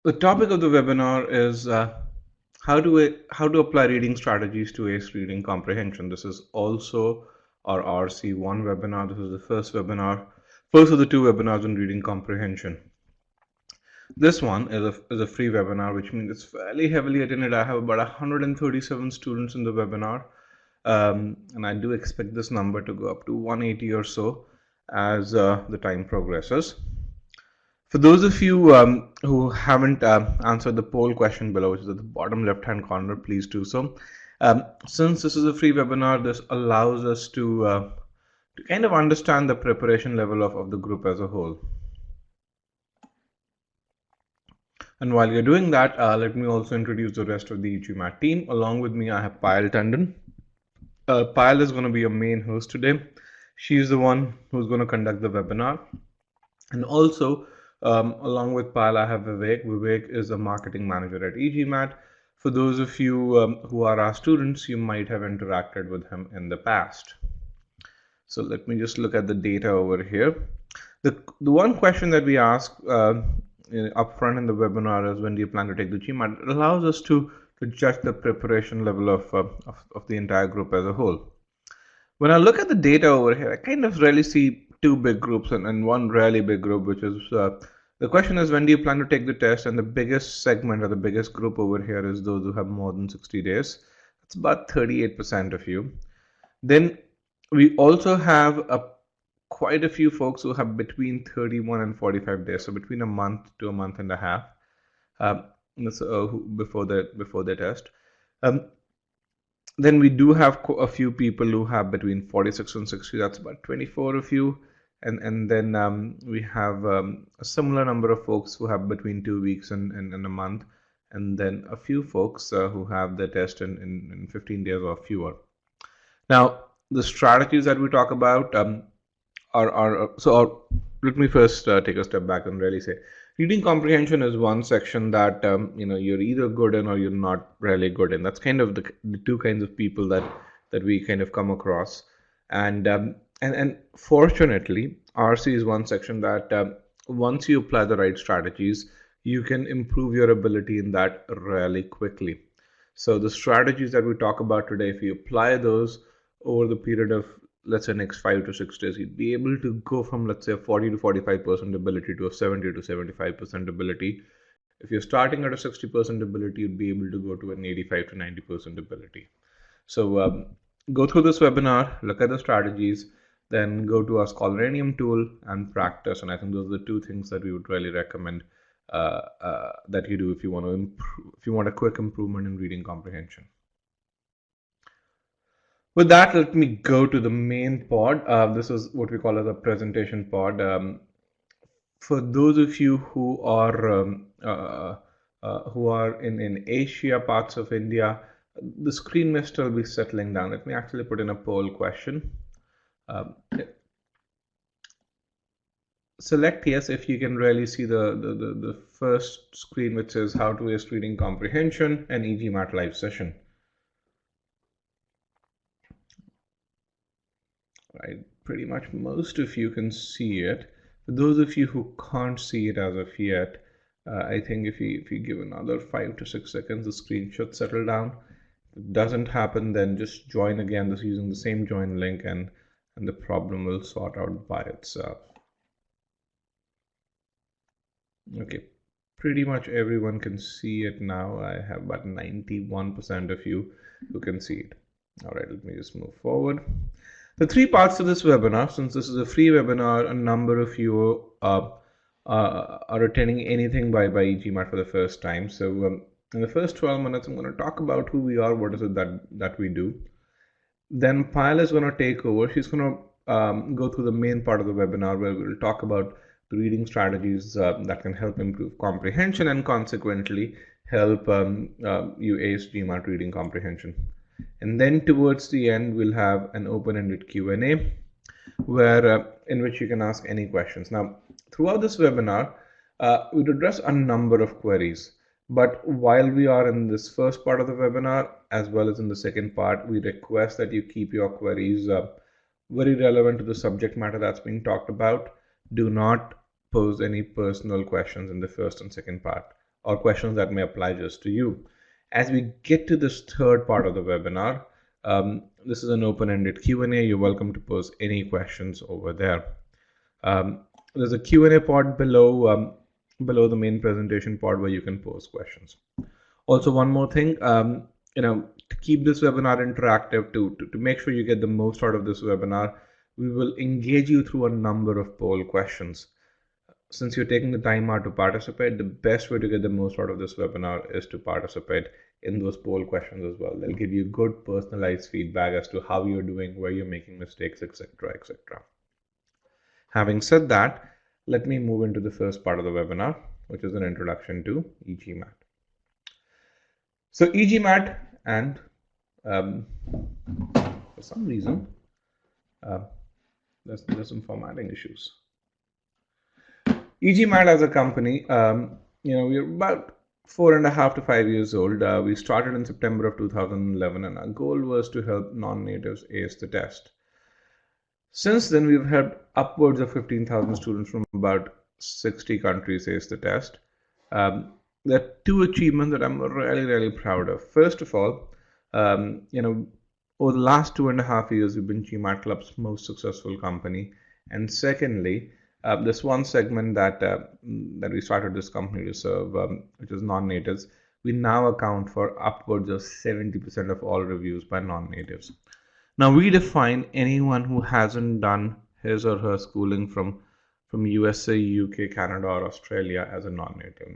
The topic of the webinar is how to apply reading strategies to ACE reading comprehension. This is also our RC1 webinar. This is the first of the two webinars on reading comprehension. This one is a free webinar, which means it's fairly heavily attended. I have about 137 students in the webinar, and I do expect this number to go up to 180 or so as the time progresses. For those of you who haven't answered the poll question below, which is at the bottom left-hand corner, please do so. Since this is a free webinar, this allows us to kind of understand the preparation level of the group as a whole. And while you're doing that, let me also introduce the rest of the e-GMAT team. Along with me, I have Payal Tandon. Payal is going to be your main host today. She's the one who's going to conduct the webinar. And also, along with Payal, I have Vivek. Vivek is a marketing manager at e-GMAT. For those of you who are our students, you might have interacted with him in the past. So let me just look at the data over here. The one question that we ask up front in the webinar is, when do you plan to take the GMAT? It allows us to judge the preparation level of the entire group as a whole. When I look at the data over here, I kind of really see two big groups and one really big group, which is the question is, when do you plan to take the test? And the biggest segment or the biggest group over here is those who have more than 60 days. It's about 38% of you. Then we also have quite a few folks who have between 31 and 45 days, so between a month to a month and a half before their test. Then we do have a few people who have between 46 and 60. That's about 24 of you. And then we have a similar number of folks who have between 2 weeks and a month. And then a few folks who have their test in 15 days or fewer. Now, the strategies that we talk about let me first take a step back and really say, reading comprehension is one section that you're either good in or you're not really good in. That's kind of the two kinds of people that we kind of come across, and fortunately, RC is one section that once you apply the right strategies, you can improve your ability in that really quickly. So the strategies that we talk about today, if you apply those over the period of, let's say, next 5 to 6 days, you'd be able to go from, let's say, a 40 to 45% ability to a 70 to 75% ability. If you're starting at a 60% ability, you'd be able to go to an 85 to 90% ability. So go through this webinar, look at the strategies, then go to our Scholaranium tool and practice. And I think those are the two things that we would really recommend that you do if you want to improve, if you want a quick improvement in reading comprehension. With that, let me go to the main pod. This is what we call as a presentation pod. For those of you who are in Asia, parts of India, the screen may still be settling down. Let me actually put in a poll question. Select yes if you can really see the first screen, which says how to ace reading comprehension and e-GMAT live session. Right, pretty much most of you can see it. For those of you who can't see it as of yet, I think if you give another 5 to 6 seconds, the screen should settle down. If it doesn't happen, then just join again this using the same join link, and the problem will sort out by itself. Okay, pretty much everyone can see it now. I have about 91% of you who can see it. All right, let me just move forward. The three parts to this webinar, since this is a free webinar, a number of you are attending anything by e-GMAT for the first time. So in the first 12 minutes, I'm going to talk about who we are, what is it that we do. Then Payal is going to take over. She's going to go through the main part of the webinar, where we'll talk about the reading strategies that can help improve comprehension and consequently help you ace GMAT reading comprehension. And then towards the end, we'll have an open-ended Q&A where in which you can ask any questions. Now, throughout this webinar, we'll address a number of queries. But while we are in this first part of the webinar, as well as in the second part, we request that you keep your queries very relevant to the subject matter that's being talked about. Do not pose any personal questions in the first and second part or questions that may apply just to you. As we get to this third part of the webinar, this is an open-ended Q&A. You're welcome to post any questions over there. There's a Q&A pod below the main presentation pod where you can post questions. Also, one more thing, to keep this webinar interactive, to make sure you get the most out of this webinar, we will engage you through a number of poll questions. Since you're taking the time out to participate, the best way to get the most out of this webinar is to participate in those poll questions as well. They'll give you good personalized feedback as to how you're doing, where you're making mistakes, etc., etc. Having said that, let me move into the first part of the webinar, which is an introduction to e-GMAT. So e-GMAT, and for some reason, there's some formatting issues. e-GMAT as a company, we're about 4.5 to 5 years old. We started in September of 2011, and our goal was to help non-natives ace the test. Since then, we've helped upwards of 15,000 students from about 60 countries ace the test. There are two achievements that I'm really, really proud of. First of all, over the last 2.5 years, we've been GMAT Club's most successful company. And secondly, this one segment that we started this company to serve, which is non-natives, we now account for upwards of 70% of all reviews by non-natives. Now, we define anyone who hasn't done his or her schooling from USA, UK, Canada, or Australia as a non-native.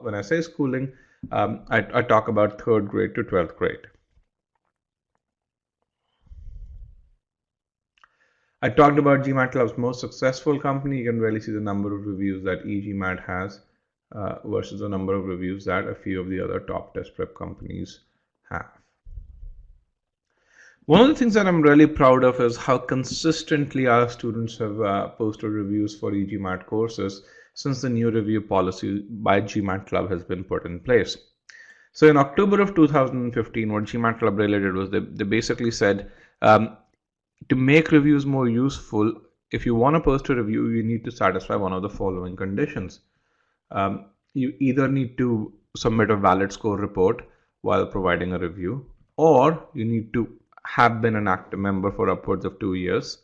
When I say schooling, I talk about 3rd grade to 12th grade. I talked about GMAT Club's most successful company. You can really see the number of reviews that e-GMAT has versus the number of reviews that a few of the other top test prep companies have. One of the things that I'm really proud of is how consistently our students have posted reviews for e-GMAT courses since the new review policy by GMAT Club has been put in place. So in October of 2015, what GMAT Club really did was they basically said, to make reviews more useful, if you want to post a review, you need to satisfy one of the following conditions. You either need to submit a valid score report while providing a review, or you need to have been an active member for upwards of 2 years,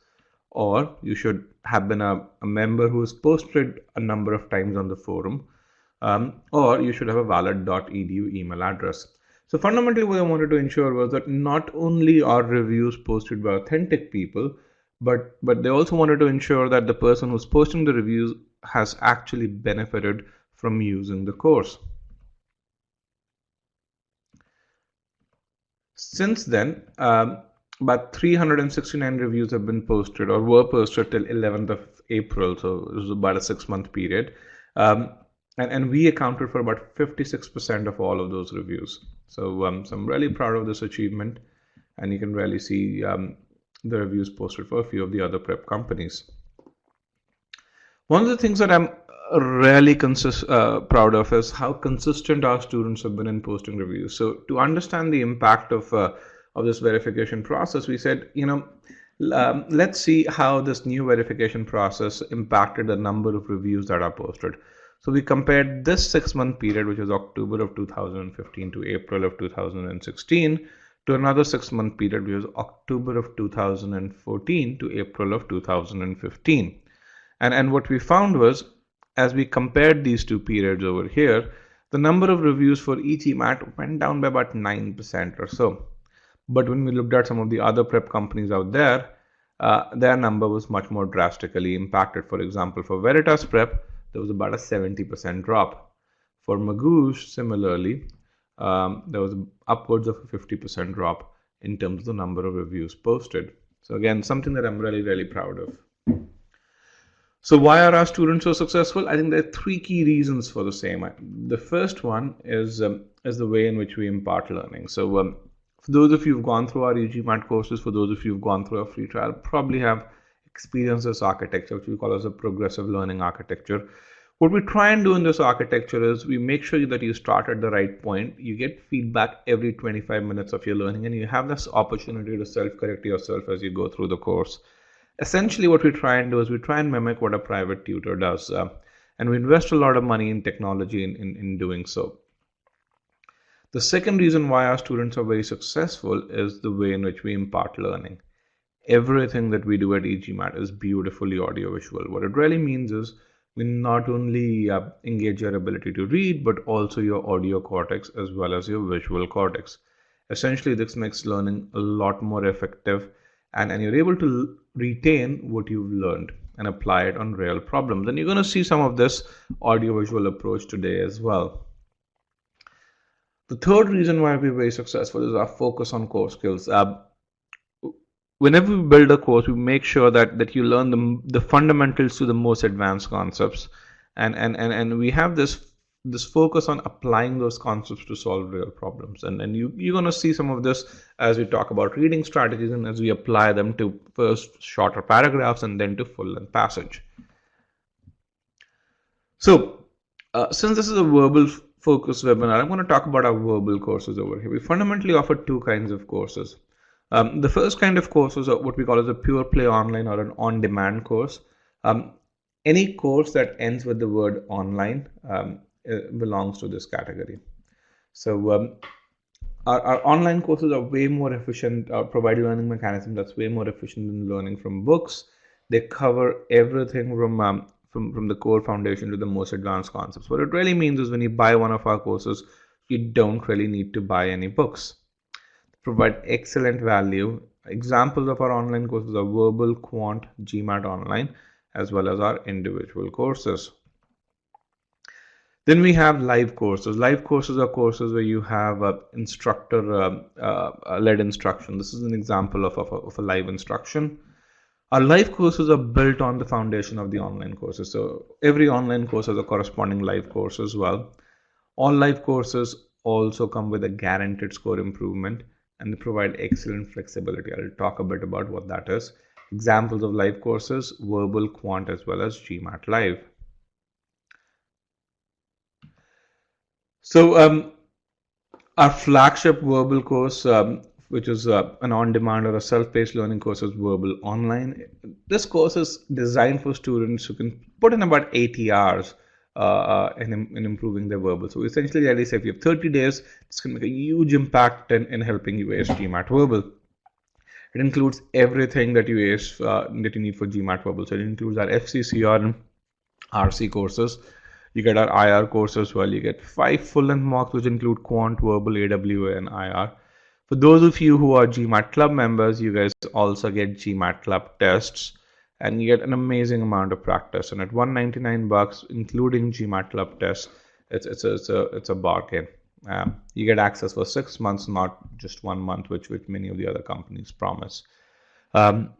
or you should have been a member who has posted a number of times on the forum, or you should have a valid .edu email address. So fundamentally what I wanted to ensure was that not only are reviews posted by authentic people, but they also wanted to ensure that the person who's posting the reviews has actually benefited from using the course. Since then, about 369 reviews have been posted or were posted till 11th of April, so it was about a 6-month period. And we accounted for about 56% of all of those reviews. So I'm really proud of this achievement, and you can really see the reviews posted for a few of the other prep companies. One of the things that I'm really proud of is how consistent our students have been in posting reviews. So to understand the impact of this verification process, we said, let's see how this new verification process impacted the number of reviews that are posted. So we compared this 6-month period, which is October of 2015 to April of 2016, to another 6-month period, which was October of 2014 to April of 2015. And what we found was, as we compared these two periods over here, the number of reviews for e-GMAT went down by about 9% or so. But when we looked at some of the other prep companies out there, their number was much more drastically impacted. For example, for Veritas Prep, there was about a 70% drop. For Magoosh, similarly, there was upwards of a 50% drop in terms of the number of reviews posted. So again, something that I'm really, really proud of. So why are our students so successful? I think there are 3 key reasons for the same. The first one is the way in which we impart learning. So for those of you who've gone through our e-GMAT courses, for those of you who've gone through our free trial, probably have experienced this architecture, which we call as a progressive learning architecture. What we try and do in this architecture is we make sure that you start at the right point. You get feedback every 25 minutes of your learning, and you have this opportunity to self-correct yourself as you go through the course. Essentially, what we try and do is we try and mimic what a private tutor does. and we invest a lot of money in technology in doing so. The second reason why our students are very successful is the way in which we impart learning. Everything that we do at e-GMAT is beautifully audiovisual. What it really means is we not only engage your ability to read, but also your audio cortex as well as your visual cortex. Essentially, this makes learning a lot more effective, and you're able to retain what you've learned and apply it on real problems. And you're going to see some of this audiovisual approach today as well. The third reason why we're very successful is our focus on core skills. Whenever we build a course, we make sure that you learn the fundamentals to the most advanced concepts, and we have this focus on applying those concepts to solve real problems. And you're going to see some of this as we talk about reading strategies and as we apply them to first shorter paragraphs and then to full-length passage. So since this is a verbal focus webinar, I'm going to talk about our verbal courses over here. We fundamentally offer two kinds of courses. The first kind of courses are what we call as a pure play online or an on-demand course. Any course that ends with the word online belongs to this category. So our online courses are way more efficient, provide learning mechanism that's way more efficient than learning from books. They cover everything from the core foundation to the most advanced concepts. What it really means is when you buy one of our courses, you don't really need to buy any books. Provide excellent value. Examples of our online courses are verbal, quant, GMAT online, as well as our individual courses. Then we have live courses. Live courses are courses where you have instructor-led instruction. This is an example of a live instruction. Our live courses are built on the foundation of the online courses. So every online course has a corresponding live course as well. All live courses also come with a guaranteed score improvement, and they provide excellent flexibility. I'll talk a bit about what that is. Examples of live courses, verbal, quant, as well as GMAT Live. So our flagship verbal course, which is an on-demand or a self-paced learning course, is verbal online. This course is designed for students who can put in about 80 hours in improving their verbal. So essentially, at least if you have 30 days, this can make a huge impact in helping you ace GMAT verbal. It includes everything that you ace that you need for GMAT verbal. So it includes our FCCR and RC courses. You get our IR course as well. You get 5 full-length mocks, which include quant, verbal, AWA, and IR. For those of you who are GMAT Club members, you guys also get GMAT Club tests, and you get an amazing amount of practice. And at $199, including GMAT Club tests, it's a bargain. You get access for 6 months, not just 1 month, which many of the other companies promise. Verbal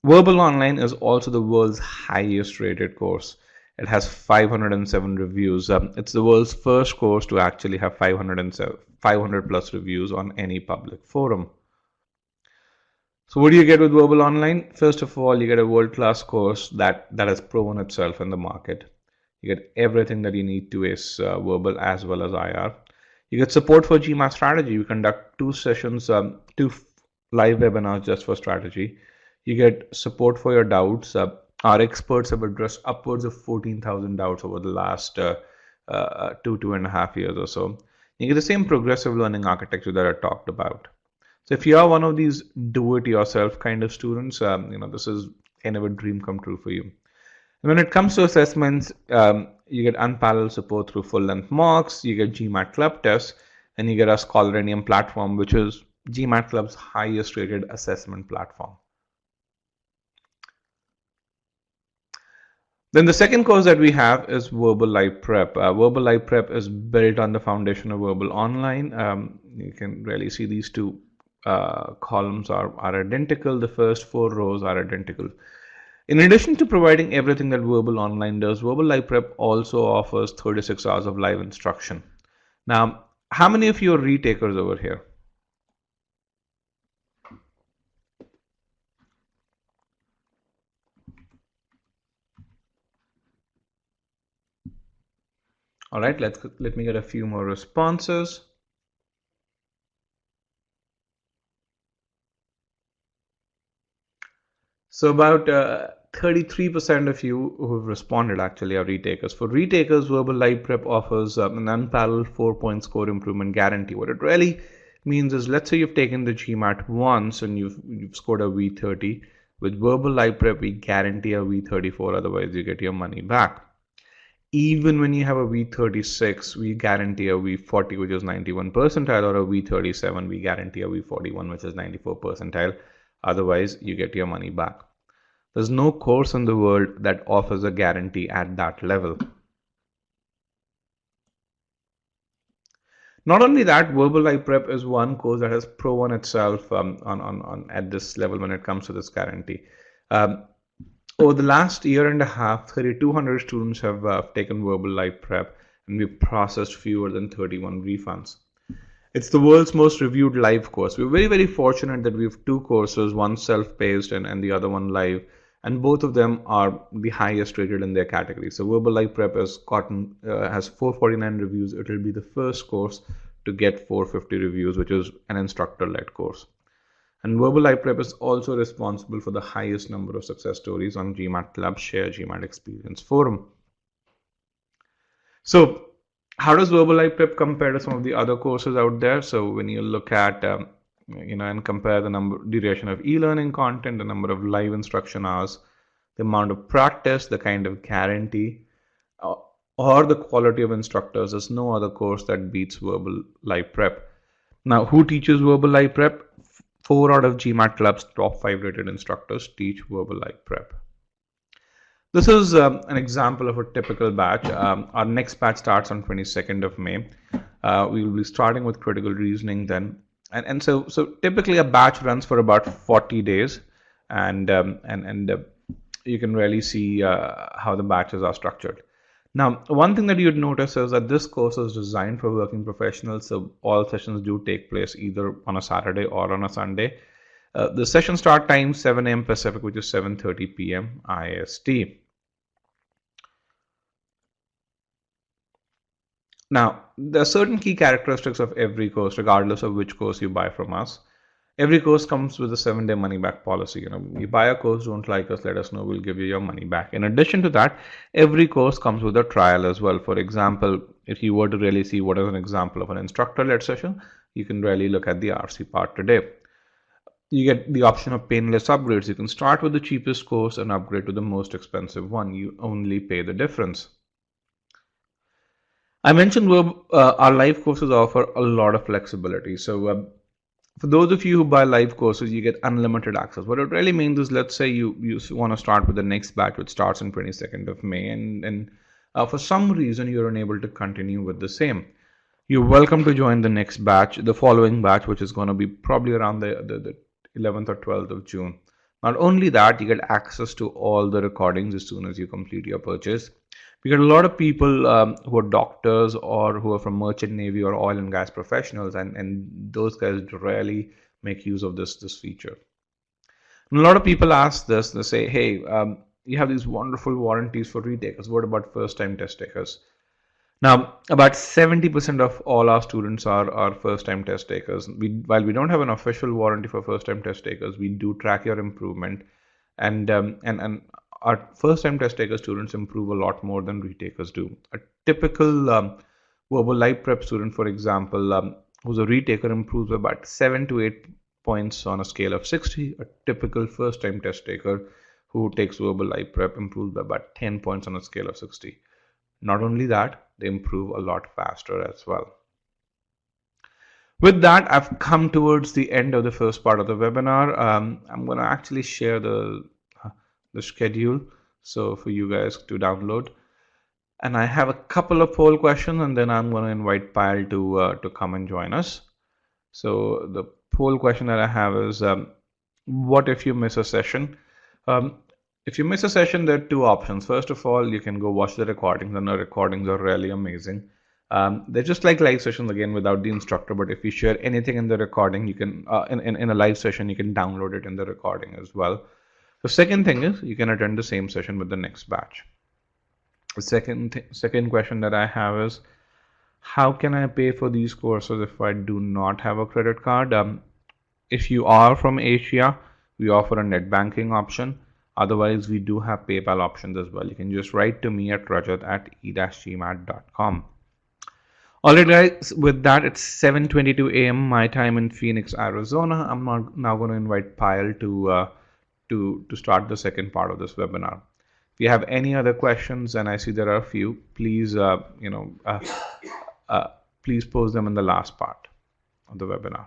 Online is also the world's highest rated course. It has 507 reviews. It's the world's first course to actually have 500 plus reviews on any public forum. So what do you get with Verbal Online? First of all, you get a world-class course that has proven itself in the market. You get everything that you need to ace Verbal as well as IR. You get support for GMAT strategy. We conduct 2 sessions, 2 live webinars just for strategy. You get support for your doubts. Our experts have addressed upwards of 14,000 doubts over the last 2.5 years or so. You get the same progressive learning architecture that I talked about. So if you are one of these do-it-yourself kind of students, this is kind of a dream come true for you. And when it comes to assessments, you get unparalleled support through full-length mocks, you get GMAT Club tests, and you get our Scholarium platform, which is GMAT Club's highest rated assessment platform. Then the second course that we have is Verbal Live Prep. Verbal Live Prep is built on the foundation of Verbal Online. You can really see these 2 columns are identical. The first 4 rows are identical. In addition to providing everything that Verbal Online does, Verbal Live Prep also offers 36 hours of live instruction. Now, how many of you are retakers over here? All right, let me get a few more responses. So about 33% of you who have responded actually are retakers. For retakers, Verbal Live Prep offers an unparalleled 4-point score improvement guarantee. What it really means is, let's say you've taken the GMAT once and you've scored a V30. With Verbal Live Prep, we guarantee a V34, otherwise you get your money back. Even when you have a V36, we guarantee a V40, which is 91 percentile, or a V37, we guarantee a V41, which is 94 percentile. Otherwise, you get your money back. There's no course in the world that offers a guarantee at that level. Not only that, Verbal Live Prep is one course that has proven itself on at this level when it comes to this guarantee. Over the last year and a half, 3,200 students have taken Verbal Live Prep, and we've processed fewer than 31 refunds. It's the world's most reviewed live course. We're very, very fortunate that we have two courses, one self-paced and the other one live, and both of them are the highest rated in their category. So Verbal Live Prep has 449 reviews. It will be the first course to get 450 reviews, which is an instructor-led course. And Verbal Live Prep is also responsible for the highest number of success stories on GMAT Club Share GMAT Experience Forum. So how does Verbal Live Prep compare to some of the other courses out there? So when you look at and compare the duration of e-learning content, the number of live instruction hours, the amount of practice, the kind of guarantee, or the quality of instructors, there's no other course that beats Verbal Live Prep. Now, who teaches Verbal Live Prep? 4 out of GMAT Club's top 5 rated instructors teach Verbal Live Prep. This is an example of a typical batch. Our next batch starts on 22nd of May. We will be starting with critical reasoning then. And so typically a batch runs for about 40 days, and you can really see how the batches are structured. Now, one thing that you'd notice is that this course is designed for working professionals, so all sessions do take place either on a Saturday or on a Sunday. The session start time 7 a.m. Pacific, which is 7:30 p.m. IST. Now, there are certain key characteristics of every course, regardless of which course you buy from us. Every course comes with a 7-day money-back policy. You buy a course, don't like us, let us know, we'll give you your money back. In addition to that, every course comes with a trial as well. For example, if you were to really see what is an example of an instructor-led session, you can really look at the RC part today. You get the option of painless upgrades. You can start with the cheapest course and upgrade to the most expensive one. You only pay the difference. I mentioned our live courses offer a lot of flexibility. So for those of you who buy live courses, you get unlimited access. What it really means is, let's say you want to start with the next batch, which starts on 22nd of May, and for some reason you're unable to continue with the same. You're welcome to join the next batch, the following batch, which is going to be probably around the 11th or 12th of June. Not only that, you get access to all the recordings as soon as you complete your purchase. We get a lot of people who are doctors or who are from merchant navy or oil and gas professionals, and those guys really make use of this feature. And a lot of people ask this, they say, hey, you have these wonderful warranties for retakers. What about first-time test takers? Now, about 70% of all our students are first-time test takers. While we don't have an official warranty for first-time test takers, we do track your improvement, and our first-time test taker students improve a lot more than retakers do. A typical Verbal Live Prep student, for example, who's a retaker, improves about 7 to 8 points on a scale of 60. A typical first-time test taker who takes Verbal Live Prep improves by about 10 points on a scale of 60. Not only that, they improve a lot faster as well. With that, I've come towards the end of the first part of the webinar. I'm going to actually share the schedule so for you guys to download, and I have a couple of poll questions, and then I'm going to invite Payal to come and join us. So the poll question that I have is, what if you miss a session? If you miss a session, there are two options. First of all, you can go watch the recordings, and the recordings are really amazing. They're just like live sessions again without the instructor, but if you share anything in the recording, you can in a live session, you can download it in the recording as well. The second thing is, you can attend the same session with the next batch. The second question that I have is, how can I pay for these courses if I do not have a credit card? If you are from Asia, we offer a net banking option. Otherwise, we do have PayPal options as well. You can just write to me at rajat@e-gmat.com. Alright guys, with that it's 7:22 a.m. my time in Phoenix, Arizona. I'm now going to invite Payal to start the second part of this webinar. If you have any other questions, and I see there are a few, please please post them in the last part of the webinar.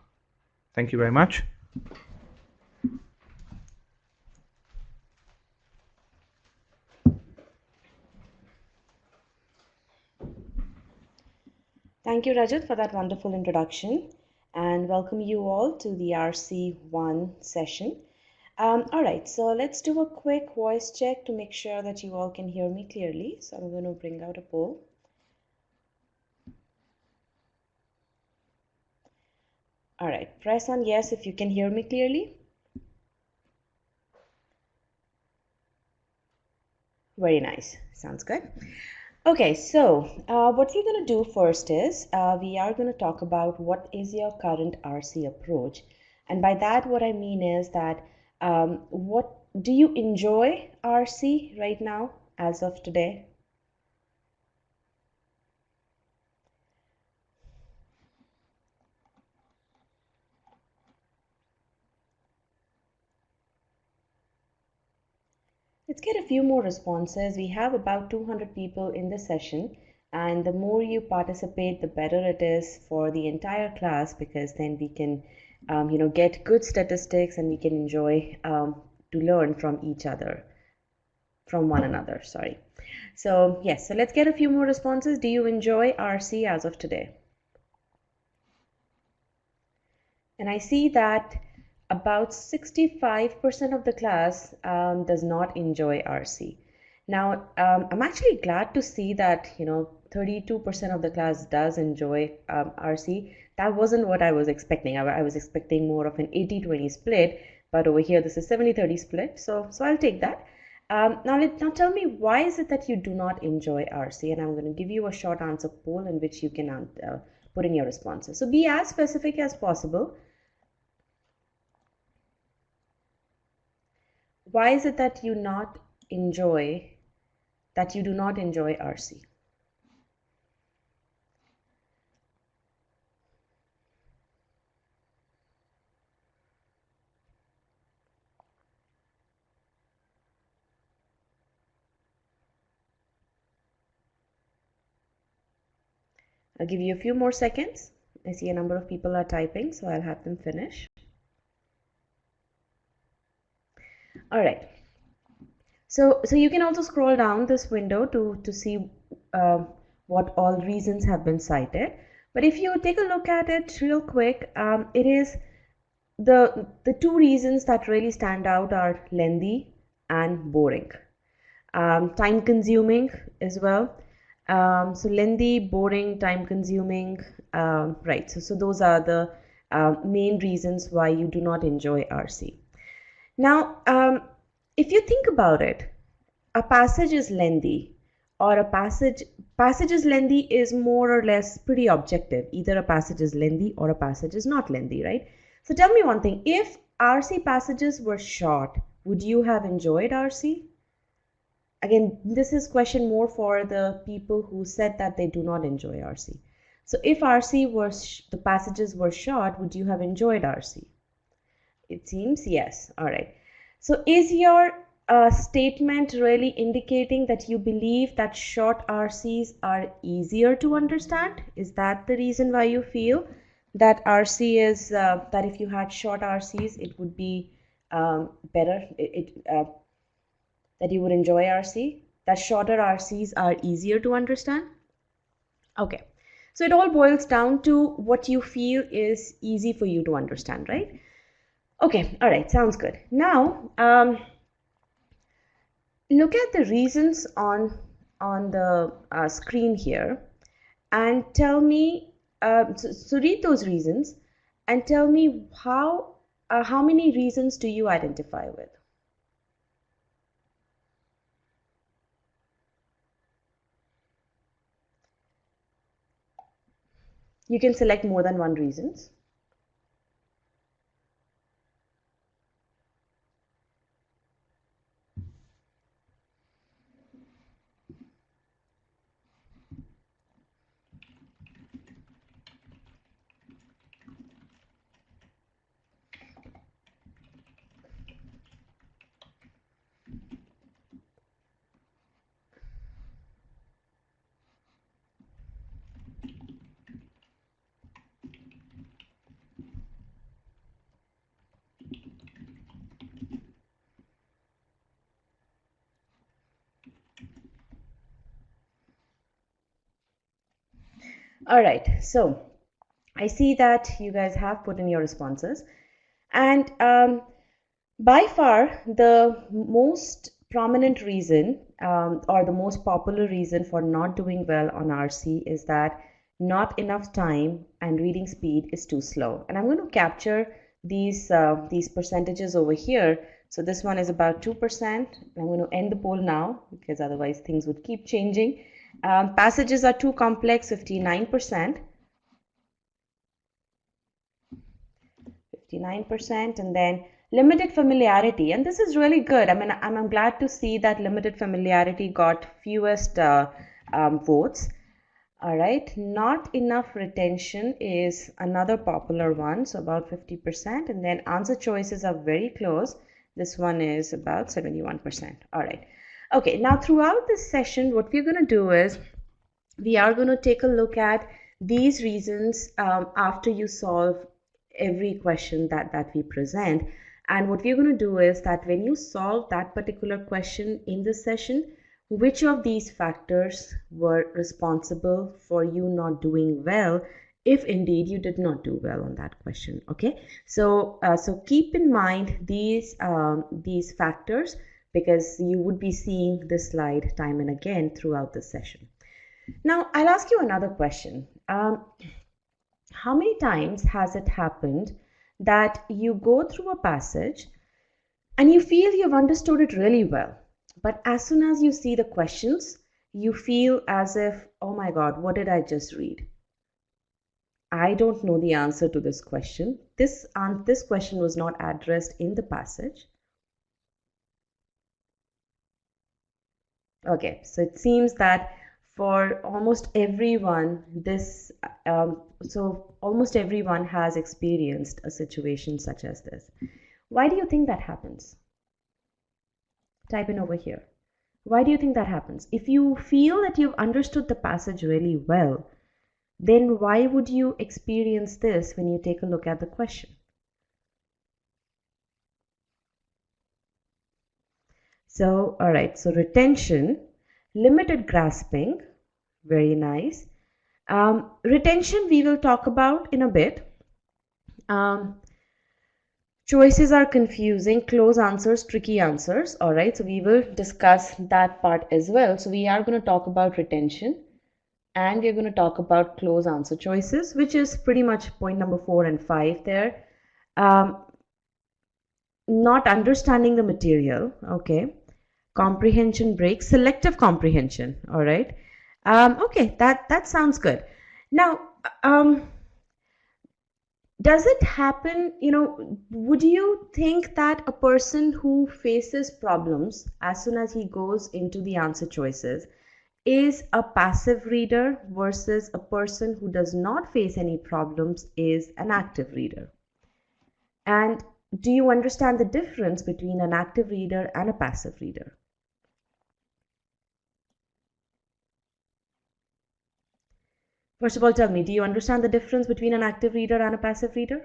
Thank you very much. Thank you, Rajat, for that wonderful introduction, and welcome you all to the RC1 session. All right, so let's do a quick voice check to make sure that you all can hear me clearly. So I'm going to bring out a poll. All right, press on yes if you can hear me clearly. Very nice, sounds good. Okay, so what we're going to do first is we are going to talk about what is your current RC approach. And by that, what I mean is that what do you enjoy RC right now as of today? Let's get a few more responses. We have about 200 people in this session, and the more you participate, the better it is for the entire class, because then we can get good statistics, and we can enjoy to learn from each other, from one another, sorry. So yes, so let's get a few more responses. Do you enjoy RC as of today? And I see that about 65% of the class does not enjoy RC. Now, I'm actually glad to see that 32% of the class does enjoy RC. That wasn't what I was expecting. I was expecting more of an 80-20 split, but over here this is 70-30 split. So I'll take that. Now tell me, why is it that you do not enjoy RC? And I'm going to give you a short answer poll in which you can put in your responses. So be as specific as possible. Why is it that you do not enjoy RC? I'll give you a few more seconds. I see a number of people are typing, so I'll have them finish. All right. So you can also scroll down this window to see what all reasons have been cited. But if you take a look at it real quick, it is the two reasons that really stand out are lengthy and boring. Time consuming as well. So lengthy, boring, time consuming, right. So those are the main reasons why you do not enjoy RC. Now, if you think about it, a passage is lengthy, or a passage is lengthy is more or less pretty objective. Either a passage is lengthy or a passage is not lengthy, right? So tell me one thing, if RC passages were short, would you have enjoyed RC? Again, this is question more for the people who said that they do not enjoy RC. So if RC was, the passages were short, would you have enjoyed RC? It seems yes. All right. So is your statement really indicating that you believe that short RCs are easier to understand? Is that the reason why you feel that RC is, that if you had short RCs, it would be better, that you would enjoy RC, that shorter RCs are easier to understand? Okay, so it all boils down to what you feel is easy for you to understand, right? Okay, all right, sounds good. Now, look at the reasons on the screen here, and tell me, so read those reasons and tell me how many reasons do you identify with? You can select more than one reasons. All right, so I see that you guys have put in your responses, and by far the most prominent reason or the most popular reason for not doing well on RC is that not enough time and reading speed is too slow. And I'm going to capture these percentages over here. So this one is about 2%. I'm going to end the poll now because otherwise things would keep changing. Passages are too complex, 59%. 59%, and then limited familiarity, and this is really good. I mean, I'm glad to see that limited familiarity got fewest votes. All right, not enough retention is another popular one, so about 50%, and then answer choices are very close. This one is about 71%. All right, okay, now throughout this session what we're going to do is we are going to take a look at these reasons after you solve every question that we present. And what we're going to do is that when you solve that particular question in this session, which of these factors were responsible for you not doing well, if indeed you did not do well on that question. Okay, so so keep in mind these factors, because you would be seeing this slide time and again throughout the session. Now, I'll ask you another question. How many times has it happened that you go through a passage and you feel you've understood it really well, but as soon as you see the questions, you feel as if, oh my God, what did I just read? I don't know the answer to this question. This question was not addressed in the passage. Okay, so it seems that for almost everyone, almost everyone has experienced a situation such as this. Why do you think that happens? Type in over here. Why do you think that happens? If you feel that you've understood the passage really well, then why would you experience this when you take a look at the question? So, all right, so retention, limited grasping, very nice. Retention we will talk about in a bit. Choices are confusing, close answers, tricky answers. All right, so we will discuss that part as well. So we are going to talk about retention, and we're going to talk about close answer choices, which is pretty much point number 4 and 5 there. Not understanding the material, okay. Comprehension break, selective comprehension, all right. Okay, that sounds good. Now, does it happen, would you think that a person who faces problems as soon as he goes into the answer choices is a passive reader versus a person who does not face any problems is an active reader? And do you understand the difference between an active reader and a passive reader? First of all, tell me, do you understand the difference between an active reader and a passive reader?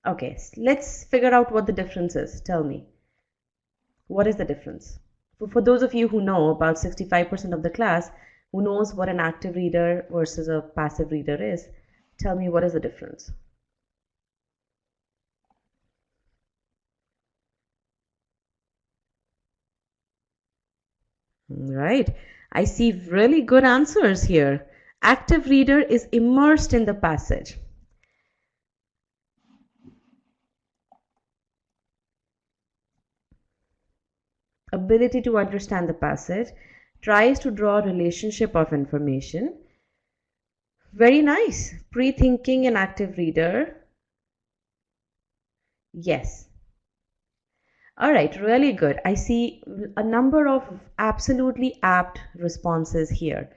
Okay, let's figure out what the difference is. Tell me. What is the difference? For those of you who know, about 65% of the class who knows what an active reader versus a passive reader is, tell me what is the difference? Right. I see really good answers here. Active reader is immersed in the passage. Ability to understand the passage, tries to draw a relationship of information. Very nice. Pre-thinking and active reader. Yes. All right, really good. I see a number of absolutely apt responses here.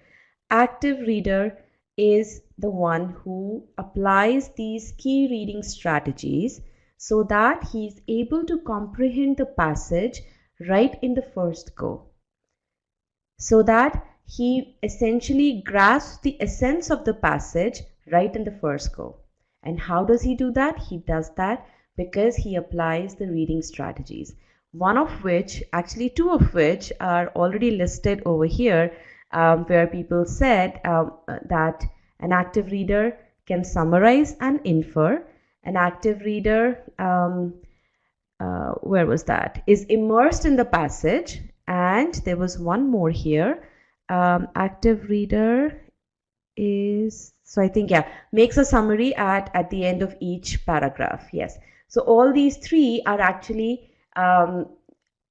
Active reader is the one who applies these key reading strategies so that he's able to comprehend the passage right in the first go, so that he essentially grasps the essence of the passage right in the first go. And how does he do that? He does that because he applies the reading strategies, one of which, actually two of which, are already listed over here. where people said that an active reader can summarize and infer. An active reader, where was that? Is immersed in the passage. And there was one more here. Active reader is, so I think, yeah, makes a summary at the end of each paragraph. Yes. So all these three are actually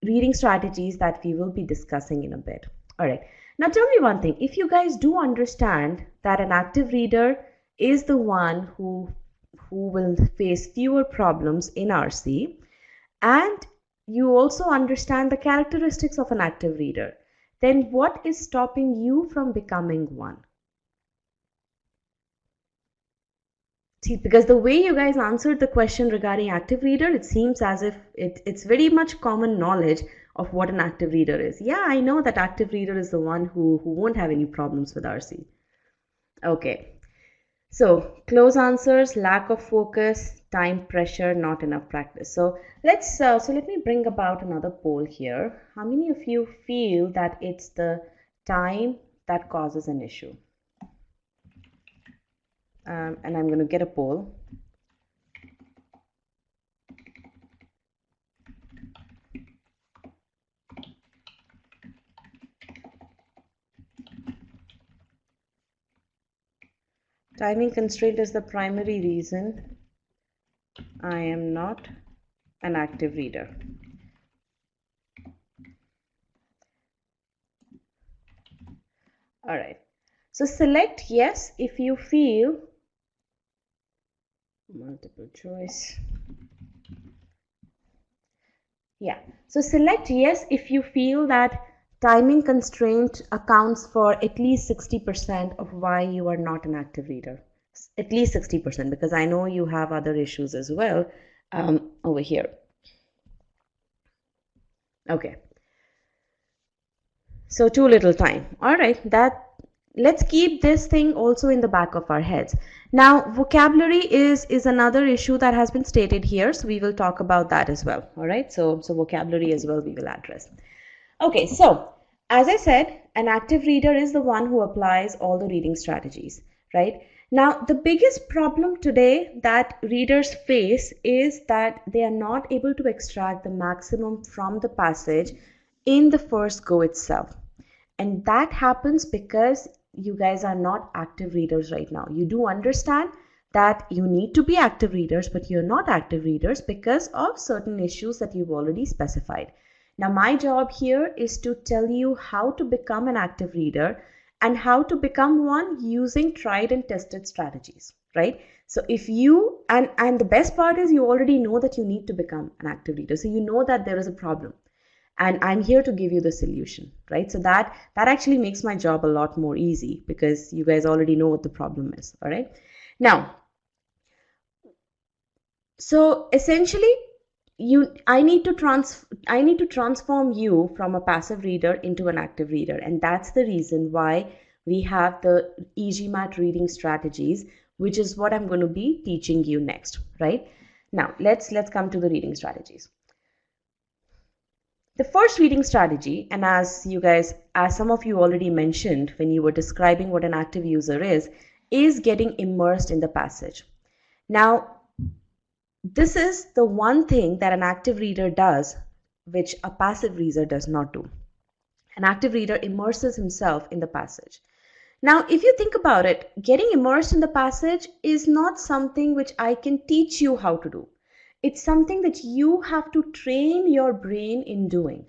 reading strategies that we will be discussing in a bit. All right. Now tell me one thing. If you guys do understand that an active reader is the one who will face fewer problems in RC, and you also understand the characteristics of an active reader, then what is stopping you from becoming one? See, because the way you guys answered the question regarding active reader, it seems as if it's very much common knowledge of what an active reader is. Yeah, I know that active reader is the one who won't have any problems with RC. Okay. So close answers, lack of focus, time pressure, not enough practice. So let me bring about another poll here. How many of you feel that it's the time that causes an issue? And I'm going to get a poll. Timing constraint is the primary reason I am not an active reader. All right. So select yes if you feel, multiple choice. Yeah. So select yes if you feel that timing constraint accounts for at least 60% of why you are not an active reader. At least 60%, because I know you have other issues as well over here. Okay. So too little time. All right. Let's keep this thing also in the back of our heads. Now, vocabulary is another issue that has been stated here, so we will talk about that as well. All right. So vocabulary as well we will address. Okay, so as I said, an active reader is the one who applies all the reading strategies, right? Now, the biggest problem today that readers face is that they are not able to extract the maximum from the passage in the first go itself. And that happens because you guys are not active readers right now. You do understand that you need to be active readers, but you're not active readers because of certain issues that you've already specified. Now, my job here is to tell you how to become an active reader and how to become one using tried and tested strategies, right? So if you, and the best part is you already know that you need to become an active reader. So you know that there is a problem. And I'm here to give you the solution, right? So that actually makes my job a lot more easy because you guys already know what the problem is, all right? Now, so essentially, I need to transform you from a passive reader into an active reader, and that's the reason why we have the e-GMAT reading strategies, which is what I'm going to be teaching you next, right? Now, let's come to the reading strategies. The first reading strategy, and as some of you already mentioned when you were describing what an active user is getting immersed in the passage. Now, this is the one thing that an active reader does, which a passive reader does not do. An active reader immerses himself in the passage. Now, if you think about it, getting immersed in the passage is not something which I can teach you how to do. It's something that you have to train your brain in doing.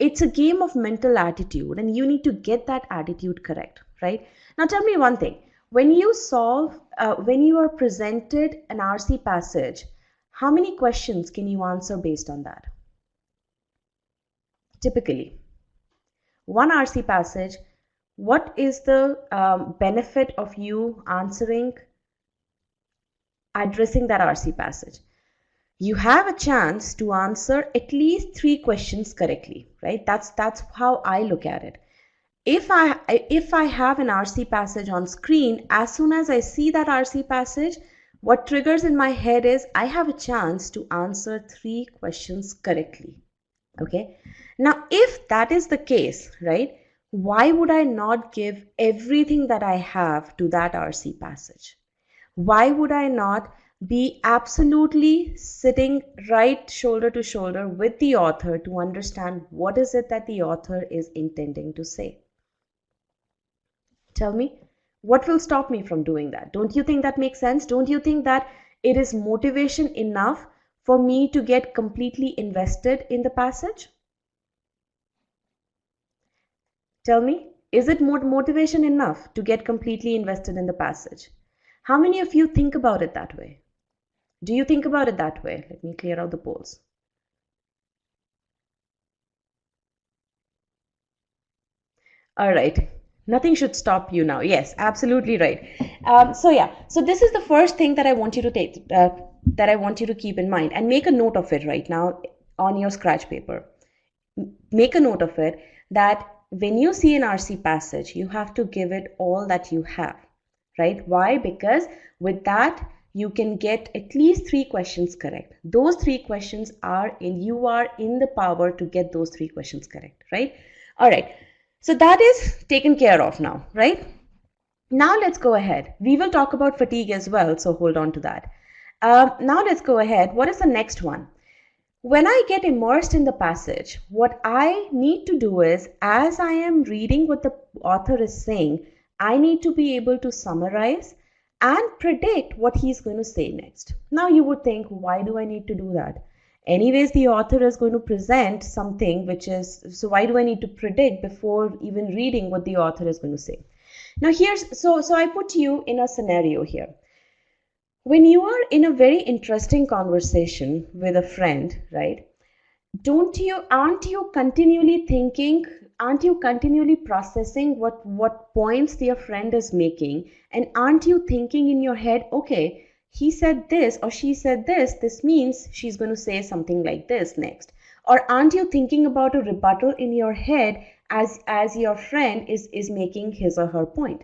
It's a game of mental attitude, and you need to get that attitude correct, right? Now, tell me one thing. When you are presented an RC passage, how many questions can you answer based on that? Typically, one RC passage, what is the benefit of you addressing that RC passage? You have a chance to answer at least 3 questions correctly, right? That's how I look at it. If I have an RC passage on screen, as soon as I see that RC passage, what triggers in my head is I have a chance to answer 3 questions correctly. Okay. Now, if that is the case, right, why would I not give everything that I have to that RC passage? Why would I not be absolutely sitting right shoulder to shoulder with the author to understand what is it that the author is intending to say? Tell me, what will stop me from doing that? Don't you think that makes sense? Don't you think that it is motivation enough for me to get completely invested in the passage? Tell me, is it motivation enough to get completely invested in the passage? How many of you think about it that way? Do you think about it that way? Let me clear out the polls. All right. Nothing should stop you now. Yes, absolutely right. So this is the first thing that I want you to take, that I want you to keep in mind, and make a note of it right now on your scratch paper. Make a note of it that when you see an RC passage, you have to give it all that you have, right? Why? Because with that, you can get at least 3 questions correct. Those 3 questions you are in the power to get those 3 questions correct, right? All right. So that is taken care of now, right? Now let's go ahead. We will talk about fatigue as well, so hold on to that. Now let's go ahead. What is the next one? When I get immersed in the passage, what I need to do is, as I am reading what the author is saying, I need to be able to summarize and predict what he's going to say next. Now you would think, why do I need to do that? Anyways, the author is going to present something so why do I need to predict before even reading what the author is going to say? Now so I put you in a scenario here. When you are in a very interesting conversation with a friend, right? Aren't you continually thinking, aren't you continually processing what points your friend is making? And aren't you thinking in your head, okay, he said this or she said this means she's going to say something like this next. Or aren't you thinking about a rebuttal in your head as your friend is making his or her point?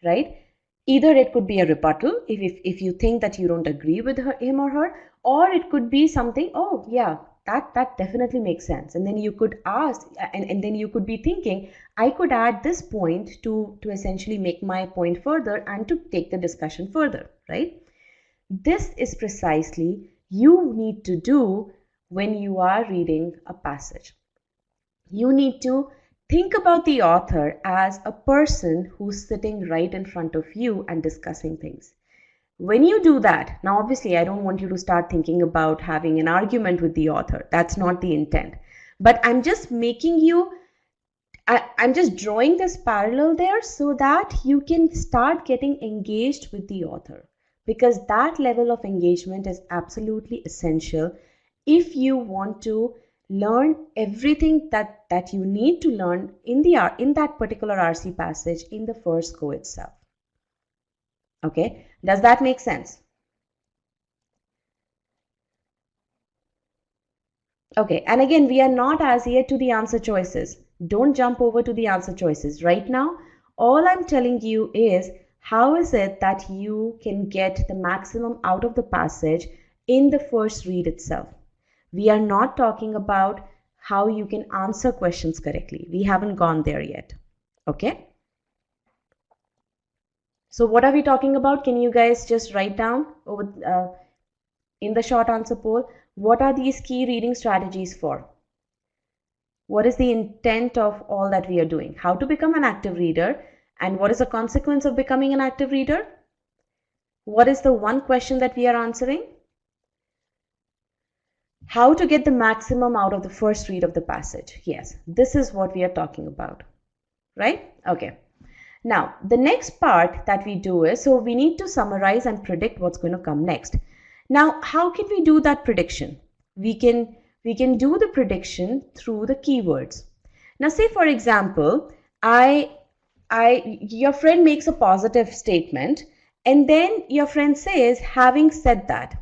Right? Either it could be a rebuttal if you think that you don't agree with him or her, or it could be something, oh yeah, that definitely makes sense. And then you could ask, and then you could be thinking, I could add this point to essentially make my point further and to take the discussion further, right? This is precisely you need to do when you are reading a passage. You need to think about the author as a person who's sitting right in front of you and discussing things. When you do that, now obviously I don't want you to start thinking about having an argument with the author. That's not the intent. But I'm just I'm just drawing this parallel there so that you can start getting engaged with the author. Because that level of engagement is absolutely essential if you want to learn everything that you need to learn in that particular RC passage in the first go itself. Okay, does that make sense? Okay, and again, we are not as yet to the answer choices. Don't jump over to the answer choices right now. All I'm telling you is, how is it that you can get the maximum out of the passage in the first read itself? We are not talking about how you can answer questions correctly. We haven't gone there yet. Okay? So what are we talking about? Can you guys just write down in the short answer poll, what are these key reading strategies for? What is the intent of all that we are doing? How to become an active reader, and what is the consequence of becoming an active reader? What is the one question that we are answering? How to get the maximum out of the first read of the passage. Yes, this is what we are talking about, right? Okay. Now, the next part that we do is, so we need to summarize and predict what's going to come next. Now, how can we do that prediction? We can do the prediction through the keywords. Now, say for example, your friend makes a positive statement, and then your friend says, having said that,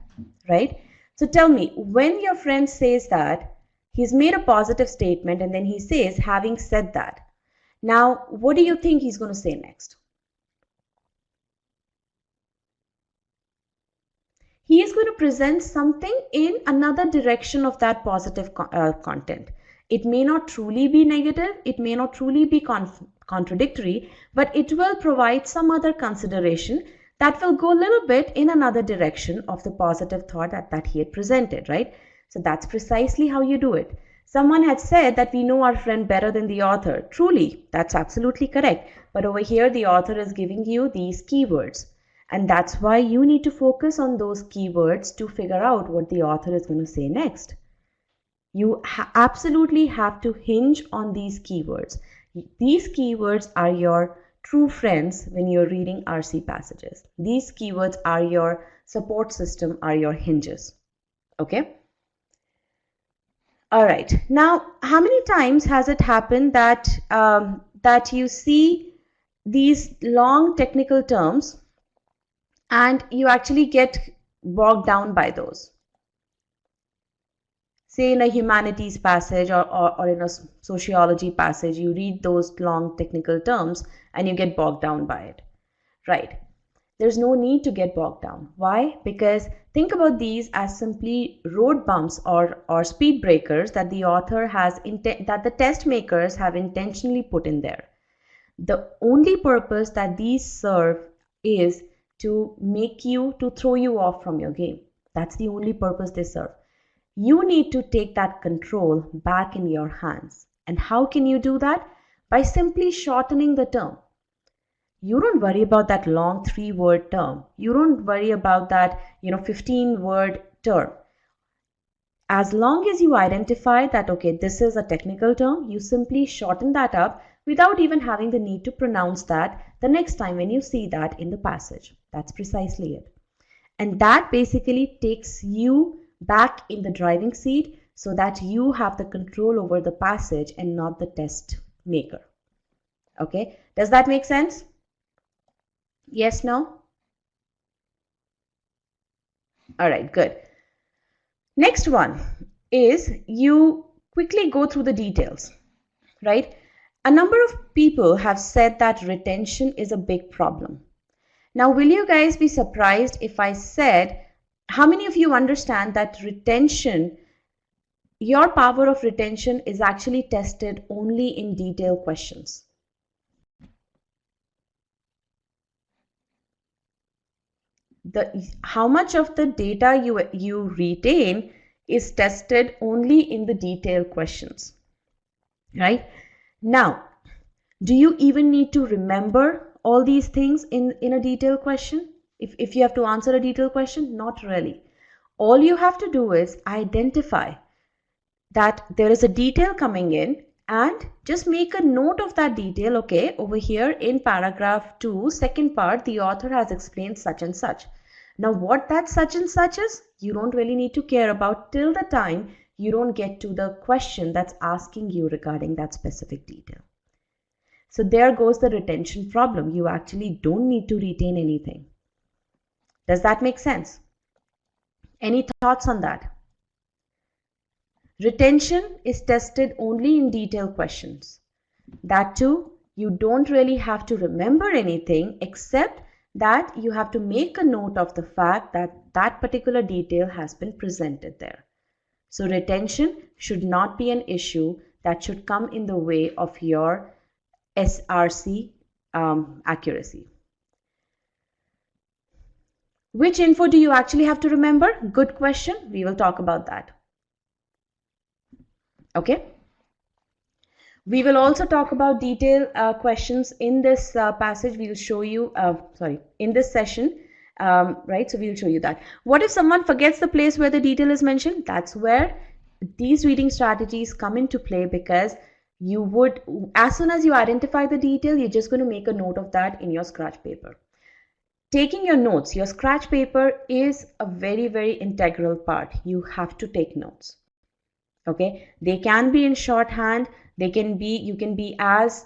right? So tell me, when your friend says that, he's made a positive statement and then he says, having said that. Now, what do you think he's going to say next? He is going to present something in another direction of that positive content. It may not truly be negative, it may not truly be contradictory, but it will provide some other consideration that will go a little bit in another direction of the positive thought that he had presented, right? So that's precisely how you do it. Someone had said that we know our friend better than the author. Truly, that's absolutely correct. But over here, the author is giving you these keywords. And that's why you need to focus on those keywords to figure out what the author is going to say next. You absolutely have to hinge on these keywords. These keywords are your true friends when you're reading RC passages. These keywords are your support system, are your hinges. Okay? All right. Now, how many times has it happened that that you see these long technical terms and you actually get bogged down by those? Say in a humanities passage or in a sociology passage, you read those long technical terms and you get bogged down by it. Right. There's no need to get bogged down. Why? Because think about these as simply road bumps or speed breakers that the author has that the test makers have intentionally put in there. The only purpose that these serve is to throw you off from your game. That's the only purpose they serve. You need to take that control back in your hands. And how can you do that? By simply shortening the term. You don't worry about that long 3-word term. You don't worry about that, 15-word term. As long as you identify that, okay, this is a technical term, you simply shorten that up without even having the need to pronounce that the next time when you see that in the passage. That's precisely it. And that basically takes you back in the driving seat so that you have the control over the passage and not the test maker. Okay, does that make sense? Yes, no? All right, good. Next one is you quickly go through the details, right? A number of people have said that retention is a big problem. Now, will you guys be surprised if I said, how many of you understand that retention, your power of retention is actually tested only in detailed questions? How much of the data you retain is tested only in the detailed questions, right? Now, do you even need to remember all these things in a detailed question? If you have to answer a detailed question, not really. All you have to do is identify that there is a detail coming in and just make a note of that detail. Okay, over here in paragraph 2, second part, the author has explained such and such. Now, what that such and such is, you don't really need to care about till the time you don't get to the question that's asking you regarding that specific detail. So there goes the retention problem. You actually don't need to retain anything. Does that make sense? Any thoughts on that? Retention is tested only in detailed questions. That too, you don't really have to remember anything except that you have to make a note of the fact that that particular detail has been presented there. So retention should not be an issue that should come in the way of your SRC accuracy. Which info do you actually have to remember? Good question. We will talk about that. Okay. We will also talk about detailed questions in this passage. We will show you, in this session, right? So we will show you that. What if someone forgets the place where the detail is mentioned? That's where these reading strategies come into play, because you would, as soon as you identify the detail, you're just going to make a note of that in your scratch paper. Taking your notes, your scratch paper is a very, very integral part. You have to take notes. Okay, they can be in shorthand. You can be as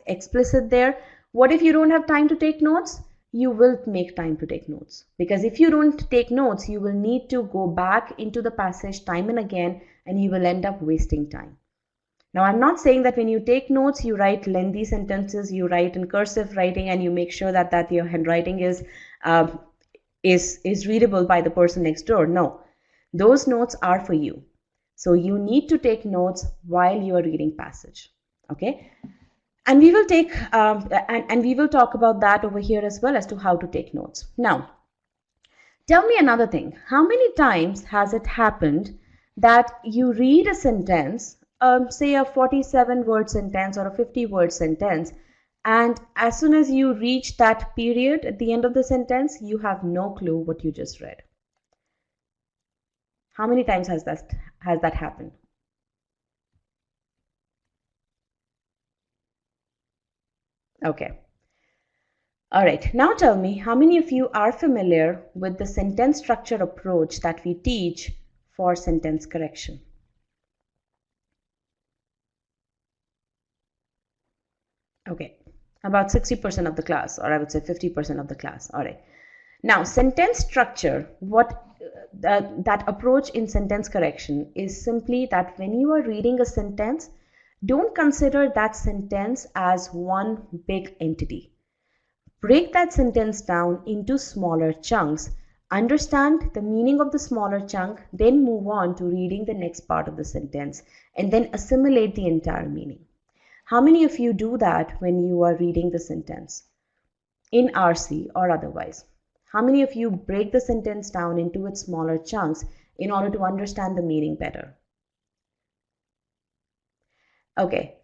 explicit there. What if you don't have time to take notes? You will make time to take notes, because if you don't take notes, you will need to go back into the passage time and again, and you will end up wasting time. Now, I'm not saying that when you take notes, you write lengthy sentences, you write in cursive writing, and you make sure that your handwriting is readable by the person next door. No, those notes are for you. So you need to take notes while you are reading passage. Okay. And we will take and we will talk about that over here as well as to how to take notes. Now, tell me another thing. How many times has it happened that you read a sentence, say a 47-word sentence or a 50-word sentence, and as soon as you reach that period at the end of the sentence, you have no clue what you just read? How many times has that happened? Okay. All right, now tell me, how many of you are familiar with the sentence structure approach that we teach for sentence correction? Okay, about 60% of the class, or I would say 50% of the class. All right. Now, sentence structure, that approach in sentence correction is simply that when you are reading a sentence, don't consider that sentence as one big entity. Break that sentence down into smaller chunks. Understand the meaning of the smaller chunk, then move on to reading the next part of the sentence, and then assimilate the entire meaning. How many of you do that when you are reading the sentence in RC or otherwise? How many of you break the sentence down into its smaller chunks in order to understand the meaning better? Okay.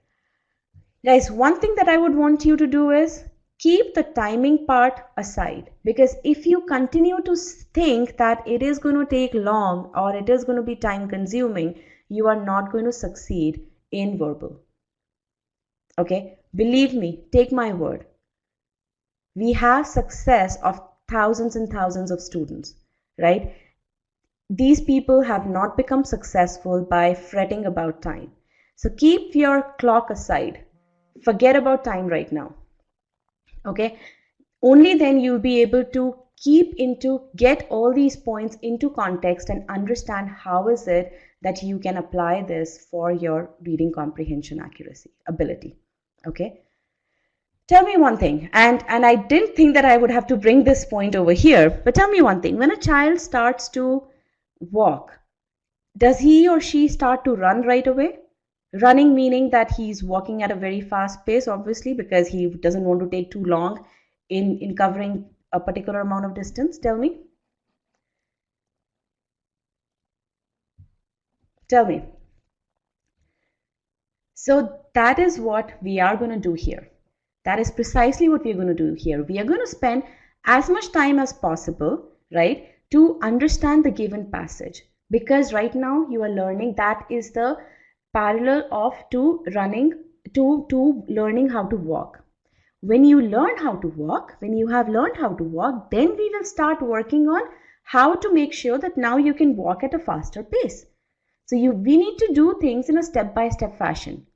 Guys, one thing that I would want you to do is keep the timing part aside, because if you continue to think that it is going to take long or it is going to be time consuming, you are not going to succeed in verbal. Okay, believe me, take my word. We have success of thousands and thousands of students, right? These people have not become successful by fretting about time. So keep your clock aside. Forget about time right now. Okay, only then you'll be able to get all these points into context and understand how is it that you can apply this for your reading comprehension accuracy ability. Okay, tell me one thing, and I didn't think that I would have to bring this point over here, but tell me one thing. When a child starts to walk, does he or she start to run right away? Running meaning that he's walking at a very fast pace, obviously, because he doesn't want to take too long in covering a particular amount of distance. Tell me. Tell me. So that is what we are going to do here. That is precisely what we're going to do here. We are going to spend as much time as possible, right, to understand the given passage. Because right now you are learning, that is the parallel of to learning how to walk. When you learn how to walk, when you have learned how to walk, then we will start working on how to make sure that now you can walk at a faster pace. So we need to do things in a step-by-step fashion.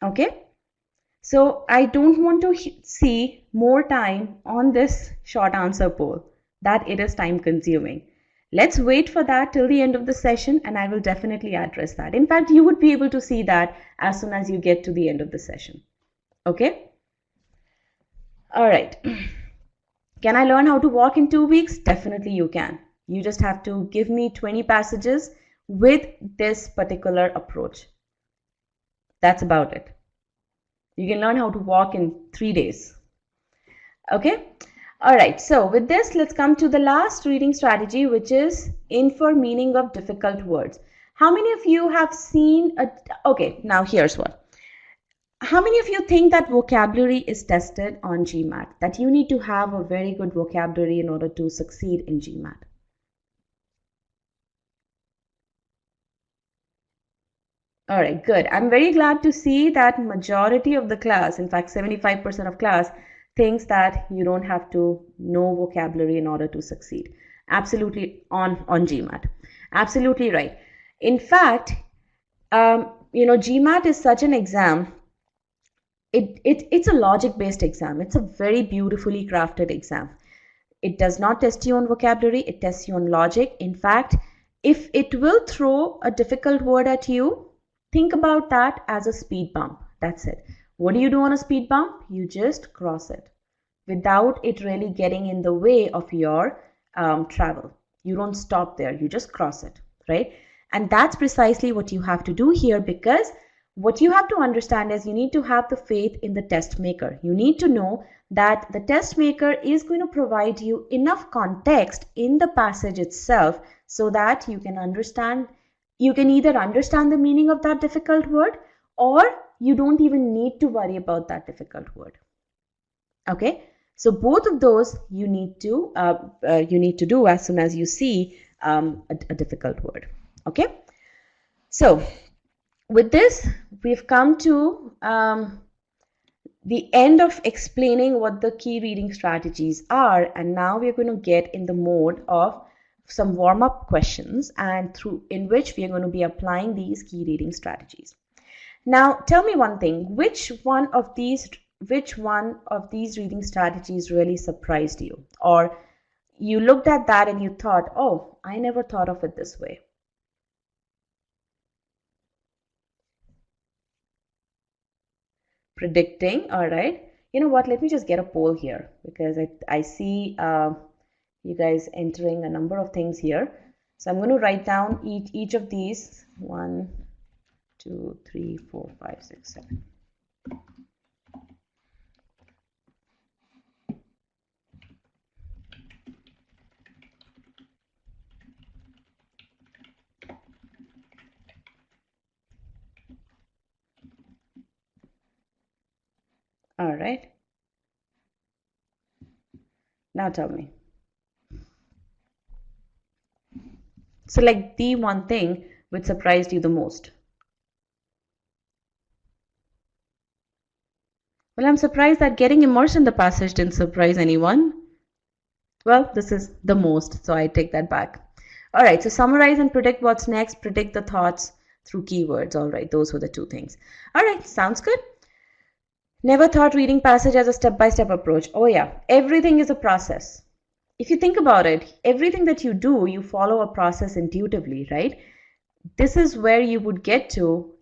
Okay? So I don't want to see more time on this short answer poll, that it is time consuming. Let's wait for that till the end of the session, and I will definitely address that. In fact, you would be able to see that as soon as you get to the end of the session. Okay? All right. Can I learn how to walk in 2 weeks? Definitely you can. You just have to give me 20 passages with this particular approach. That's about it. You can learn how to walk in 3 days. Okay? All right, so with this, let's come to the last reading strategy, which is infer meaning of difficult words. How many of you have seen okay, now here's what. How many of you think that vocabulary is tested on GMAT? That you need to have a very good vocabulary in order to succeed in GMAT? All right, good. I'm very glad to see that majority of the class, in fact 75% of class, thinks that you don't have to know vocabulary in order to succeed. Absolutely on GMAT. Absolutely right. In fact, GMAT is such an exam. It's a logic-based exam. It's a very beautifully crafted exam. It does not test you on vocabulary. It tests you on logic. In fact, if it will throw a difficult word at you, think about that as a speed bump. That's it. What do you do on a speed bump? You just cross it without it really getting in the way of your travel. You don't stop there. You just cross it, right? And that's precisely what you have to do here, because what you have to understand is you need to have the faith in the test maker. You need to know that the test maker is going to provide you enough context in the passage itself so that you can understand, you can either understand the meaning of that difficult word, or you don't even need to worry about that difficult word. Okay, so both of those you need to do as soon as you see a difficult word. Okay, so with this, we've come to the end of explaining what the key reading strategies are, and now we're going to get in the mode of some warm-up questions, and in which we are going to be applying these key reading strategies. Now, tell me one thing: which one of these reading strategies really surprised you, or you looked at that and you thought, oh, I never thought of it this way? Predicting. All right, you know what, let me just get a poll here, because I see you guys entering a number of things here. So I'm going to write down each of these. 1, 2, 3, 4, 5, 6, 7. All right, now tell me. Select the one thing which surprised you the most. Well, I'm surprised that getting immersed in the passage didn't surprise anyone. Well, this is the most, so I take that back. All right, so summarize and predict what's next. Predict the thoughts through keywords. All right, those were the two things. All right, sounds good. Never thought reading passage as a step-by-step approach. Oh yeah, everything is a process. If you think about it, everything that you do, you follow a process intuitively, right? This is where you would get to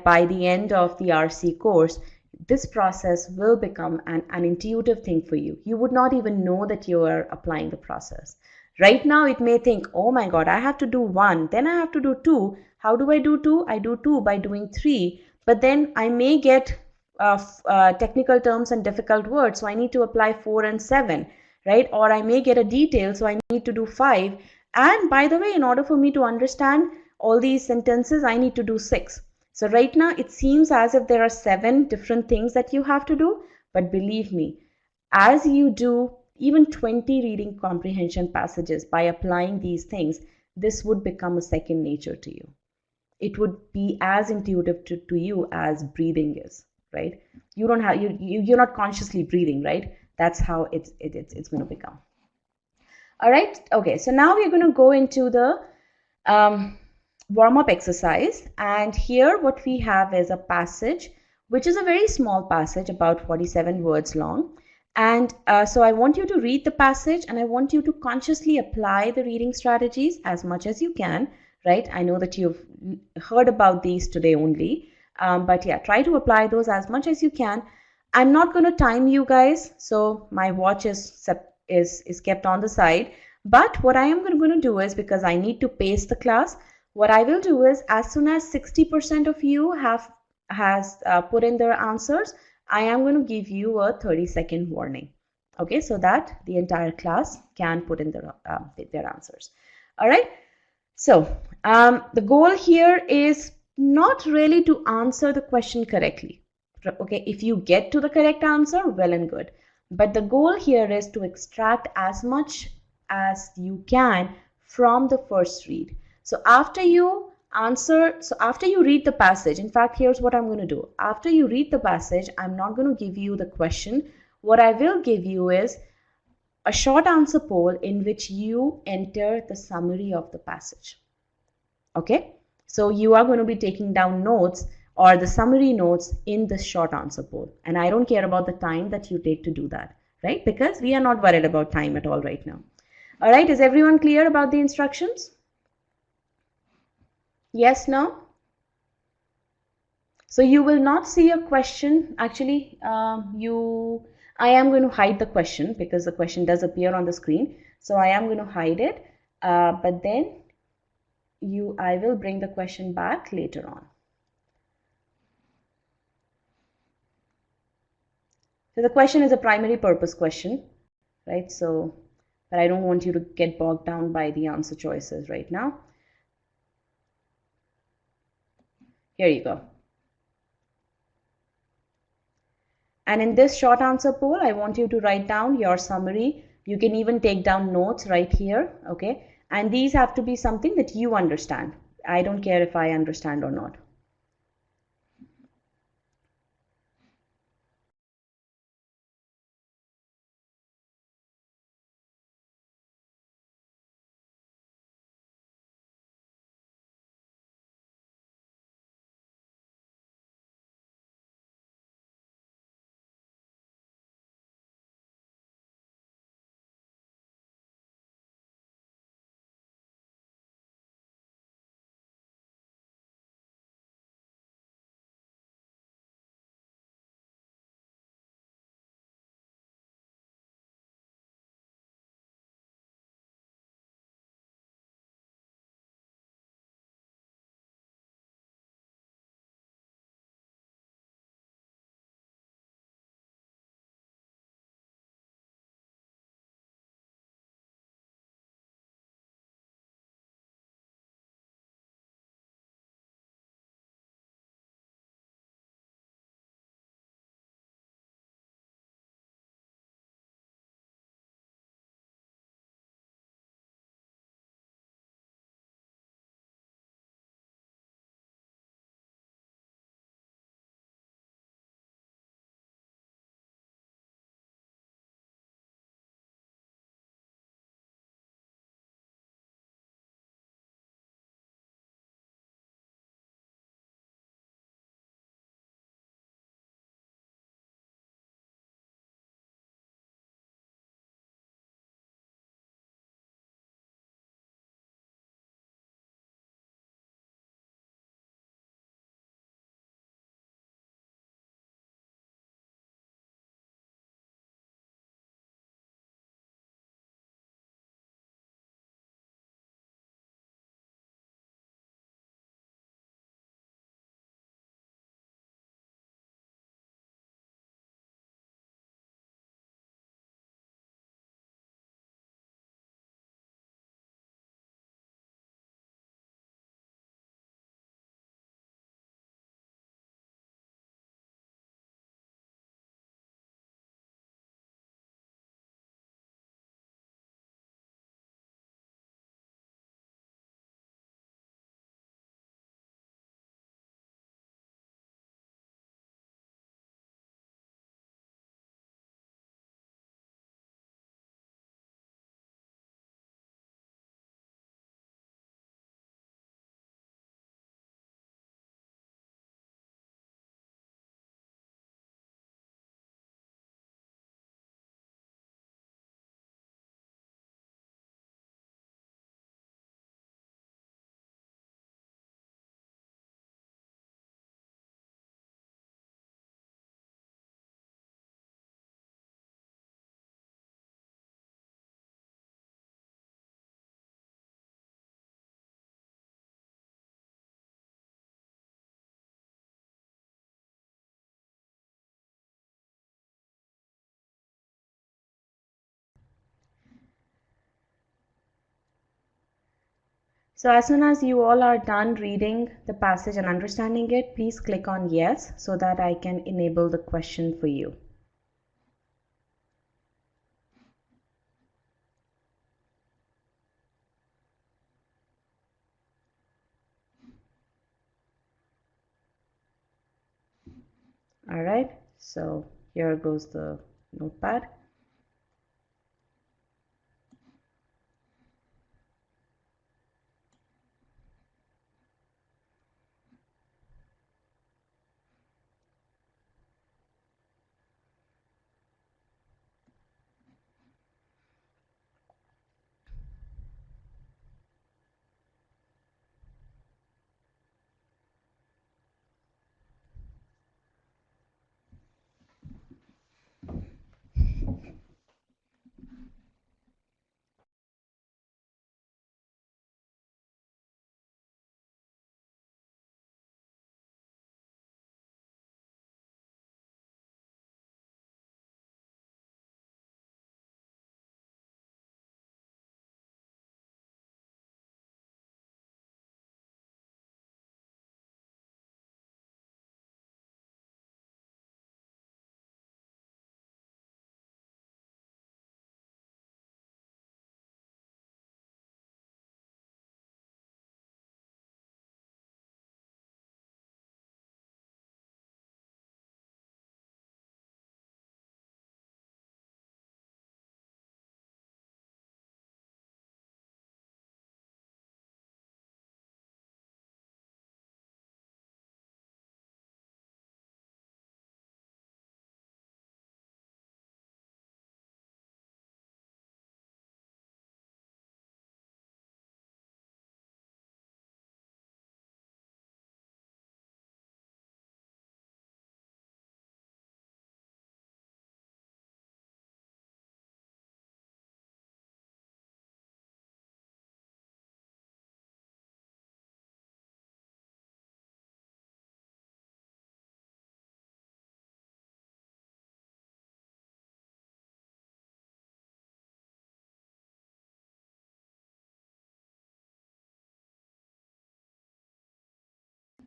by the end of the RC course. This process will become an intuitive thing for you. You would not even know that you are applying the process. Right now, it may think, oh my God, I have to do 1, then I have to do 2. How do I do 2? I do 2 by doing 3. But then I may get technical terms and difficult words, so I need to apply 4 and 7, right? Or I may get a detail, so I need to do 5. And by the way, in order for me to understand all these sentences, I need to do 6. So right now, it seems as if there are 7 different things that you have to do. But believe me, as you do even 20 reading comprehension passages by applying these things, this would become a second nature to you. It would be as intuitive to you as breathing is, right? You don't have, you're not consciously breathing, right? That's how it's going to become. All right. Okay. So now we're going to go into the warm-up exercise, and here what we have is a passage which is a very small passage, about 47 words long, and so I want you to read the passage, and I want you to consciously apply the reading strategies as much as you can, right? I know that you've heard about these today only, but yeah, try to apply those as much as you can. I'm not going to time you guys, so my watch is kept on the side, but what I am going to do is, because I need to pace the class, what I will do is, as soon as 60% of you has put in their answers, I am going to give you a 30-second warning. Okay, so that the entire class can put in their answers. All right. So the goal here is not really to answer the question correctly. Okay, if you get to the correct answer, well and good. But the goal here is to extract as much as you can from the first read. So after you read the passage, in fact, here's what I'm going to do. After you read the passage, I'm not going to give you the question. What I will give you is a short answer poll in which you enter the summary of the passage. Okay, so you are going to be taking down notes or the summary notes in the short answer poll, and I don't care about the time that you take to do that, right? Because we are not worried about time at all right now. All right, is everyone clear about the instructions? Yes, no? So you will not see a question. Actually, I am going to hide the question because the question does appear on the screen. So I am going to hide it. But then I will bring the question back later on. So the question is a primary purpose question, right? So, but I don't want you to get bogged down by the answer choices right now. Here you go. And in this short answer poll, I want you to write down your summary. You can even take down notes right here, okay? And these have to be something that you understand. I don't care if I understand or not. So as soon as you all are done reading the passage and understanding it, please click on yes so that I can enable the question for you. All right, so here goes the notepad.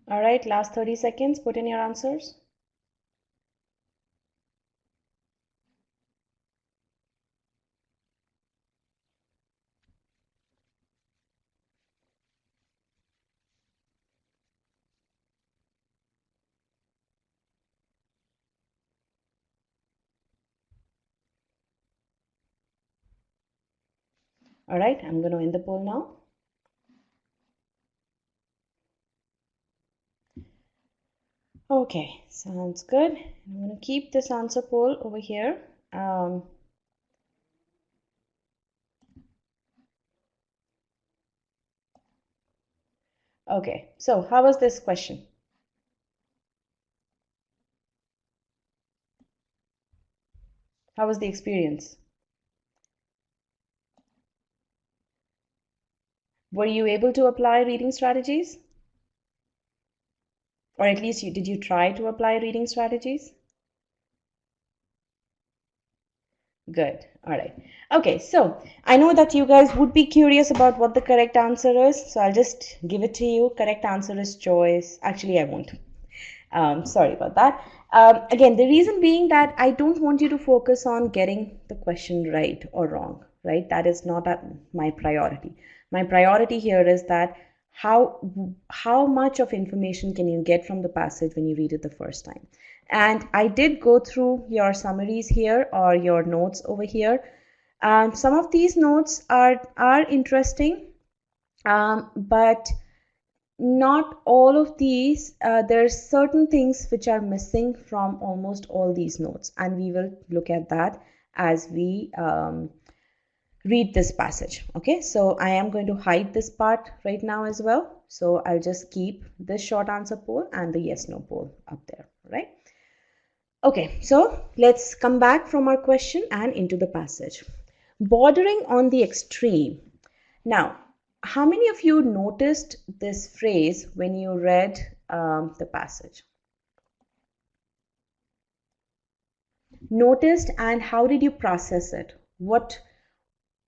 All right, last 30 seconds, put in your answers. All right, I'm going to end the poll now. Okay, sounds good. I'm going to keep this answer poll over here. Okay, so how was this question? How was the experience? Were you able to apply reading strategies? Or at least did you try to apply reading strategies? Good. All right. Okay, so I know that you guys would be curious about what the correct answer is, so I'll just give it to you. Correct answer is choice. Actually, I won't. Sorry about that. Again, the reason being that I don't want you to focus on getting the question right or wrong, right? That is not my priority. My priority here is that how much of information can you get from the passage when you read it the first time? And I did go through your summaries here or your notes over here. Some of these notes are interesting, but not all of these. There's certain things which are missing from almost all these notes, and we will look at that as we read this passage. Okay, so I am going to hide this part right now as well. So I'll just keep this short answer poll and the yes no poll up there, right? Okay, so let's come back from our question and into the passage. Bordering on the extreme. Now, how many of you noticed this phrase when you read the passage? Noticed, and how did you process it?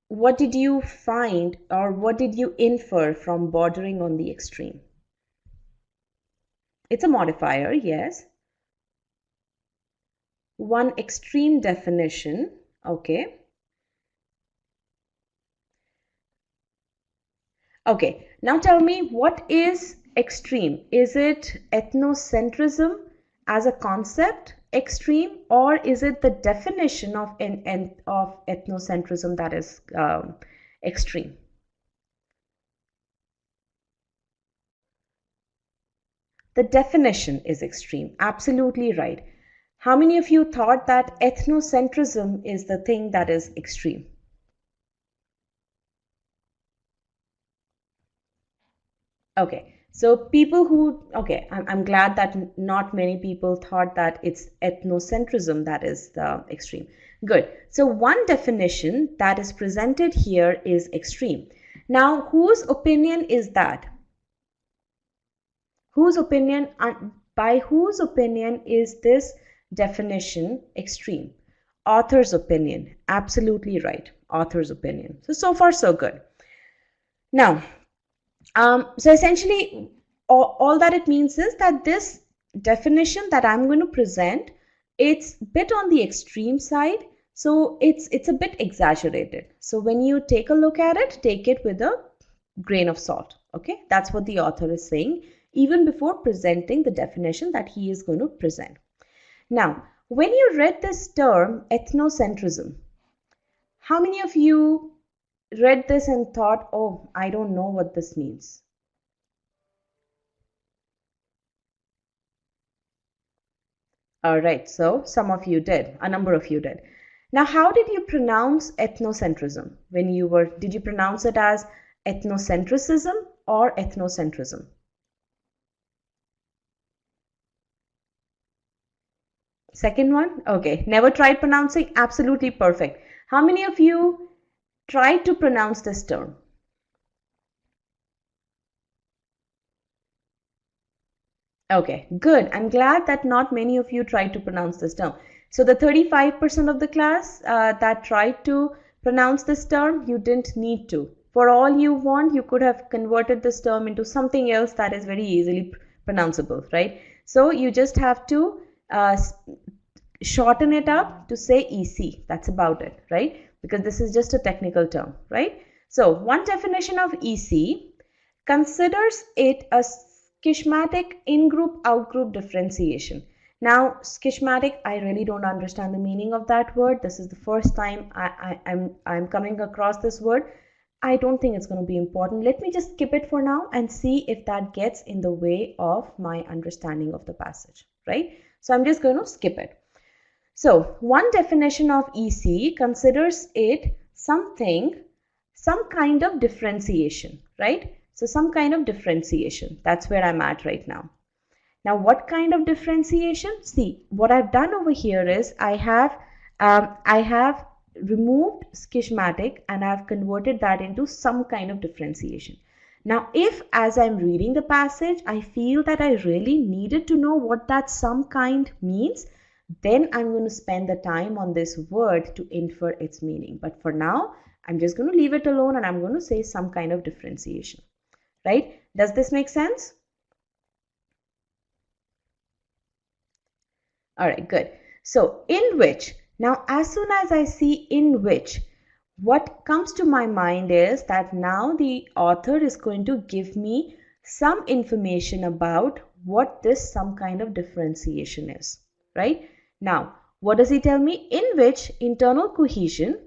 What did you find, or what did you infer from bordering on the extreme? It's a modifier, yes. One extreme definition, okay. Okay, now tell me, what is extreme? Is it ethnocentrism as a concept extreme, or is it the definition of ethnocentrism that is extreme? The definition is extreme. Absolutely right. How many of you thought that ethnocentrism is the thing that is extreme? Okay, so people who, okay, I'm glad that not many people thought that it's ethnocentrism that is the extreme. Good. So one definition that is presented here is extreme. Now, whose opinion is that? Whose opinion, by whose opinion is this definition extreme? Author's opinion. Absolutely right. Author's opinion. So far so good. Now, so essentially all that it means is that this definition that I'm going to present, it's a bit on the extreme side. So it's a bit exaggerated. So when you take a look at it, take it with a grain of salt. Okay, that's what the author is saying, even before presenting the definition that he is going to present. Now, when you read this term ethnocentrism, how many of you read this and thought, oh, I don't know what this means? All right, so some of you did, a number of you did. Now, how did you pronounce ethnocentrism when you were, did you pronounce it as ethnocentrism or ethnocentrism? Second one? Okay, never tried pronouncing? Absolutely perfect. How many of you tried to pronounce this term? Okay, good. I'm glad that not many of you tried to pronounce this term. So the 35% of the class that tried to pronounce this term, you didn't need to. For all you want, you could have converted this term into something else that is very easily pronounceable, right? So you just have to shorten it up to say EC. That's about it, right? Because this is just a technical term, right? So one definition of EC considers it a schematic in-group, out-group differentiation. Now, schematic, I really don't understand the meaning of that word. This is the first time I'm coming across this word. I don't think it's going to be important. Let me just skip it for now and see if that gets in the way of my understanding of the passage, right? So I'm just going to skip it. So one definition of EC considers it something, some kind of differentiation, right? So some kind of differentiation. That's where I'm at right now. Now, what kind of differentiation? See, what I've done over here is I have removed schematic and I've converted that into some kind of differentiation. Now, if as I'm reading the passage, I feel that I really needed to know what that some kind means, then I'm going to spend the time on this word to infer its meaning. But for now, I'm just going to leave it alone and I'm going to say some kind of differentiation, right? Does this make sense? All right, good. So in which, now as soon as I see in which, what comes to my mind is that now the author is going to give me some information about what this some kind of differentiation is, right? Now, what does he tell me? In which internal cohesion,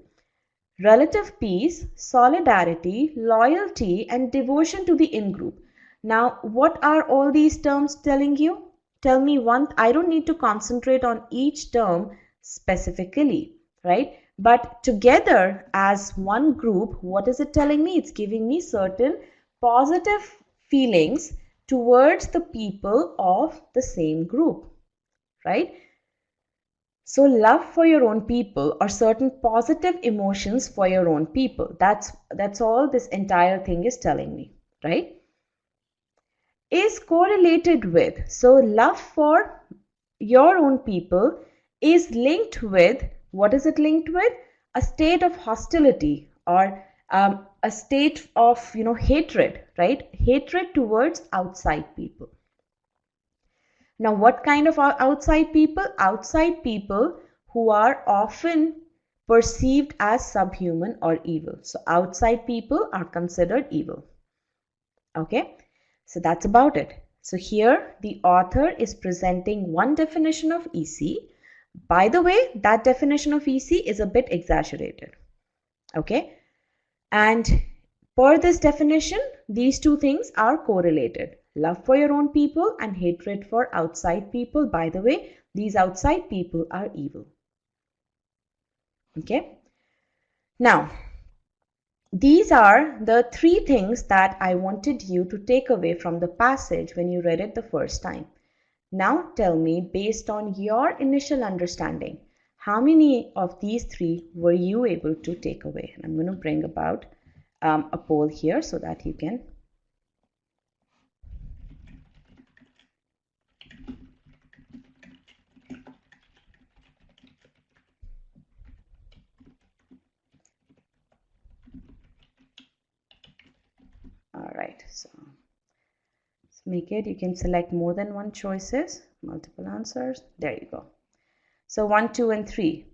relative peace, solidarity, loyalty, and devotion to the in-group. Now, what are all these terms telling you? Tell me one. I don't need to concentrate on each term specifically, right? But together as one group, what is it telling me? It's giving me certain positive feelings towards the people of the same group, right? So love for your own people or certain positive emotions for your own people. That's all this entire thing is telling me, right? Is correlated with, so love for your own people is linked with, what is it linked with? A state of hostility or a state of hatred, right? Hatred towards outside people. Now what kind of outside people? Outside people who are often perceived as subhuman or evil. So outside people are considered evil. Okay. So that's about it. So here the author is presenting one definition of EC. By the way, that definition of EC is a bit exaggerated. Okay. And per this definition, these two things are correlated. Love for your own people and hatred for outside people. By the way, these outside people are evil. Okay. Now, these are the three things that I wanted you to take away from the passage when you read it the first time. Now tell me, based on your initial understanding, how many of these three were you able to take away? And I'm going to bring about a poll here so that you can. All right, so let's make it. You can select more than one choices, multiple answers. There you go. So 1, 2, and 3.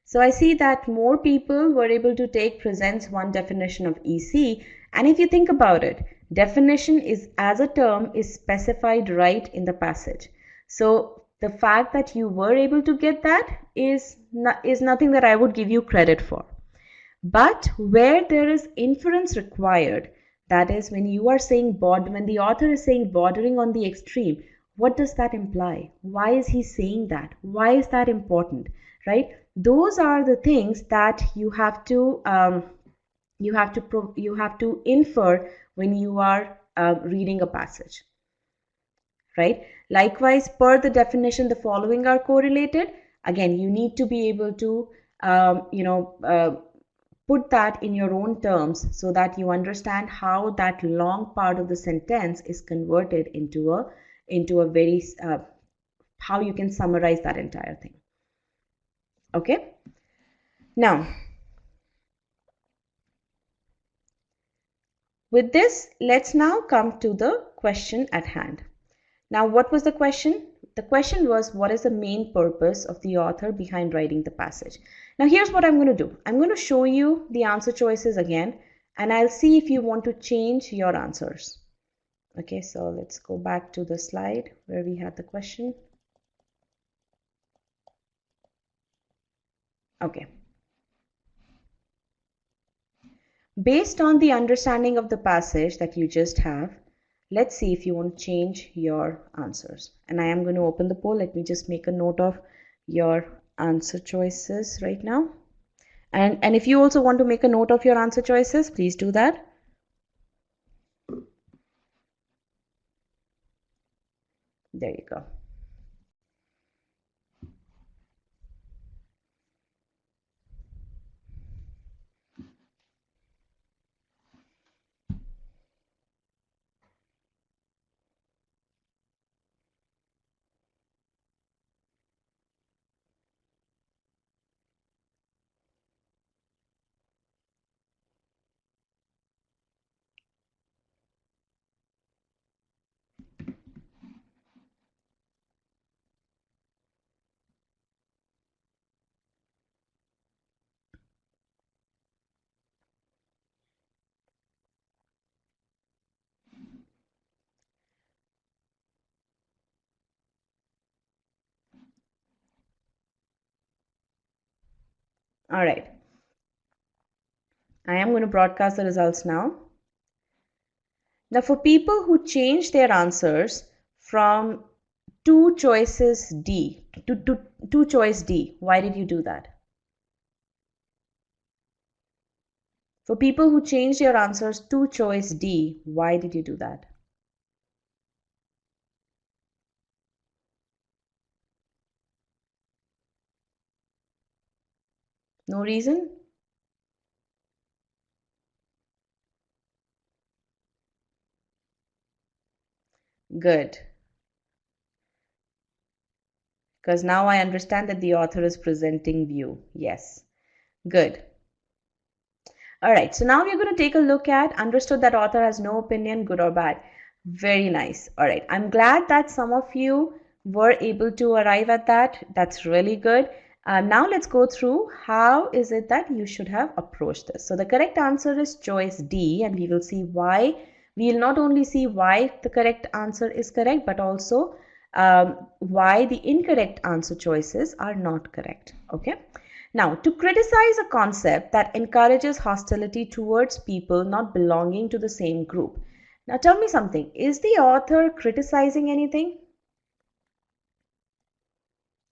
So I see that more people were able to take presents one definition of EC. And if you think about it, definition is as a term is specified right in the passage. So the fact that you were able to get that is nothing that I would give you credit for. But where there is inference required, that is when you are saying when the author is saying bordering on the extreme, what does that imply? Why is he saying that? Why is that important? Right? Those are the things that you have to infer when you are reading a passage, right? Likewise, per the definition, the following are correlated. Again, you need to be able to put that in your own terms so that you understand how that long part of the sentence is converted into a very how you can summarize that entire thing. Okay, now with this, let's now come to the question at hand. Now, what was the question? The question was, what is the main purpose of the author behind writing the passage? Now, here's what I'm going to do. I'm going to show you the answer choices again, and I'll see if you want to change your answers. Okay, so let's go back to the slide where we had the question. Okay. Based on the understanding of the passage that you just have, let's see if you want to change your answers. And I am going to open the poll. Let me just make a note of your answer choices right now. And if you also want to make a note of your answer choices, please do that. There you go. All right. I am going to broadcast the results now. Now, for people who change their answers from two choices D to choice D, why did you do that? For people who changed your answers to choice D, why did you do that? No reason? Good. Because now I understand that the author is presenting view. Yes. Good. All right. So now we're going to take a look at understood that author has no opinion, good or bad. Very nice. All right. I'm glad that some of you were able to arrive at that. That's really good. Now let's go through how is it that you should have approached this. So the correct answer is choice D, and we will see why. We'll not only see why the correct answer is correct, but also why the incorrect answer choices are not correct. Okay. Now, to criticize a concept that encourages hostility towards people not belonging to the same group. Now, tell me something. Is the author criticizing anything?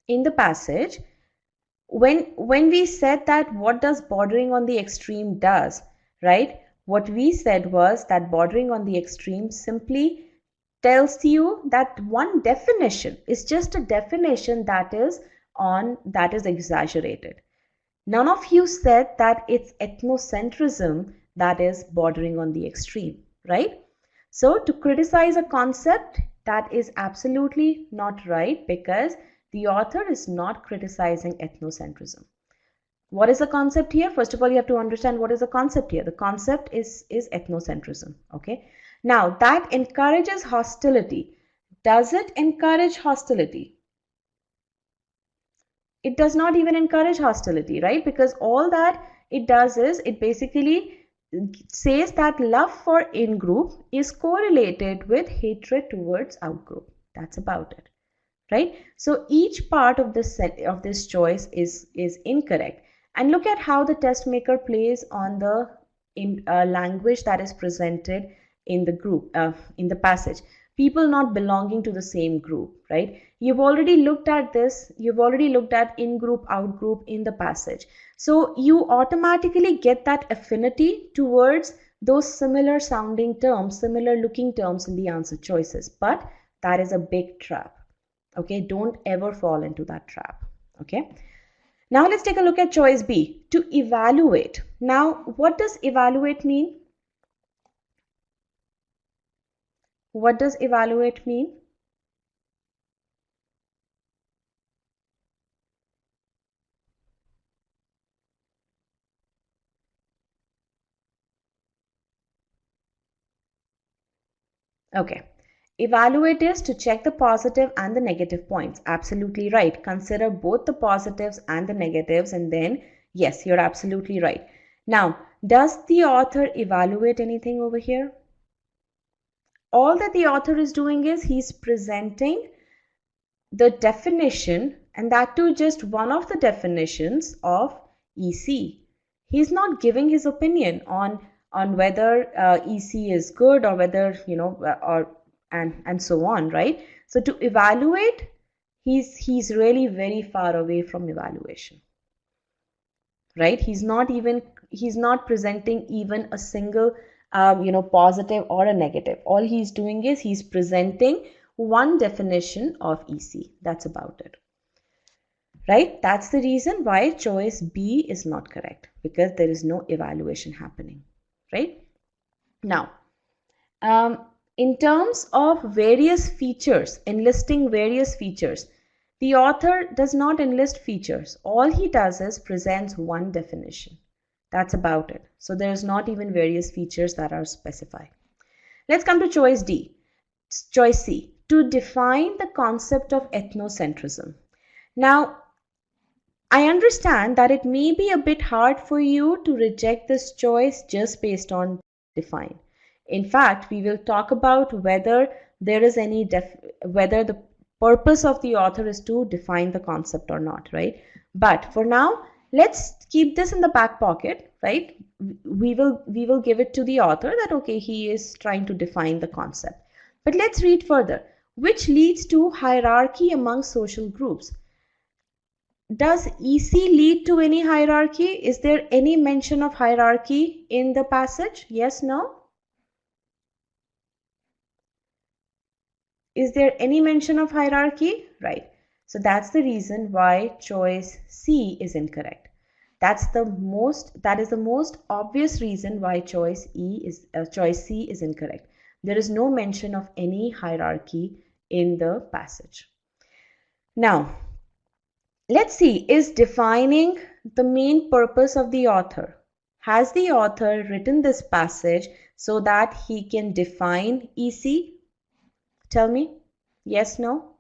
In the passage, when we said that what does bordering on the extreme does, right? What we said was that bordering on the extreme simply tells you that one definition is just a definition that is exaggerated. None of you said that it's ethnocentrism that is bordering on the extreme, right? So to criticize a concept, that is absolutely not right, because the author is not criticizing ethnocentrism. What is the concept here? First of all, you have to understand what is the concept here. The concept is ethnocentrism, okay? Now, that encourages hostility. Does it encourage hostility? It does not even encourage hostility, right? Because all that it does is it basically says that love for in-group is correlated with hatred towards out-group. That's about it, right? So each part of this set of this choice is incorrect. And look at how the test maker plays on the language that is presented in the group, in the passage. People not belonging to the same group, right? You've already looked at this. You've already looked at in-group, out-group in the passage. So you automatically get that affinity towards those similar sounding terms, similar looking terms in the answer choices. But that is a big trap. Okay, don't ever fall into that trap. Okay. Now let's take a look at choice B, to evaluate. Now, what does evaluate mean? What does evaluate mean? Okay. Evaluate is to check the positive and the negative points. Absolutely right. Consider both the positives and the negatives, and then, yes, you're absolutely right. Now, does the author evaluate anything over here? All that the author is doing is he's presenting the definition, and that too just one of the definitions of EC. He's not giving his opinion on whether EC is good or whether, or and so on, right? So to evaluate, he's really very far away from evaluation, right? He's not presenting even a single positive or a negative. All he's doing is he's presenting one definition of EC. That's about it, right? That's the reason why choice B is not correct, because there is no evaluation happening, right? Now, in terms of various features, enlisting various features, the author does not enlist features. All he does is presents one definition. That's about it. So there is not even various features that are specified. Let's come to choice D. Choice C, to define the concept of ethnocentrism. Now, I understand that it may be a bit hard for you to reject this choice just based on define. In fact, we will talk about whether there is any whether the purpose of the author is to define the concept or not, right? But for now, let's keep this in the back pocket, right? We will give it to the author that okay, he is trying to define the concept. But let's read further. Which leads to hierarchy among social groups. Does EC lead to any hierarchy? Is there any mention of hierarchy in the passage? Yes, no? Is there any mention of hierarchy? Right. So that's the reason why choice C is incorrect. That is the most obvious reason why choice C is incorrect. There is no mention of any hierarchy in the passage. Now, let's see, is defining the main purpose of the author? Has the author written this passage so that he can define EC? Tell me, yes, no?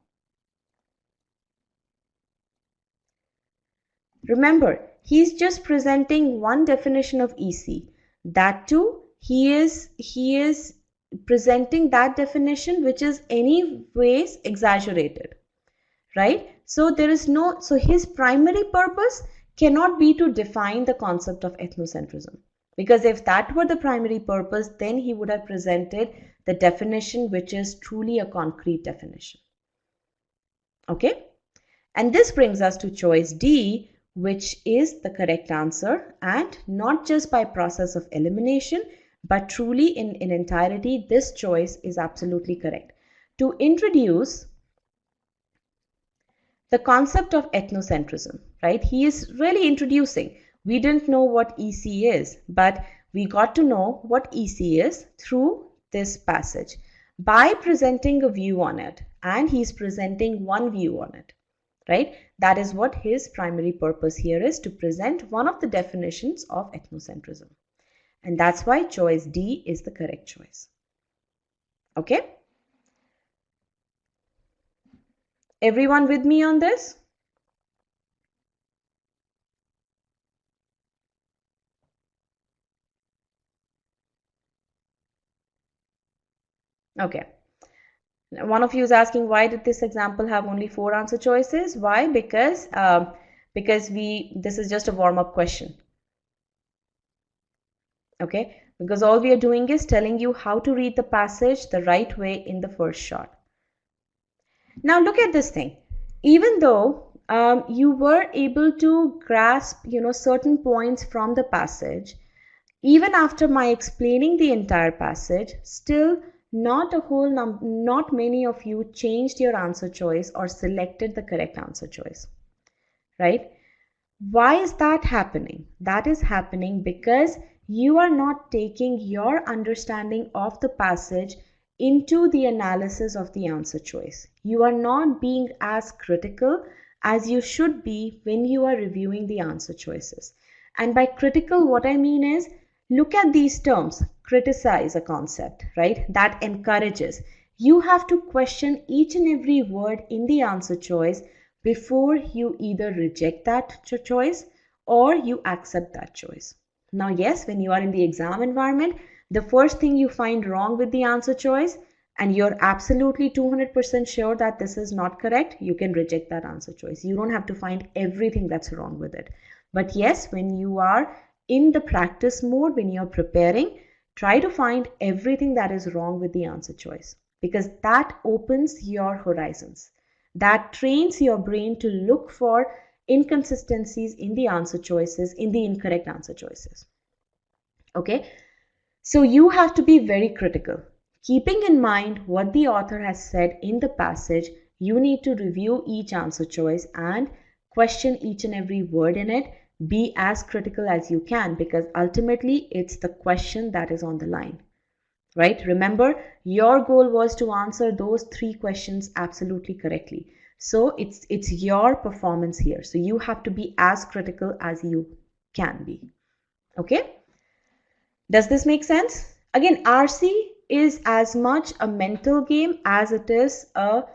Remember, he's just presenting one definition of EC. That too, he is presenting that definition which is anyways exaggerated, right? So his primary purpose cannot be to define the concept of ethnocentrism, because if that were the primary purpose, then he would have presented the definition which is truly a concrete definition. Okay? And this brings us to choice D, which is the correct answer, and not just by process of elimination, but truly in entirety, this choice is absolutely correct. To introduce the concept of ethnocentrism, right? He is really introducing. We didn't know what EC is, but we got to know what EC is through this passage by presenting a view on it, and he's presenting one view on it, right? That is what his primary purpose here is, to present one of the definitions of ethnocentrism. And that's why choice D is the correct choice. Okay? Everyone with me on this? Okay. One of you is asking, why did this example have only 4 answer choices? Why? Because this is just a warm-up question. Okay, because all we are doing is telling you how to read the passage the right way in the first shot. Now look at this thing. Even though you were able to grasp certain points from the passage, even after my explaining the entire passage, still not many of you changed your answer choice or selected the correct answer choice, right? Why is that happening? That is happening because you are not taking your understanding of the passage into the analysis of the answer choice. You are not being as critical as you should be when you are reviewing the answer choices. And by critical, what I mean is, look at these terms. criticize a concept, right? That encourages. You have to question each and every word in the answer choice before you either reject that choice or you accept that choice. Now, yes, when you are in the exam environment, the first thing you find wrong with the answer choice and you're absolutely 200% sure that this is not correct, you can reject that answer choice. You don't have to find everything that's wrong with it. But yes, when you are in the practice mode, when you're preparing, try to find everything that is wrong with the answer choice, because that opens your horizons. That trains your brain to look for inconsistencies in the answer choices, in the incorrect answer choices. Okay, so you have to be very critical. Keeping in mind what the author has said in the passage, you need to review each answer choice and question each and every word in it. Be as critical as you can, because ultimately it's the question that is on the line, right? Remember, your goal was to answer those 3 questions absolutely correctly. So it's your performance here. So you have to be as critical as you can be. Okay? Does this make sense? Again, RC is as much a mental game as it is a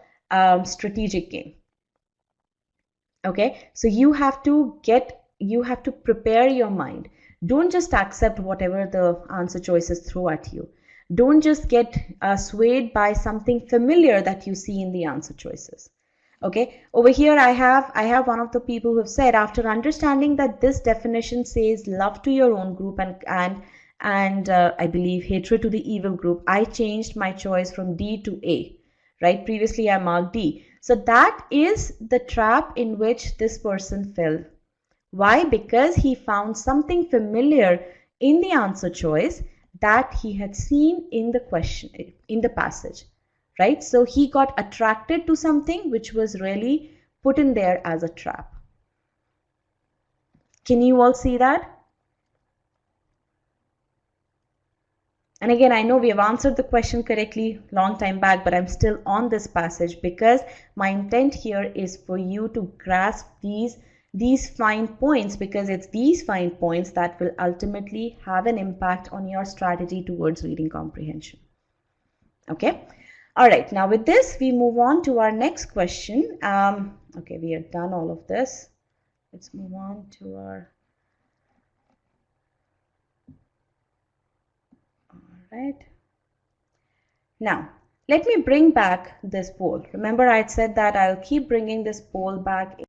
strategic game. Okay, so you have to prepare your mind. Don't just accept whatever the answer choices throw at you. Don't just get swayed by something familiar that you see in the answer choices. Okay, over here I have one of the people who have said, after understanding that this definition says love to your own group and I believe hatred to the evil group, I changed my choice from D to A. Right, previously I marked D. So that is the trap in which this person fell. Why? Because he found something familiar in the answer choice that he had seen in the question, in the passage, right? So he got attracted to something which was really put in there as a trap. Can you all see that? And again, I know we have answered the question correctly long time back, but I'm still on this passage because my intent here is for you to grasp these fine points, because it's these fine points that will ultimately have an impact on your strategy towards reading comprehension. Okay. All right. Now with this, we move on to our next question. Okay, we have done all of this. Let's move on to our. All right. Now, let me bring back this poll. Remember, I said that I'll keep bringing this poll back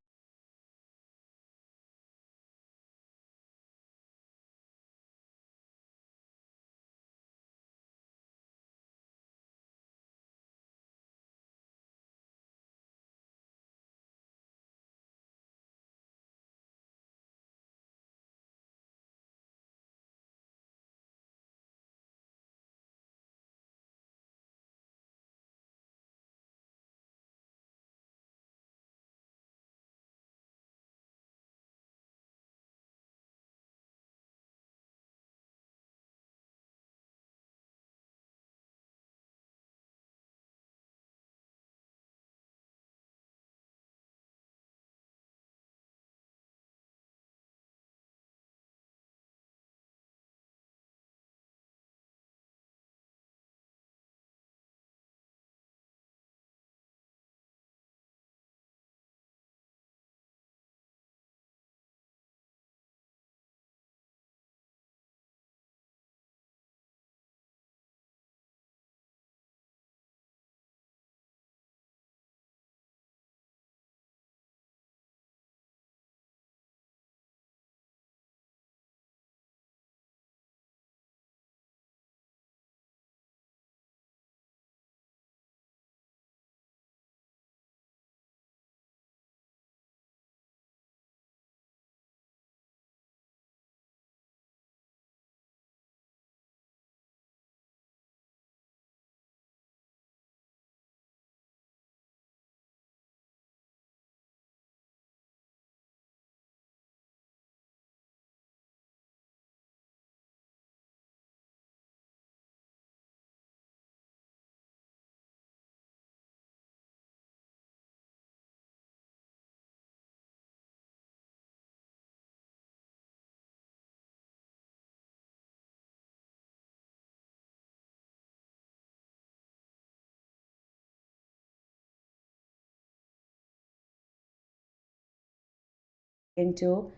into.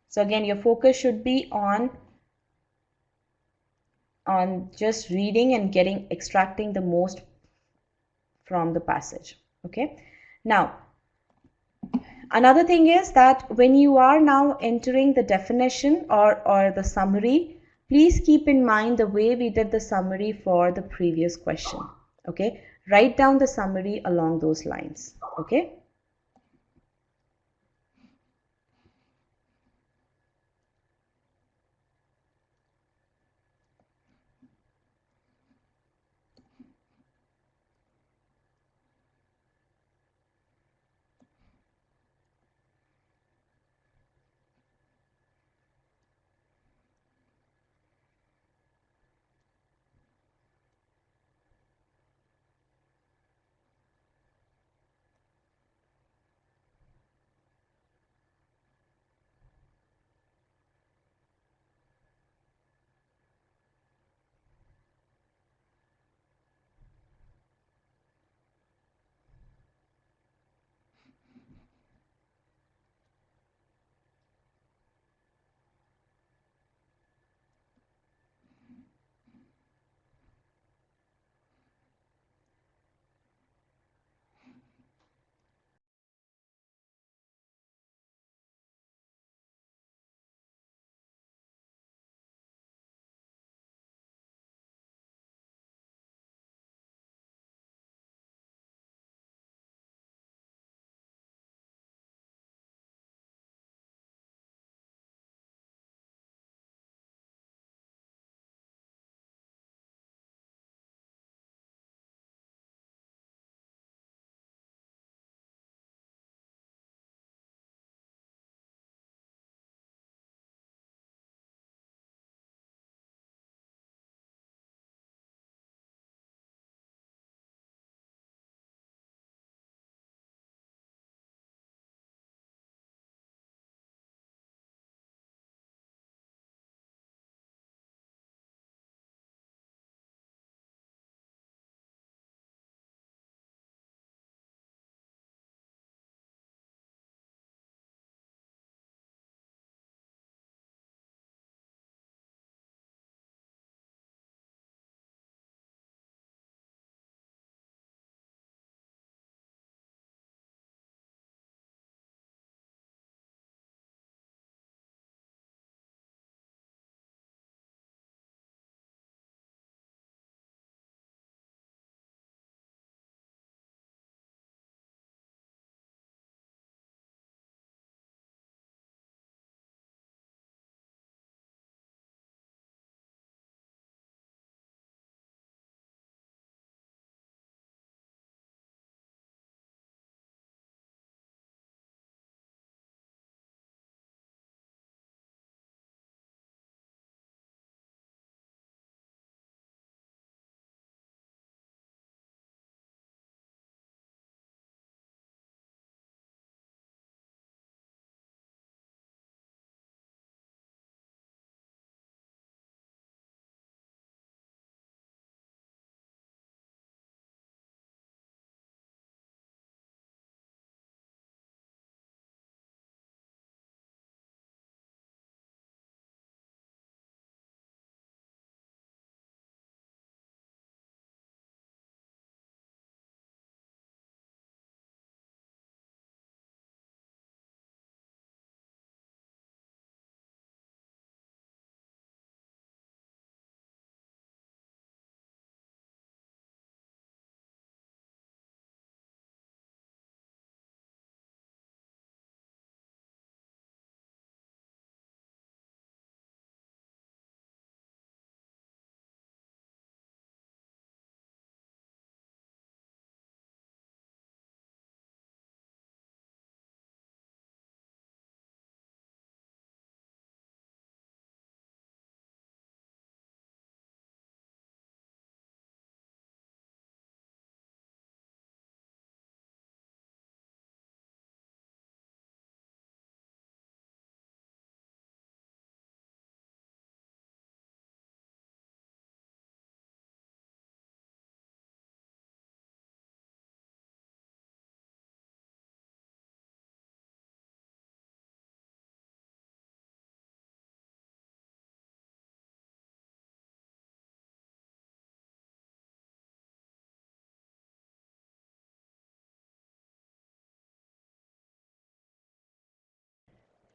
So again, your focus should be on just reading and extracting the most from the passage. Okay. Now, another thing is that when you are now entering the definition or the summary, please keep in mind the way we did the summary for the previous question. Okay. Write down the summary along those lines. Okay.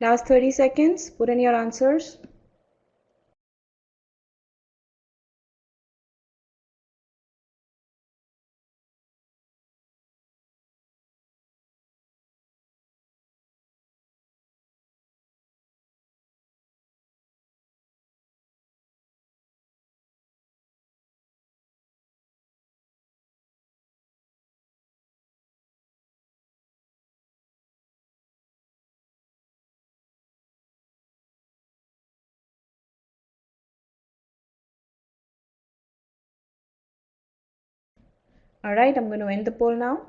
Last 30 seconds, put in your answers. All right, I'm going to end the poll now.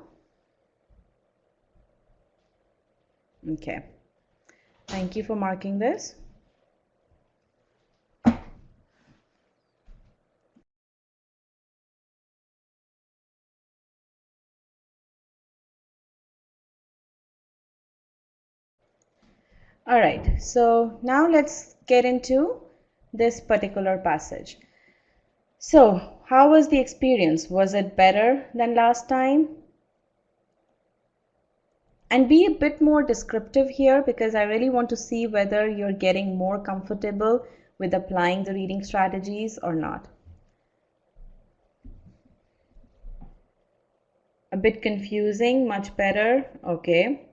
Okay. Thank you for marking this. All right, so now let's get into this particular passage. So, how was the experience? Was it better than last time? And be a bit more descriptive here, because I really want to see whether you're getting more comfortable with applying the reading strategies or not. A bit confusing, much better, okay.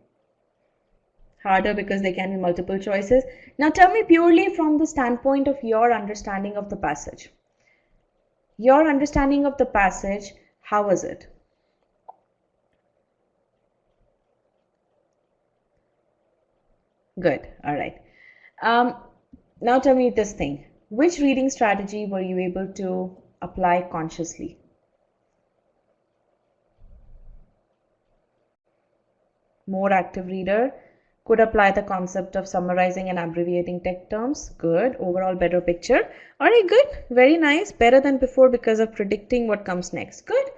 Harder because there can be multiple choices. Now tell me purely from the standpoint of your understanding of the passage. Your understanding of the passage, how was it? Good, all right. Now tell me this thing. Which reading strategy were you able to apply consciously? More active reader. Could apply the concept of summarizing and abbreviating tech terms. Good. Overall better picture. All right, good. Very nice. Better than before because of predicting what comes next. Good.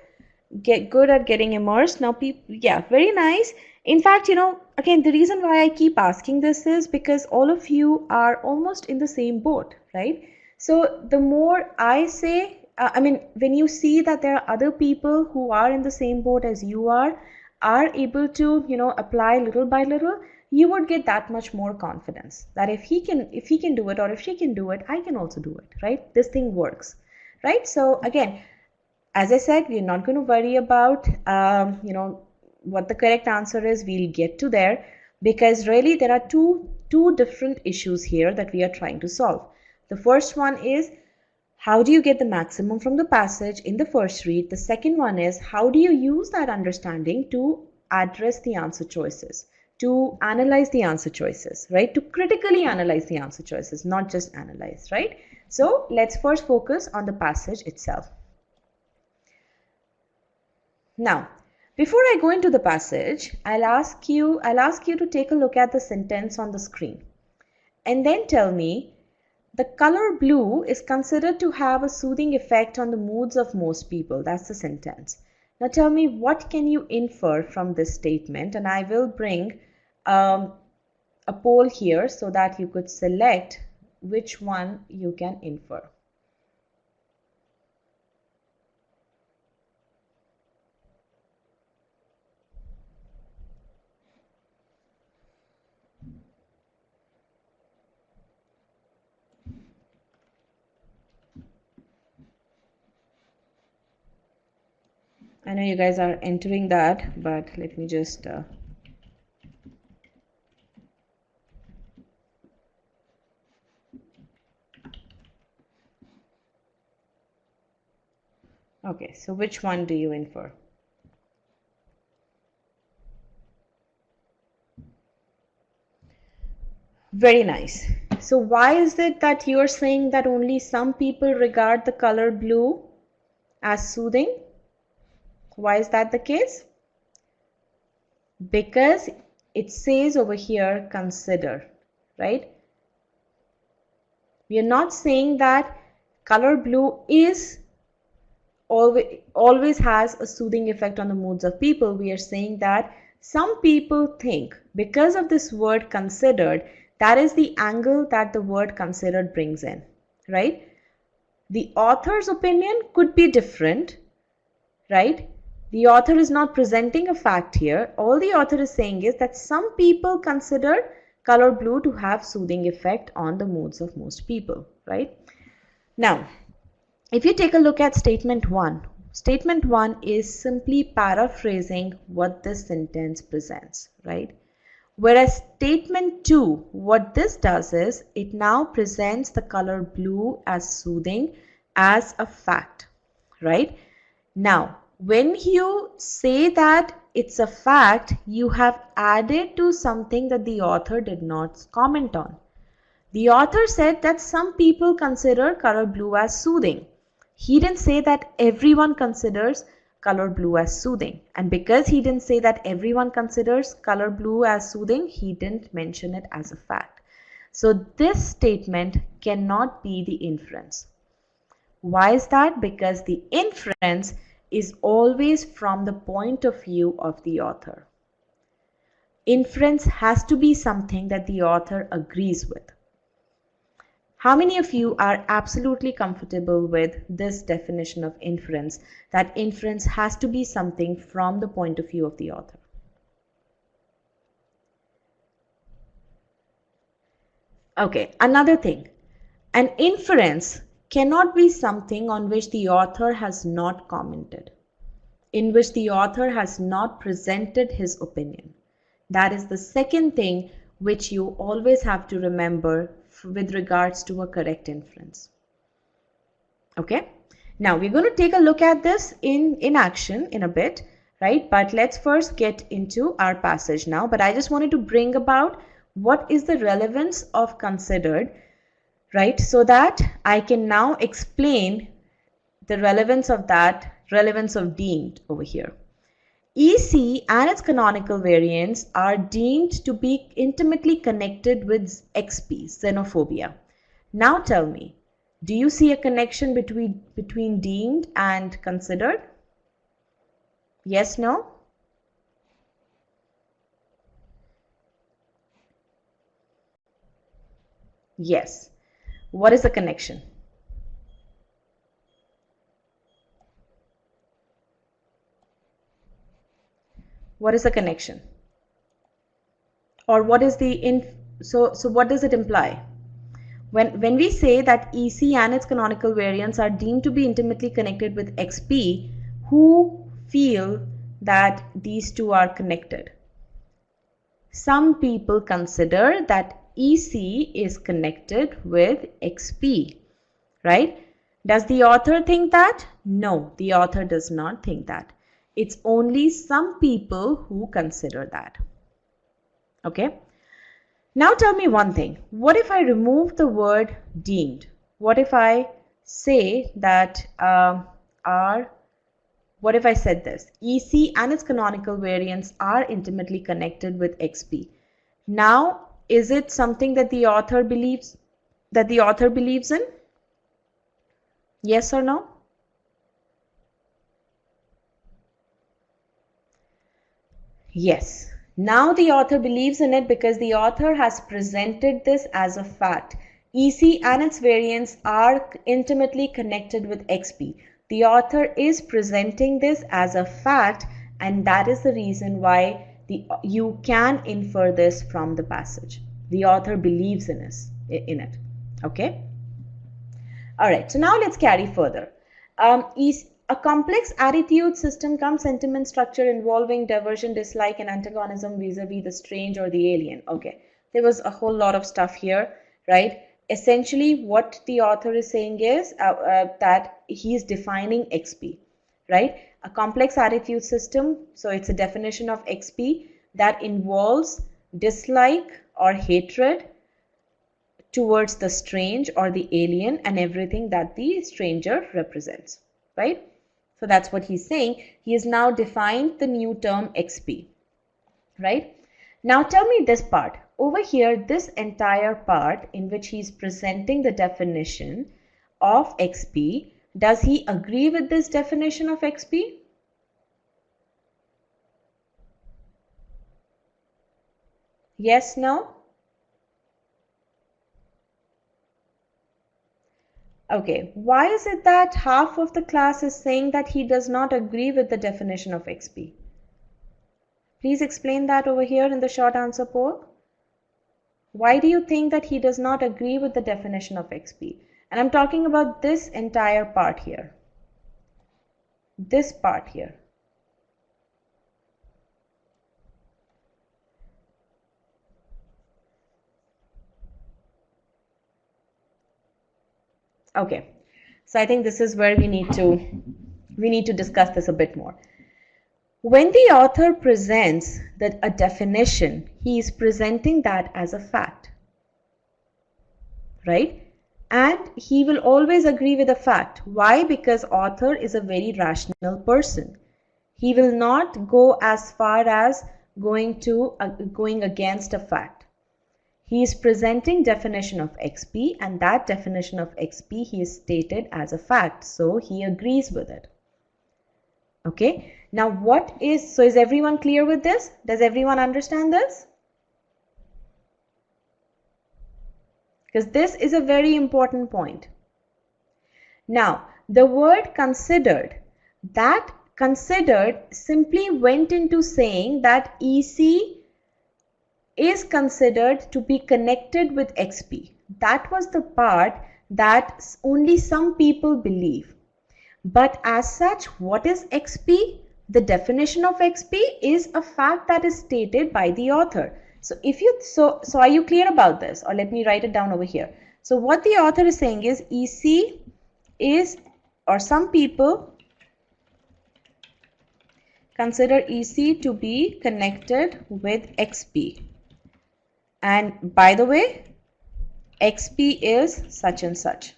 Get good at getting immersed. Now, yeah, very nice. In fact, again, the reason why I keep asking this is because all of you are almost in the same boat, right? So the more I say, when you see that there are other people who are in the same boat as you are able to, apply little by little, you would get that much more confidence that if he can do it, or if she can do it, I can also do it, right? This thing works, right? So again, as I said, we're not going to worry about, what the correct answer is. We'll get to there, because really there are two different issues here that we are trying to solve. The first one is, how do you get the maximum from the passage in the first read? The second one is, how do you use that understanding to address the answer choices, to analyze the answer choices, right? To critically analyze the answer choices, not just analyze, right? So let's first focus on the passage itself. Now, before I go into the passage, I'll ask you to take a look at the sentence on the screen and then tell me, the color blue is considered to have a soothing effect on the moods of most people. That's the sentence. Now tell me, what can you infer from this statement? And I will bring a poll here so that you could select which one you can infer. I know you guys are entering that, but let me just okay, so which one do you infer? Very nice. So why is it that you're saying that only some people regard the color blue as soothing? Why is that the case? Because it says over here, consider, right? We are not saying that color blue is always has a soothing effect on the moods of people. We are saying that some people think, because of this word considered, that is the angle that the word considered brings in, right? The author's opinion could be different, right? The author is not presenting a fact here. All the author is saying is that some people consider color blue to have soothing effect on the moods of most people, right? Now, if you take a look at statement 1, statement 1 is simply paraphrasing what this sentence presents, right? Whereas statement 2, what this does is it now presents the color blue as soothing as a fact, right? Now, when you say that it's a fact, you have added to something that the author did not comment on. The author said that some people consider color blue as soothing. He didn't say that everyone considers color blue as soothing. And because he didn't say that everyone considers color blue as soothing, he didn't mention it as a fact. So this statement cannot be the inference. Why is that? Because the inference is always from the point of view of the author. Inference has to be something that the author agrees with. How many of you are absolutely comfortable with this definition of inference, that inference has to be something from the point of view of the author? Okay, another thing. An inference cannot be something on which the author has not commented, in which the author has not presented his opinion. That is the second thing which you always have to remember with regards to a correct inference. Okay, now we're going to take a look at this in action in a bit, right? But let's first get into our passage now. But I just wanted to bring about what is the relevance of considered, right? So that I can now explain the relevance of deemed over here. EC and its canonical variants are deemed to be intimately connected with XP, xenophobia. Now tell me, do you see a connection between deemed and considered? Yes, no? Yes. What is the connection? What is the connection? Or what is the so what does it imply? When we say that EC and its canonical variants are deemed to be intimately connected with XP, who feel that these two are connected? Some people consider that EC is connected with XP, right? Does the author think that? No, the author does not think that. It's only some people who consider that. Okay. Now tell me one thing. What if I remove the word deemed? What if I say that what if I said this? EC and its canonical variants are intimately connected with XP. Now, is it something that the author believes in? Yes or no? Yes. Now the author believes in it because the author has presented this as a fact. EC and its variants are intimately connected with XP. The author is presenting this as a fact, and that is the reason why you can infer this from the passage. The author believes in it. Okay? Alright, so now let's carry further. A complex attitude system comes sentiment structure involving diversion, dislike, and antagonism vis-a-vis the strange or the alien. Okay, there was a whole lot of stuff here, right? Essentially, what the author is saying is that he is defining XP, right? A complex attitude system, so it's a definition of XP that involves dislike or hatred towards the strange or the alien and everything that the stranger represents, right? So that's what he's saying. He has now defined the new term XP, right? Now tell me this part. Over here, this entire part in which he's presenting the definition of XP, does he agree with this definition of XP? Yes, no? Okay, why is it that half of the class is saying that he does not agree with the definition of XP? Please explain that over here in the short answer poll. Why do you think that he does not agree with the definition of XP? And I'm talking about this entire part here. This part here. Okay, so I think this is where we need to discuss this a bit more. When the author presents a definition, he is presenting that as a fact, right? And he will always agree with a fact. Why? Because author is a very rational person. He will not go as far as going against a fact. He is presenting definition of XP, and that definition of XP he is stated as a fact, so he agrees with it. Okay, now so is everyone clear with this? Does everyone understand this? Because this is a very important point. Now, the word considered, that considered simply went into saying that EC is considered to be connected with XP. That was the part that only some people believe. But as such, what is XP? The definition of XP is a fact that is stated by the author. So are you clear about this? Or let me write it down over here. So what the author is saying is EC is, or some people consider EC to be connected with XP. And by the way, XP is such and such.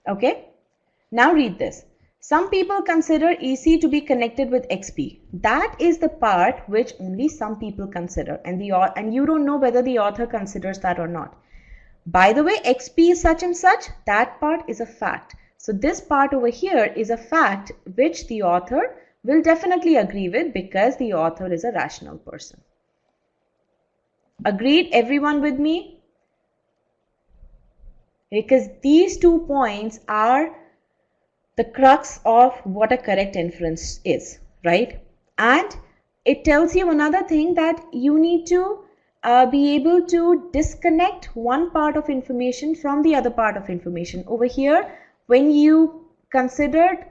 Okay, now read this. Some people consider EC to be connected with XP. That is the part which only some people consider, and you don't know whether the author considers that or not. By the way, XP is such and such, that part is a fact. So this part over here is a fact which the author will definitely agree with, because the author is a rational person. Agreed, everyone with me? Because these 2 points are the crux of what a correct inference is, right? And it tells you another thing, that you need to be able to disconnect one part of information from the other part of information. Over here, when you consider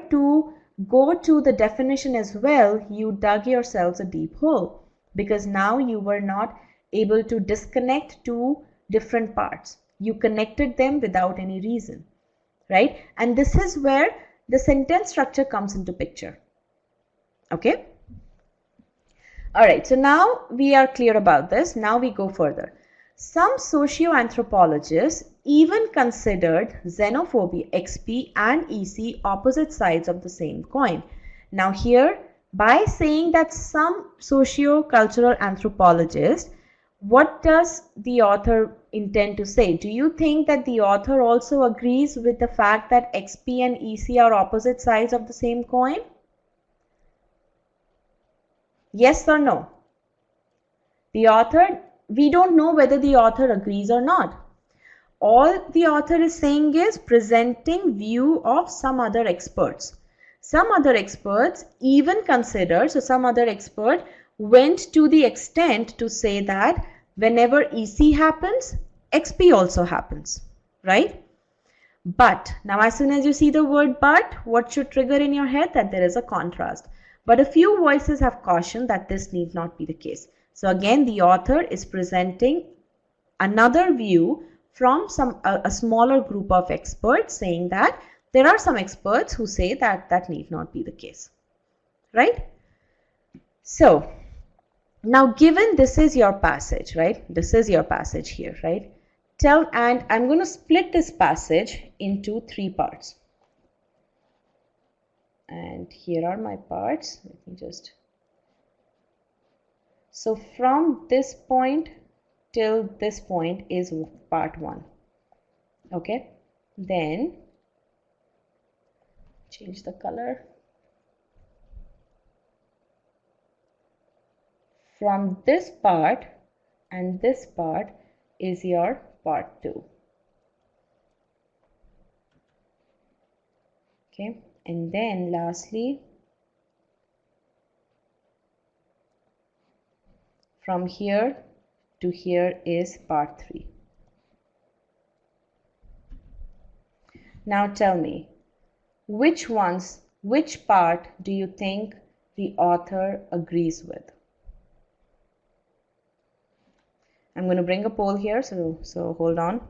to go to the definition as well, you dug yourselves a deep hole, because now you were not able to disconnect two different parts. You connected them without any reason, right? And this is where the sentence structure comes into picture. Okay? All right, so now we are clear about this. Now we go further. Some socio-anthropologists even considered xenophobia, XP and EC opposite sides of the same coin. Now here, by saying that some socio-cultural anthropologists, what does the author intend to say? Do you think that the author also agrees with the fact that XP and EC are opposite sides of the same coin? Yes or no? The author, we don't know whether the author agrees or not. All the author is saying is presenting view of some other experts. Some other experts even consider, so some other expert went to the extent to say that whenever EC happens, XP also happens, right? But, now as soon as you see the word but, what should trigger in your head? That there is a contrast. But a few voices have cautioned that this need not be the case. So again, the author is presenting another view from a smaller group of experts, saying that there are some experts who say that that need not be the case, right? So now, given this is your passage, right? This is your passage here, right? And I'm going to split this passage into 3 parts. And here are my parts. Let me just. So from this point till this point is part 1. Okay. Then change the color. From this part and this part is your part 2. Okay. And then lastly, From here to here is part 3. Now tell me, which part do you think the author agrees with? I'm going to bring a poll here, so hold on.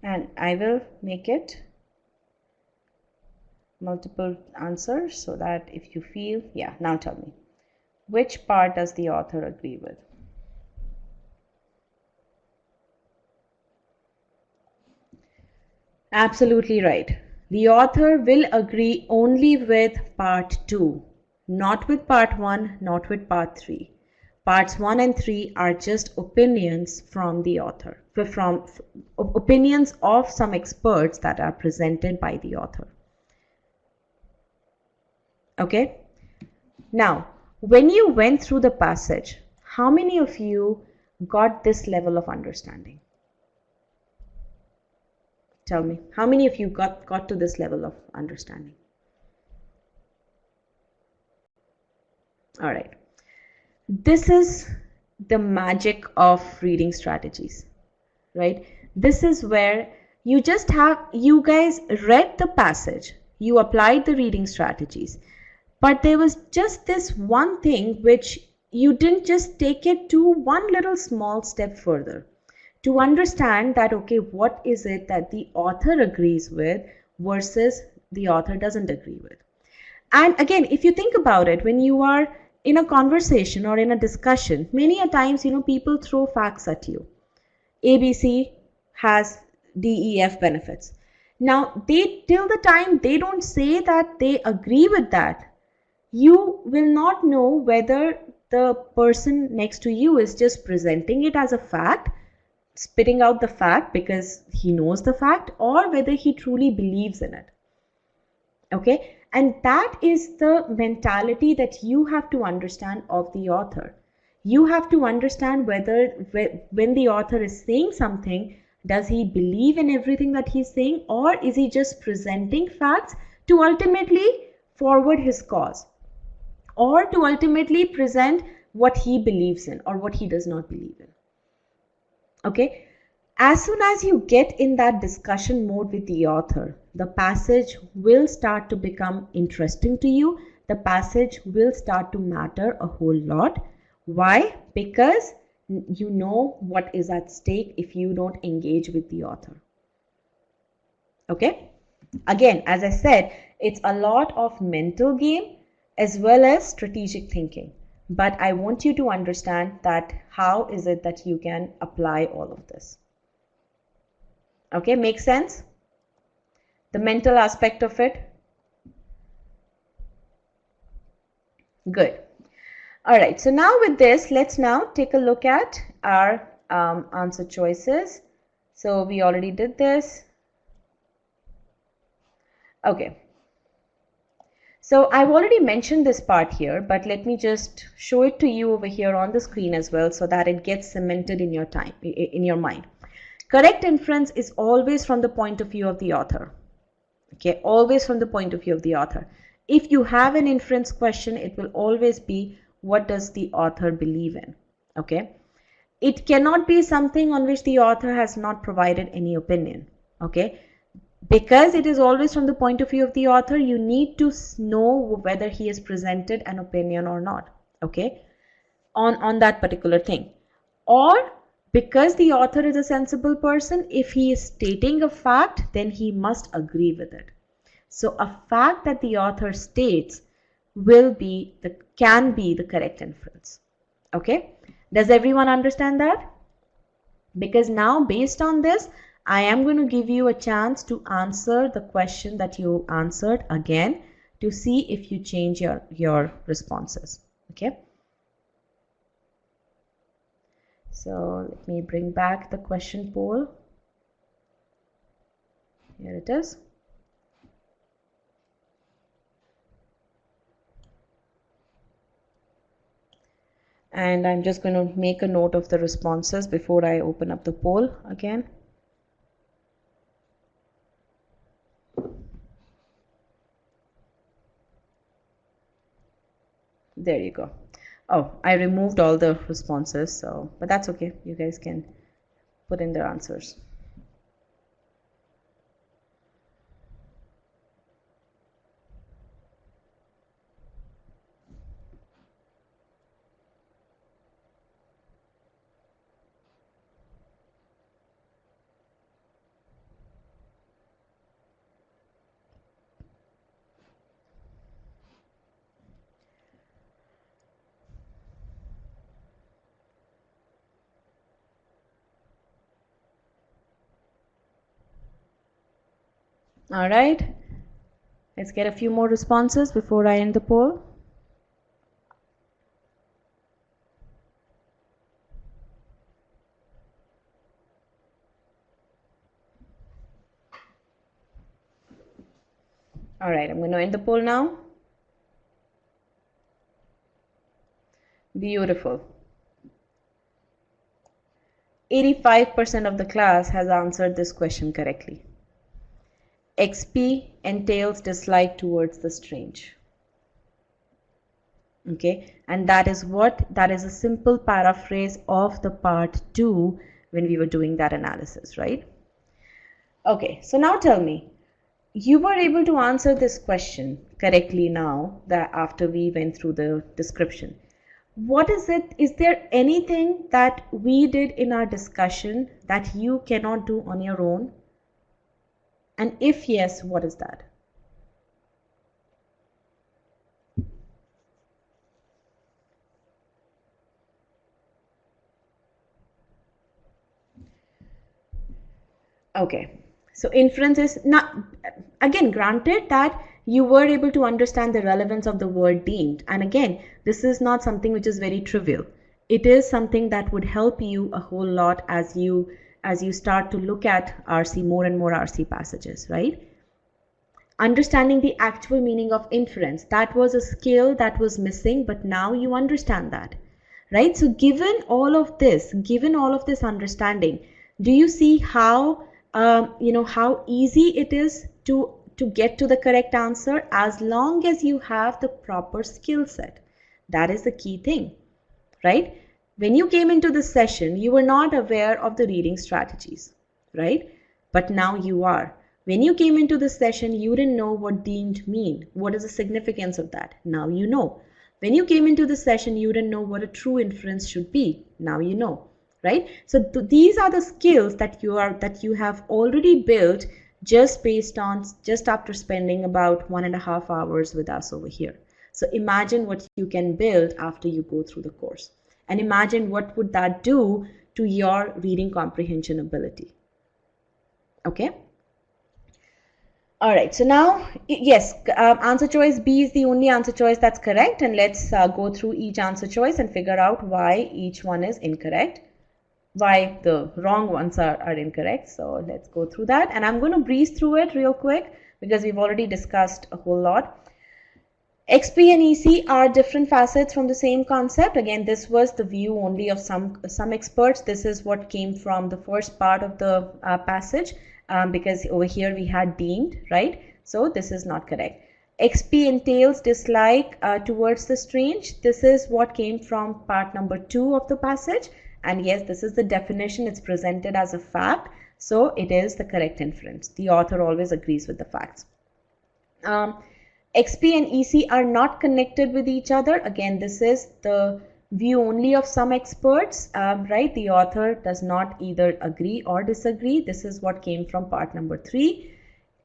And I will make it multiple answers so that if you feel, yeah, now tell me, which part does the author agree with? Absolutely right. The author will agree only with part 2, not with part 1, not with part 3. Parts 1 and 3 are just opinions from the author, from opinions of some experts that are presented by the author. Okay? Now, when you went through the passage, how many of you got this level of understanding? Tell me, how many of you got to this level of understanding? All right. This is the magic of reading strategies, right? This is where you guys read the passage, you applied the reading strategies, but there was just this one thing which you didn't just take it to one little small step further to understand that, okay, what is it that the author agrees with versus the author doesn't agree with. And again, if you think about it, when you are in a conversation or in a discussion, many a times, people throw facts at you. ABC has DEF benefits. Now, till the time they don't say that they agree with that, you will not know whether the person next to you is just presenting it as a fact, spitting out the fact because he knows the fact, or whether he truly believes in it. Okay, and that is the mentality that you have to understand of the author. You have to understand whether when the author is saying something, does he believe in everything that he's saying, or is he just presenting facts to ultimately forward his cause, or to ultimately present what he believes in or what he does not believe in. Okay, as soon as you get in that discussion mode with the author, the passage will start to become interesting to you. The passage will start to matter a whole lot. Why? Because you know what is at stake if you don't engage with the author. Okay? Again, as I said, it's a lot of mental game as well as strategic thinking. But I want you to understand that how is it that you can apply all of this. Okay, makes sense? The mental aspect of it? Good. All right, so now with this, let's now take a look at our answer choices. So we already did this. Okay. So I've already mentioned this part here, but let me just show it to you over here on the screen as well so that it gets cemented in your mind. Correct inference is always from the point of view of the author. Okay, always from the point of view of the author. If you have an inference question, it will always be, what does the author believe in? Okay, it cannot be something on which the author has not provided any opinion. Okay, because it is always from the point of view of the author, you need to know whether he has presented an opinion or not. Okay, on that particular thing. Or because the author is a sensible person, if he is stating a fact, then he must agree with it. So a fact that the author states can be the correct inference. Okay, does everyone understand that? Because now based on this, I am going to give you a chance to answer the question that you answered again to see if you change your responses. Okay, so let me bring back the question poll. Here it is. And I'm just going to make a note of the responses before I open up the poll again. There you go. Oh, I removed all the responses, so but that's okay. You guys can put in their answers. All right. Let's get a few more responses before I end the poll. All right, I'm going to end the poll now. Beautiful. 85% of the class has answered this question correctly. XP entails dislike towards the strange. Okay, and that is a simple paraphrase of the part 2 when we were doing that analysis, right? Okay, so now tell me, you were able to answer this question correctly now that after we went through the description. What is it? Is there anything that we did in our discussion that you cannot do on your own? And if yes, what is that? Okay, so inference is not, again, granted that you were able to understand the relevance of the word deemed. And again, this is not something which is very trivial. It is something that would help you a whole lot as you start to look at RC, more and more RC passages, right? Understanding the actual meaning of inference, that was a skill that was missing, but now you understand that, right? So given all of this understanding, do you see how how easy it is to get to the correct answer as long as you have the proper skill set? That is the key thing, right? When you came into this session, you were not aware of the reading strategies, right? But now you are. When you came into this session, you didn't know what deemed mean. What is the significance of that? Now you know. When you came into the session, you didn't know what a true inference should be. Now you know, right? So these are the skills that you have already built just after spending about 1.5 hours with us over here. So imagine what you can build after you go through the course. And imagine what would that do to your reading comprehension ability. Okay? All right, so now, yes, answer choice B is the only answer choice that's correct. And let's go through each answer choice and figure out why each one is incorrect, why the wrong ones are incorrect. So let's go through that. And I'm going to breeze through it real quick because we've already discussed a whole lot. XP and EC are different facets from the same concept. Again, this was the view only of some experts. This is what came from the first part of the passage. Because over here we had deemed, right? So this is not correct. XP entails dislike towards the strange. This is what came from part number 2 of the passage. And yes, this is the definition. It's presented as a fact. So it is the correct inference. The author always agrees with the facts. XP and EC are not connected with each other. Again, this is the view only of some experts, right? The author does not either agree or disagree. This is what came from part number 3.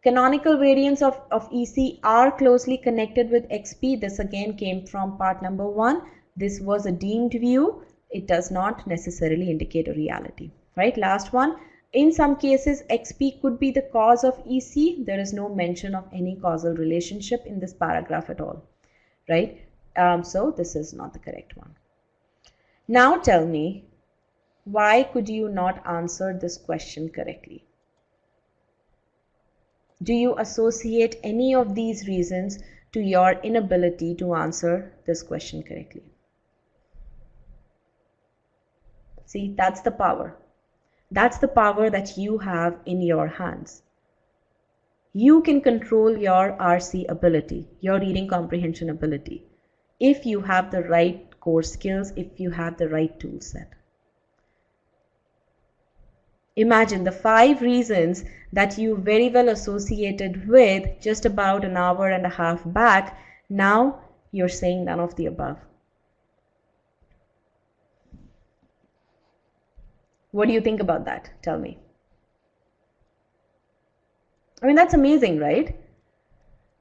Canonical variants of EC are closely connected with XP. This again came from part number 1. This was a deemed view. It does not necessarily indicate a reality, right? Last one. In some cases, XP could be the cause of EC. There is no mention of any causal relationship in this paragraph at all, right? So this is not the correct one. Now tell me, why could you not answer this question correctly? Do you associate any of these reasons to your inability to answer this question correctly? See, that's the power. That's the power that you have in your hands. You can control your RC ability, your reading comprehension ability, if you have the right core skills, if you have the right tool set. Imagine the 5 reasons that you very well associated with just about an hour and a half back. Now you're saying none of the above. What do you think about that? Tell me. I mean, that's amazing, right?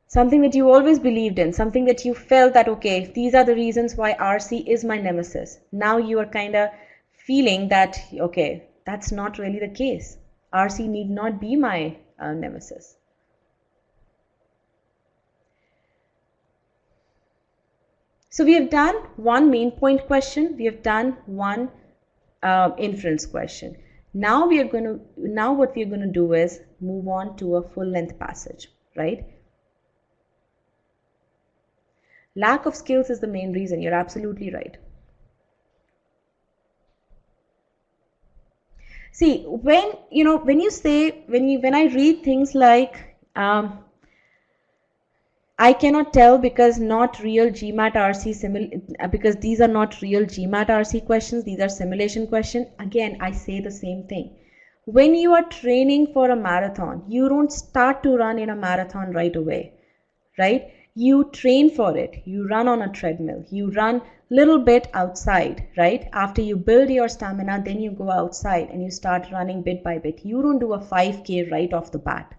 Something that you always believed in, something that you felt that, okay, these are the reasons why RC is my nemesis. Now you are kind of feeling that, okay, that's not really the case. RC need not be my nemesis. So we have done one main point question. We have done one inference question. Now what we are going to do is move on to a full length passage, right? Lack of skills is the main reason. You're absolutely right. See, when I read things like I cannot tell because not real GMAT RC because these are not real GMAT RC questions, these are simulation questions. Again, I say the same thing. When you are training for a marathon, you don't start to run in a marathon right away, right? You train for it. You run on a treadmill. You run little bit outside, right? After you build your stamina, then you go outside and you start running bit by bit. You don't do a 5K right off the bat,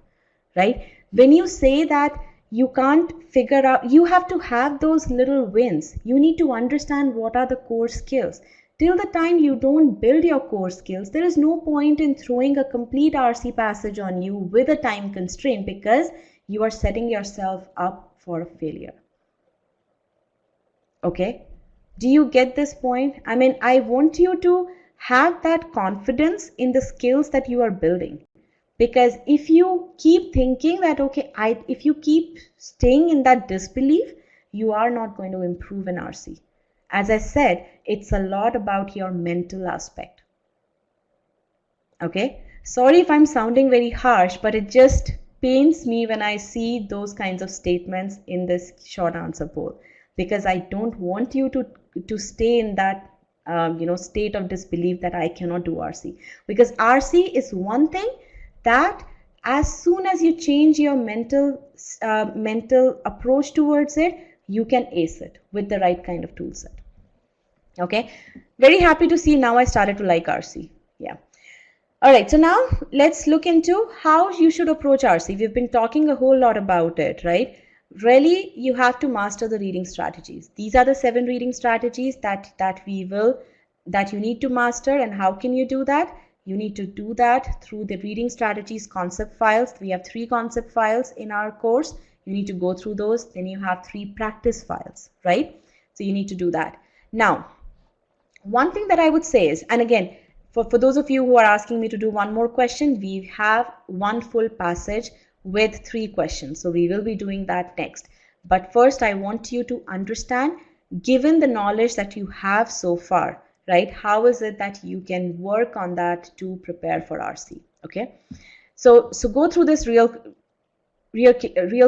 right? When you say that you can't figure out, you have to have those little wins. You need to understand what are the core skills. Till the time you don't build your core skills, there is no point in throwing a complete RC passage on you with a time constraint, because you are setting yourself up for a failure. Okay? Do you get this point? I mean, I want you to have that confidence in the skills that you are building. Because if you keep thinking that, okay, if you keep staying in that disbelief, you are not going to improve in RC. As I said, it's a lot about your mental aspect. Okay? Sorry if I'm sounding very harsh, but it just pains me when I see those kinds of statements in this short answer poll, because I don't want you to stay in that state of disbelief that I cannot do RC. Because RC is one thing that as soon as you change your mental approach towards it, you can ace it with the right kind of tool set. Okay, very happy to see now I started to like RC. Yeah. All right, so now let's look into how you should approach RC. We've been talking a whole lot about it, right? Really, you have to master the reading strategies. These are the 7 reading strategies that you need to master. And how can you do that? You need to do that through the reading strategies concept files. We have 3 concept files in our course. You need to go through those. Then you have 3 practice files, right? So you need to do that. Now, one thing that I would say is, and again, for those of you who are asking me to do one more question, we have one full passage with 3 questions. So we will be doing that next. But first, I want you to understand, given the knowledge that you have so far, right? How is it that you can work on that to prepare for RC? Okay. So go through this real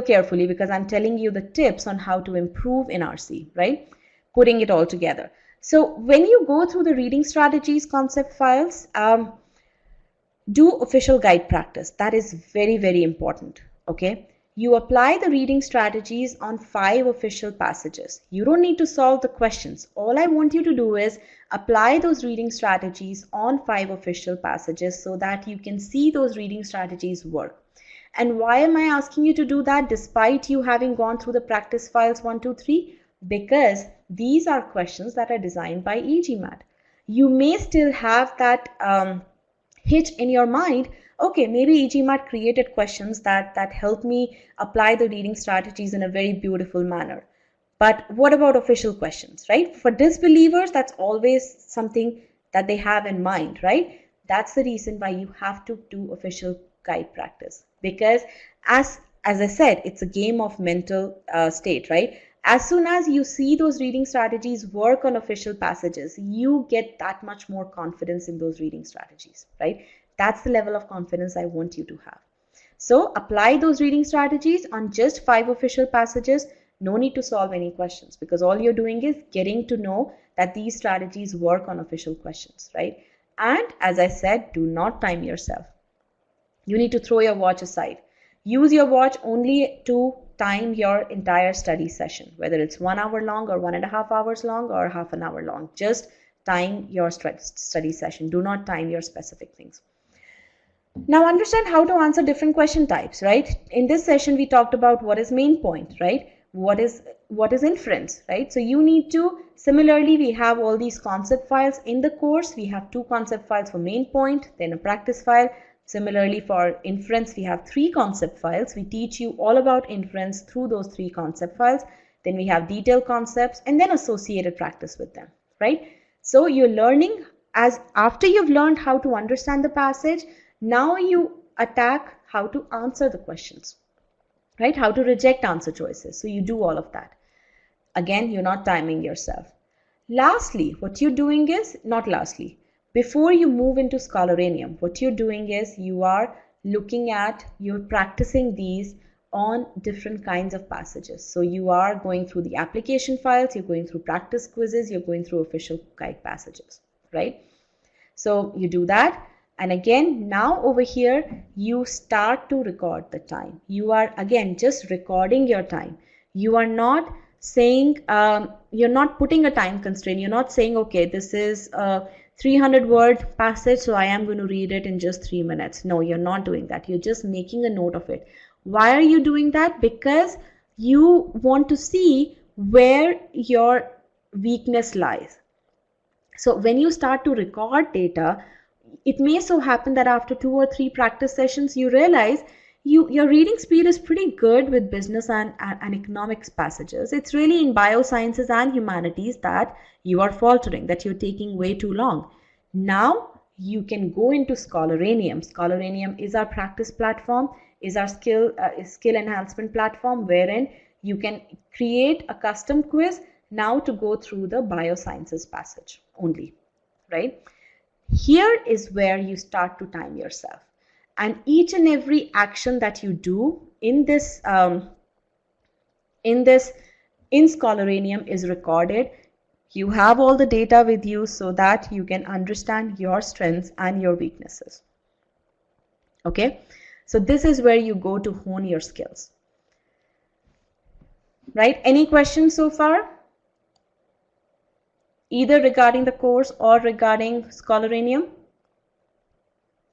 carefully, because I'm telling you the tips on how to improve in RC, right? Putting it all together. So when you go through the reading strategies concept files, do official guide practice. That is very, very important. Okay. You apply the reading strategies on 5 official passages. You don't need to solve the questions. All I want you to do is apply those reading strategies on 5 official passages so that you can see those reading strategies work. And why am I asking you to do that despite you having gone through the practice files 1, 2, 3? Because these are questions that are designed by e-GMAT. You may still have that hitch in your mind. Okay, maybe e-GMAT created questions that help me apply the reading strategies in a very beautiful manner. But what about official questions, right? For disbelievers, that's always something that they have in mind, right? That's the reason why you have to do official guide practice. Because as I said, it's a game of mental state, right? As soon as you see those reading strategies work on official passages, you get that much more confidence in those reading strategies, right? That's the level of confidence I want you to have. So apply those reading strategies on just 5 official passages. No need to solve any questions, because all you're doing is getting to know that these strategies work on official questions, right? And as I said, do not time yourself. You need to throw your watch aside. Use your watch only to time your entire study session, whether it's 1 hour long or 1.5 hours long or half an hour long. Just time your study session. Do not time your specific things. Now understand how to answer different question types, right? In this session, we talked about what is main point, right? What is inference, right? So you need to, similarly, we have all these concept files in the course. We have 2 concept files for main point, then a practice file. Similarly, for inference, we have 3 concept files. We teach you all about inference through those 3 concept files. Then we have detailed concepts and then associated practice with them, right? So you're learning, as after you've learned how to understand the passage, now you attack how to answer the questions, right? How to reject answer choices. So you do all of that. Again, you're not timing yourself. Lastly, what you're doing is, not lastly, before you move into Scholarium, what you're doing is you're practicing these on different kinds of passages. So you are going through the application files, you're going through practice quizzes, you're going through official guide passages, right? So you do that. And again, now over here, you start to record the time. You are again just recording your time. You are not saying, you're not putting a time constraint. You're not saying, okay, this is a 300-word passage, so I am going to read it in just 3 minutes. No, you're not doing that. You're just making a note of it. Why are you doing that? Because you want to see where your weakness lies. So when you start to record data, it may so happen that after 2 or 3 practice sessions, you realize your reading speed is pretty good with business and economics passages. It's really in biosciences and humanities that you are faltering, that you're taking way too long. Now you can go into Scholarium. Scholarium is our practice platform, is our skill enhancement platform, wherein you can create a custom quiz now to go through the biosciences passage only, right? Here is where you start to time yourself, and each and every action that you do in Scholarium is recorded. You have all the data with you so that you can understand your strengths and your weaknesses. Okay, so this is where you go to hone your skills, right? Any questions so far? Either regarding the course or regarding Scholarium?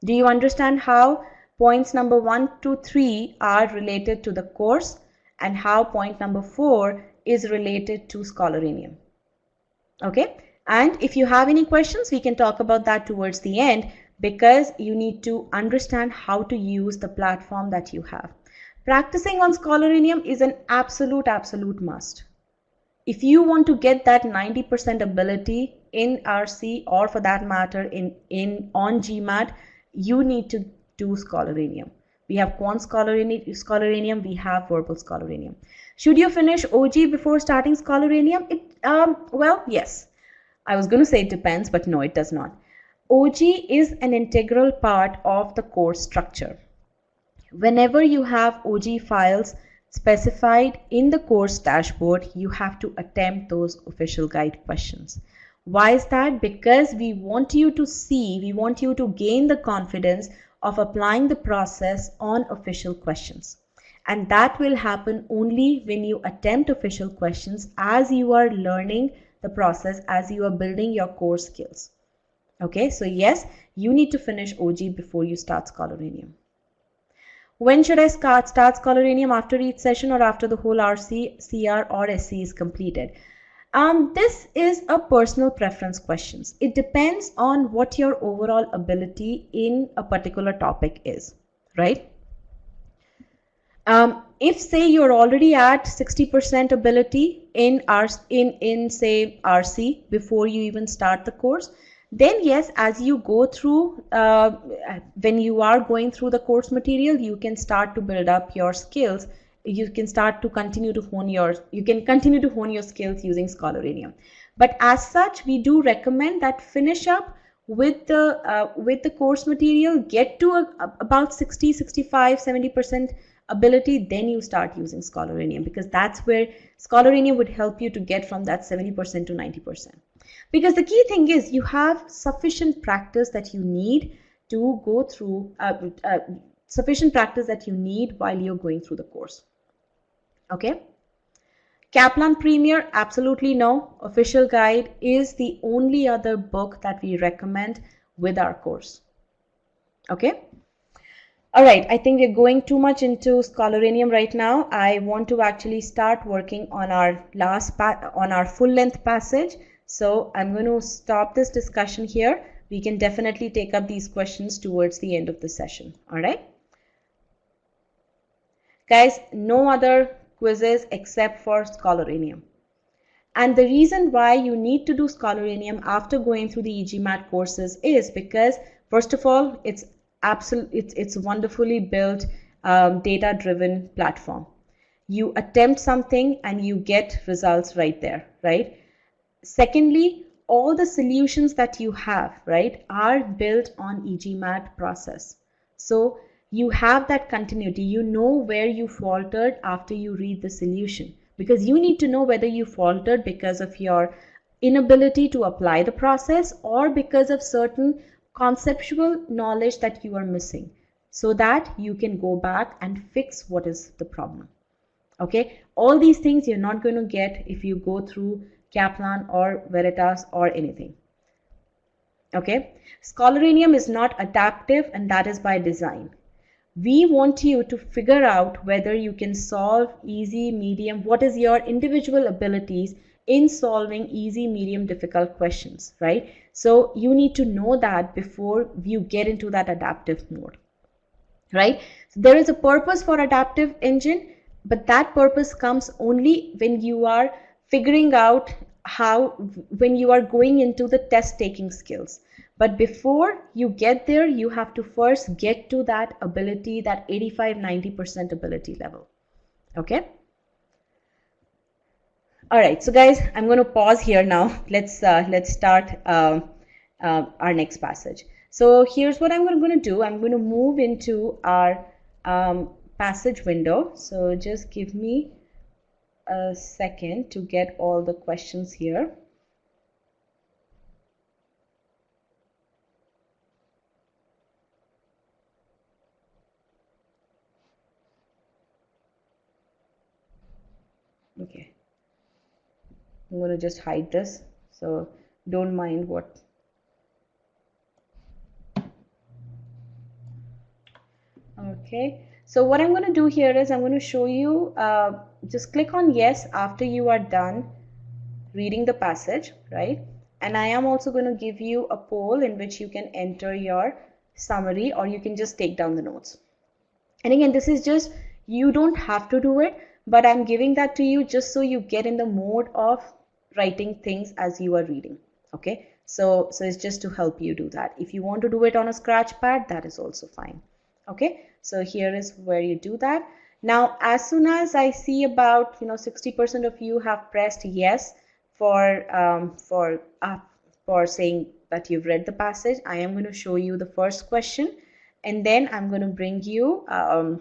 Do you understand how points number 1 to 3 are related to the course and how point number 4 is related to Scholarium? Okay, and if you have any questions, we can talk about that towards the end, because you need to understand how to use the platform that you have. Practicing on Scholarium is an absolute must. If you want to get that 90% ability in RC, or for that matter on GMAT, you need to do Scholarium. We have quant Scholarium, we have verbal Scholarium. Should you finish OG before starting Scholarium? Well, yes. I was going to say it depends, but no, it does not. OG is an integral part of the course structure. Whenever you have OG files specified in the course dashboard, you have to attempt those official guide questions. Why is that? Because we want you to gain the confidence of applying the process on official questions. And that will happen only when you attempt official questions as you are learning the process, as you are building your core skills. Okay, so yes, you need to finish OG before you start Scholarium. When should I start Scholarium? After each session or after the whole RC, CR or SC is completed? This is a personal preference question. It depends on what your overall ability in a particular topic is, right? If say you're already at 60% ability in say RC before you even start the course, then yes, as you go through, when you are going through the course material, you can start to build up your skills you can start to continue to hone your skills using Scholaranium. But as such, we do recommend that finish up with the course material, get to about 60, 65, 70% ability, then you start using Scholaranium, because that's where Scholaranium would help you to get from that 70% to 90%. Because the key thing is you have sufficient practice that you need to go through, sufficient practice that you need while you're going through the course. Okay. Kaplan Premier, absolutely no. Official Guide is the only other book that we recommend with our course. Okay. All right, I think we're going too much into Scholaranium right now. I want to actually start working on our full-length passage. So I'm going to stop this discussion here. We can definitely take up these questions towards the end of the session. All right. Guys, no other quizzes except for Scholaranium. And the reason why you need to do Scholaranium after going through the e-GMAT courses is because, first of all, it's wonderfully built data-driven platform. You attempt something and you get results right there, right? Secondly, all the solutions that you have, right, are built on e-GMAT process. So you have that continuity. You know where you faltered after you read the solution, because you need to know whether you faltered because of your inability to apply the process or because of certain conceptual knowledge that you are missing, so that you can go back and fix what is the problem. Okay, all these things you're not going to get if you go through Kaplan or Veritas or anything. Okay, Scholaranium is not adaptive, and that is by design. We want you to figure out whether you can solve easy, medium, what is your individual abilities in solving easy, medium, difficult questions, right? So you need to know that before you get into that adaptive mode, right? So there is a purpose for adaptive engine, but that purpose comes only when you are figuring out when you are going into the test taking skills. But before you get there, you have to first get to that ability, that 85-90% ability level. Okay. All right, so guys, I'm going to pause here now. Let's start our next passage. So here's what I'm going to do. I'm going to move into our passage window. So just give me a second to get all the questions here. Okay. I'm going to just hide this, so don't mind what. Okay, so what I'm going to do here is I'm going to show you, just click on yes after you are done reading the passage, right? And I am also going to give you a poll in which you can enter your summary, or you can just take down the notes. And again, this is just, you don't have to do it, but I'm giving that to you just so you get in the mode of writing things as you are reading. Okay, so it's just to help you do that. If you want to do it on a scratch pad, that is also fine. Okay, so here is where you do that. Now, as soon as I see about 60% of you have pressed yes for saying that you've read the passage, I am going to show you the first question, and then I'm going to bring you and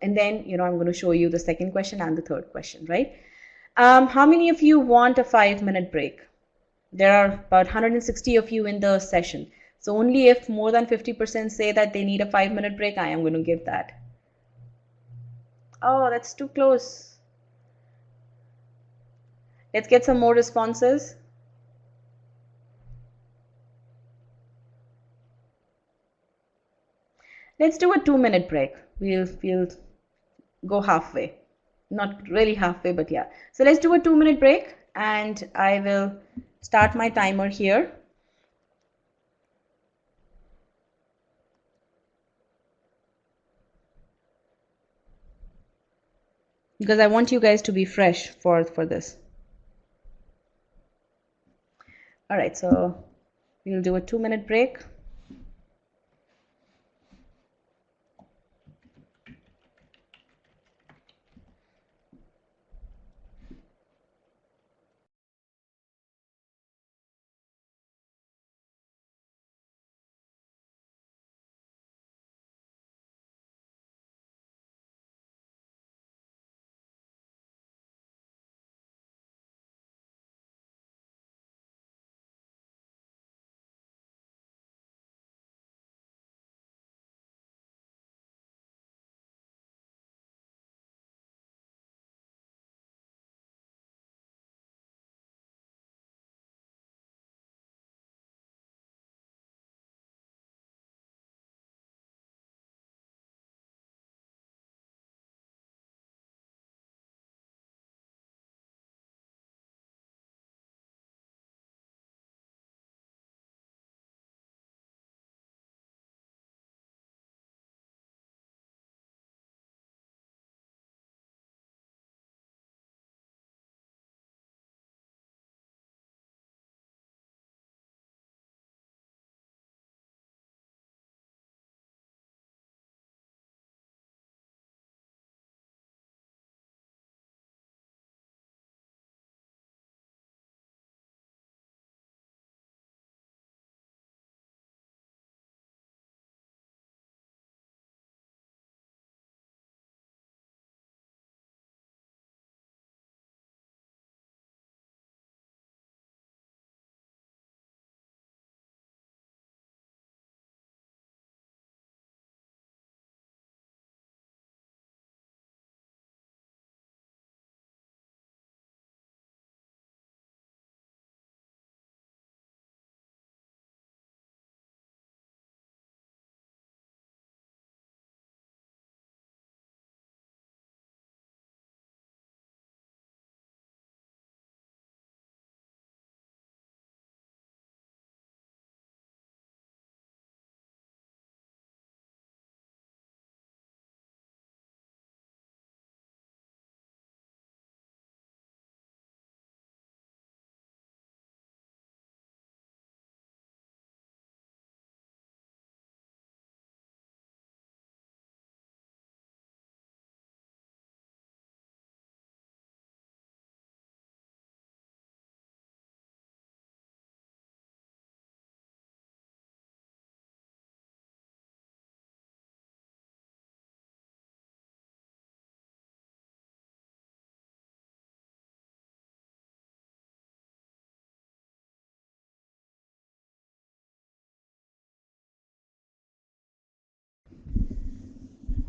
then I'm going to show you the second question and the third question, right? How many of you want a 5-minute break? There are about 160 of you in the session. So only if more than 50% say that they need a 5-minute break, I am going to give that. Oh, that's too close. Let's get some more responses. Let's do a 2-minute break. We'll go halfway. Not really halfway, but yeah. So let's do a 2-minute break, and I will start my timer here. Because I want you guys to be fresh for this. All right, so we'll do a 2-minute break.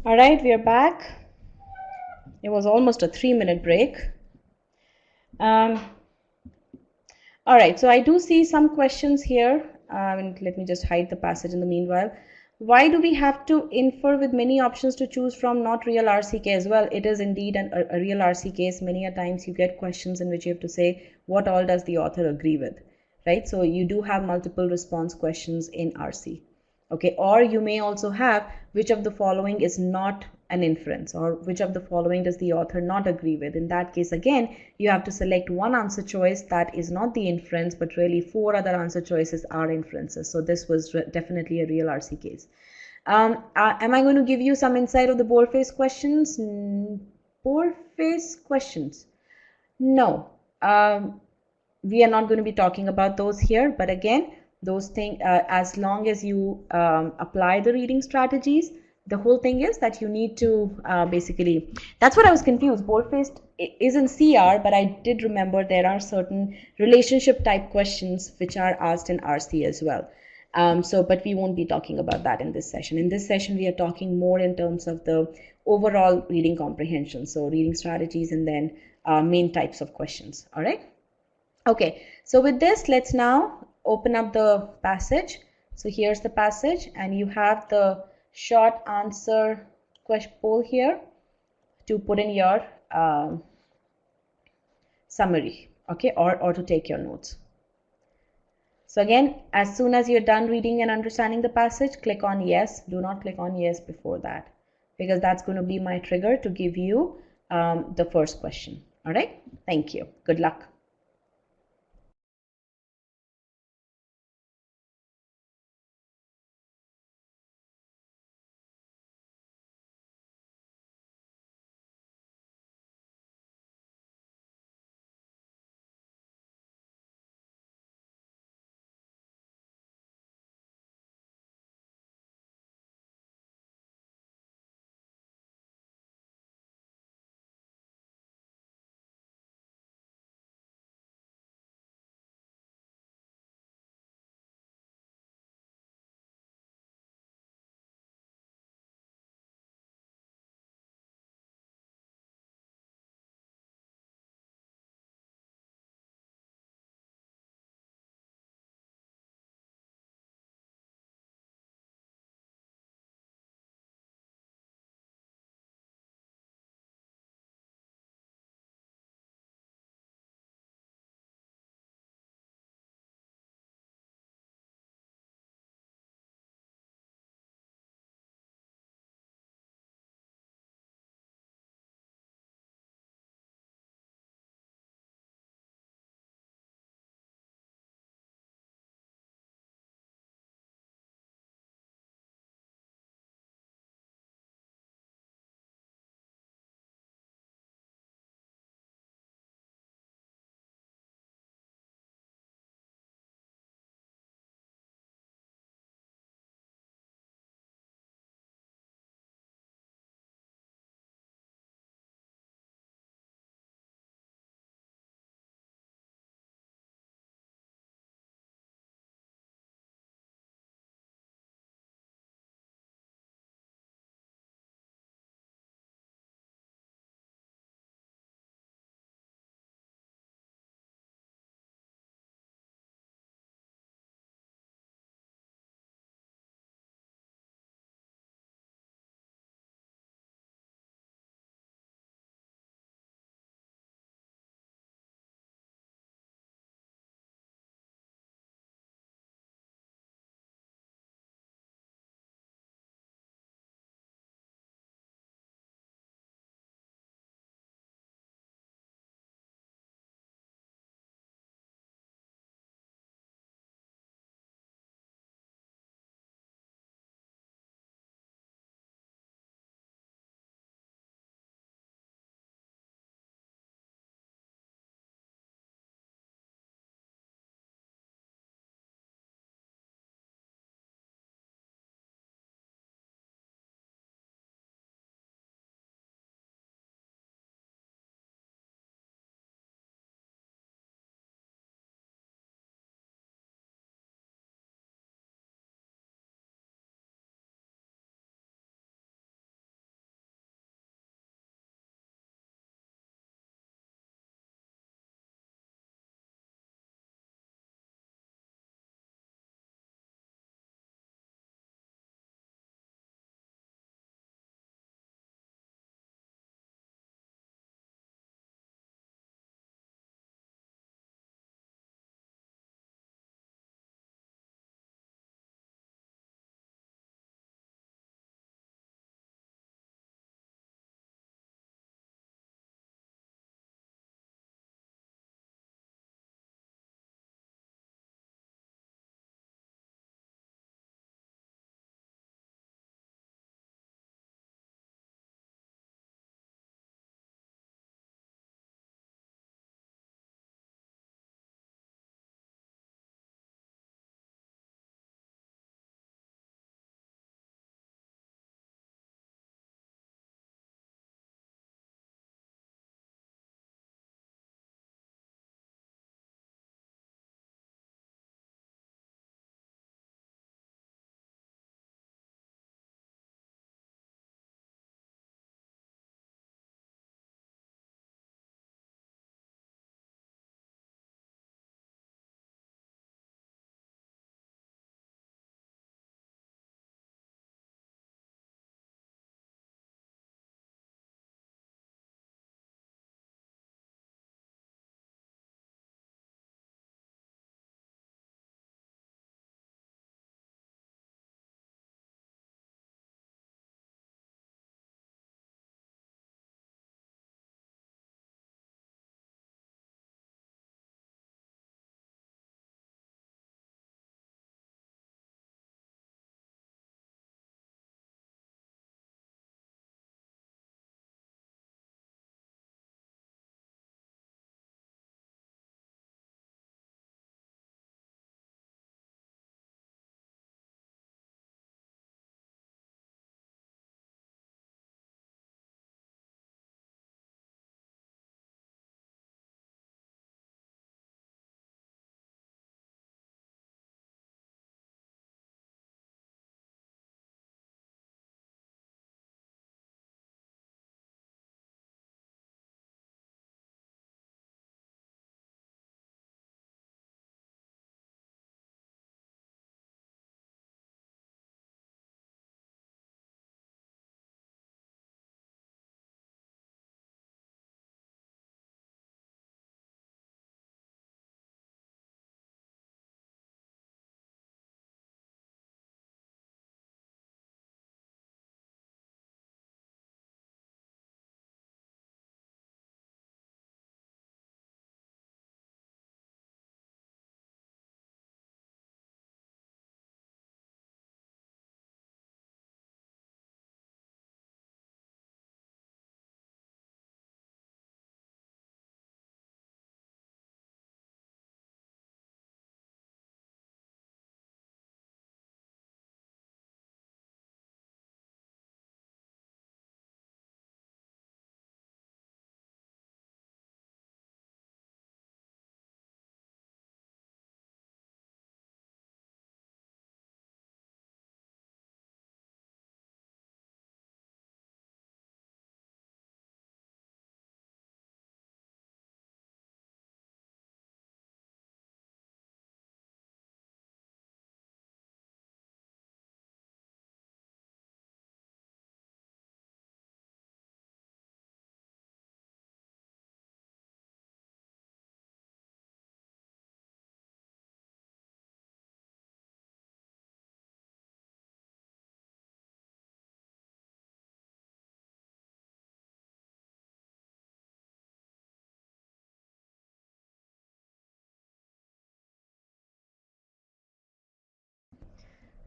All right, we are back. It was almost a 3-minute break. Um, all right, so I do see some questions here. And let me just hide the passage in the meanwhile. Why do we have to infer with many options to choose from, not real RC case? Well, it is indeed a real RC case. Many a times you get questions in which you have to say, what all does the author agree with, right? So you do have multiple response questions in RC. Okay, or you may also have which of the following is not an inference, or which of the following does the author not agree with. In that case, again, you have to select one answer choice that is not the inference, but really 4 other answer choices are inferences. So this was definitely a real RC case. Am I going to give you some insight of the boldface questions? Boldface questions? No. We are not going to be talking about those here, but again, those things, as long as you apply the reading strategies, the whole thing is that you need to basically, that's what I was confused. Boldface is in CR, but I did remember there are certain relationship type questions which are asked in RC as well. But we won't be talking about that in this session. In this session, we are talking more in terms of the overall reading comprehension. So reading strategies and then main types of questions. All right. Okay, so with this, let's now open up the passage. So here's the passage, and you have the short answer question poll here to put in your summary, okay, or to take your notes. So again, as soon as you're done reading and understanding the passage, click on yes. Do not click on yes before that, because that's going to be my trigger to give you the first question. All right, thank you. Good luck.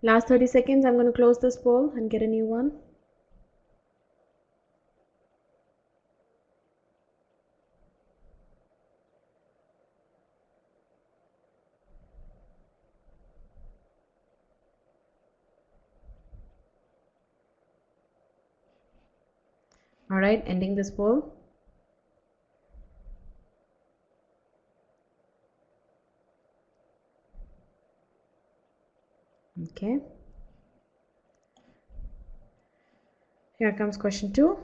Last 30 seconds, I'm going to close this poll and get a new one. All right, ending this poll. Okay. Here comes question 2.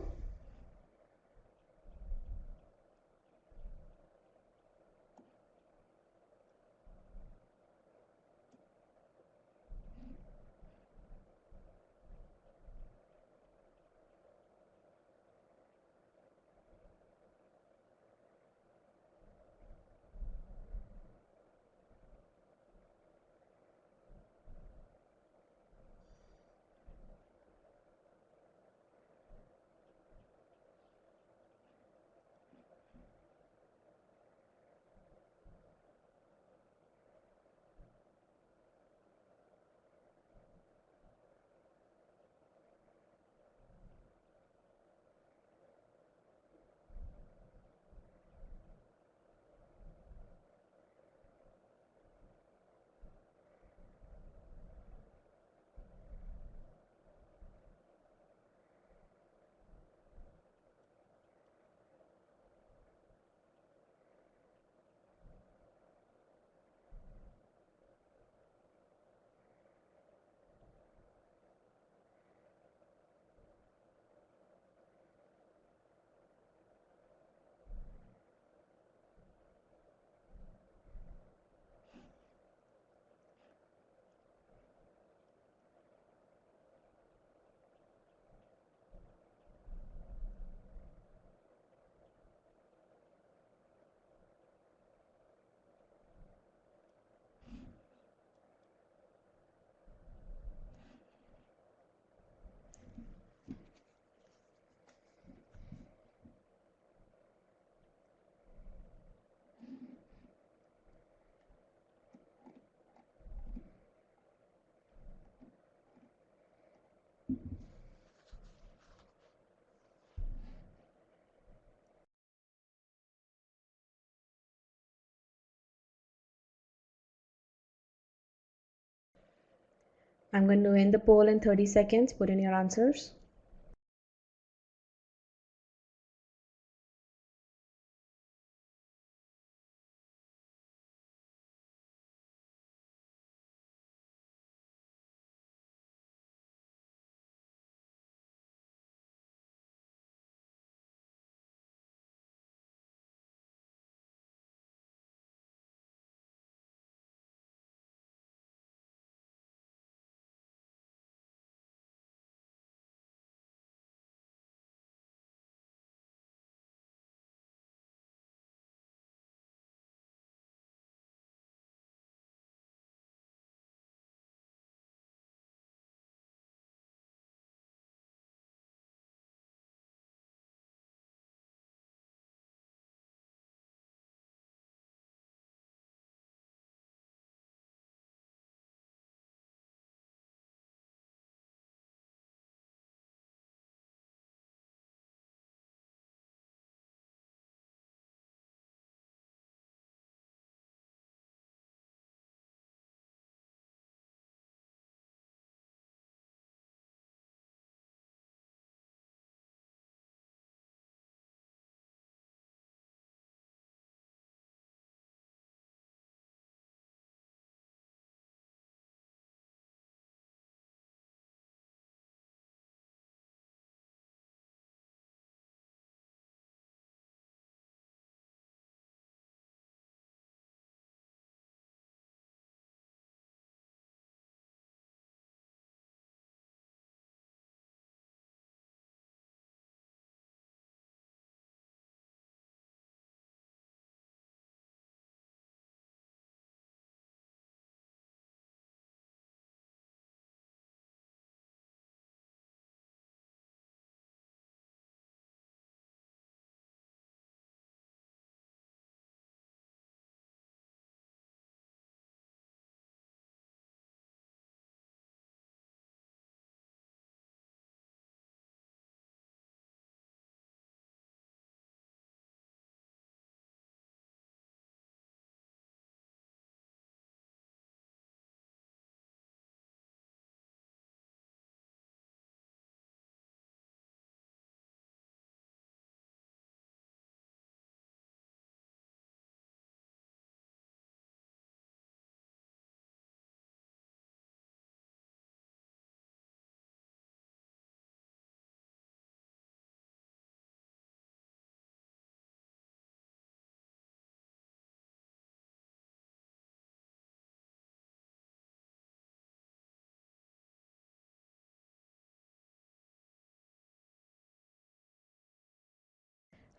I'm going to end the poll in 30 seconds. Put in your answers.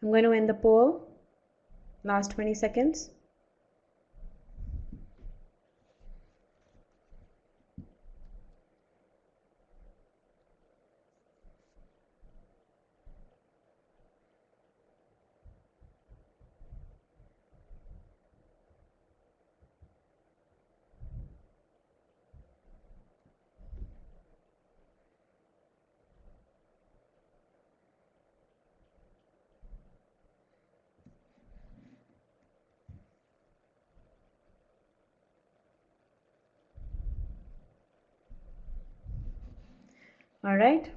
I'm going to end the poll. Last 20 seconds. All right.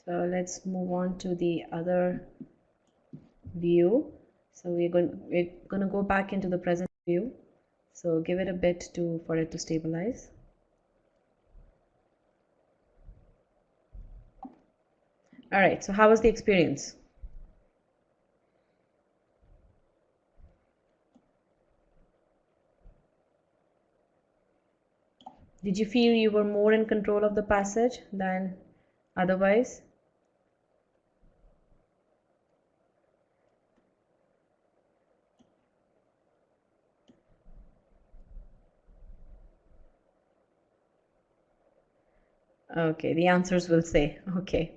So let's move on to the other view. So we're going to go back into the present view. So give it a bit for it to stabilize. All right. So how was the experience? Did you feel you were more in control of the passage than otherwise? Okay, the answers will say. Okay.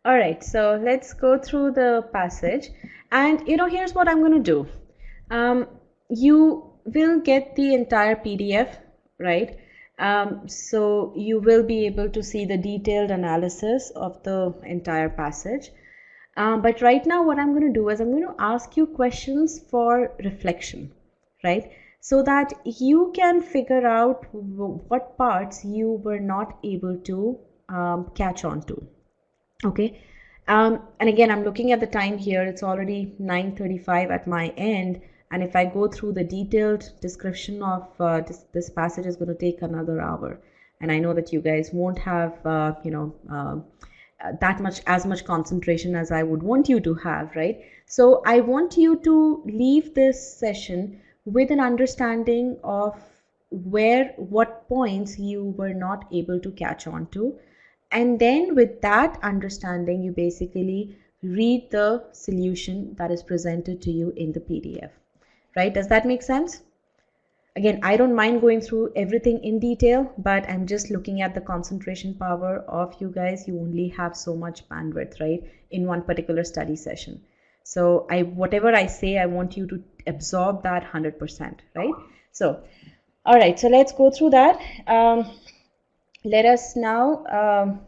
All right, so let's go through the passage. And here's what I'm going to do. You will get the entire PDF, right? So you will be able to see the detailed analysis of the entire passage. But right now what I'm going to do is I'm going to ask you questions for reflection, right? So that you can figure out what parts you were not able to catch on to. Okay. And again, I'm looking at the time here. It's already 9:35 at my end. And if I go through the detailed description of this passage is going to take another hour. And I know that you guys won't have, as much concentration as I would want you to have, right? So I want you to leave this session with an understanding of what points you were not able to catch on to. And then with that understanding, you basically read the solution that is presented to you in the PDF, right? Does that make sense? Again, I don't mind going through everything in detail, but I'm just looking at the concentration power of you guys. You only have so much bandwidth, right, in one particular study session. So whatever I say, I want you to absorb that 100%, right? So, all right, so let's go through that. Let us now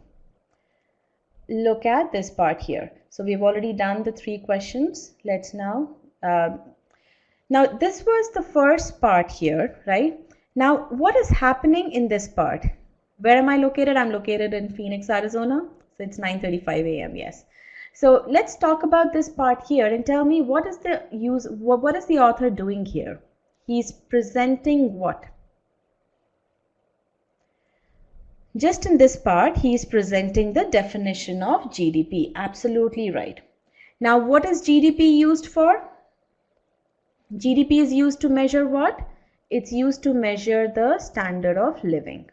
look at this part here. So we've already done the 3 questions. Let's now now this was the first part here, right? Now what is happening in this part? Where am I located? I'm located in Phoenix, Arizona. So it's 9:35 a.m. Yes. So let's talk about this part here and tell me what is the author doing here? He's presenting what? Just in this part, he is presenting the definition of GDP. Absolutely right. Now, what is GDP used for? GDP is used to measure what? It's used to measure the standard of living.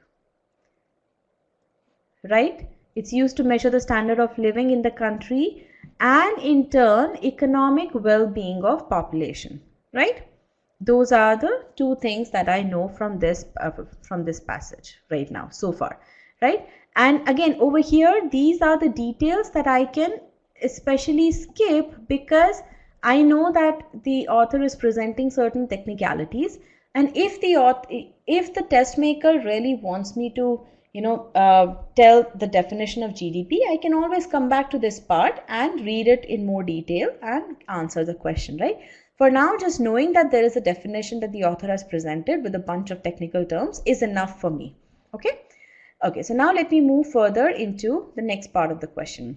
Right? It's used to measure the standard of living in the country and in turn, economic well-being of population. Right? Those are the 2 things that I know from this passage right now so far, right? And again, over here, these are the details that I can especially skip because I know that the author is presenting certain technicalities, and if the test maker really wants me to tell the definition of GDP, I can always come back to this part and read it in more detail and answer the question, right? For now, just knowing that there is a definition that the author has presented with a bunch of technical terms is enough for me. Okay. Okay, so now let me move further into the next part of the question.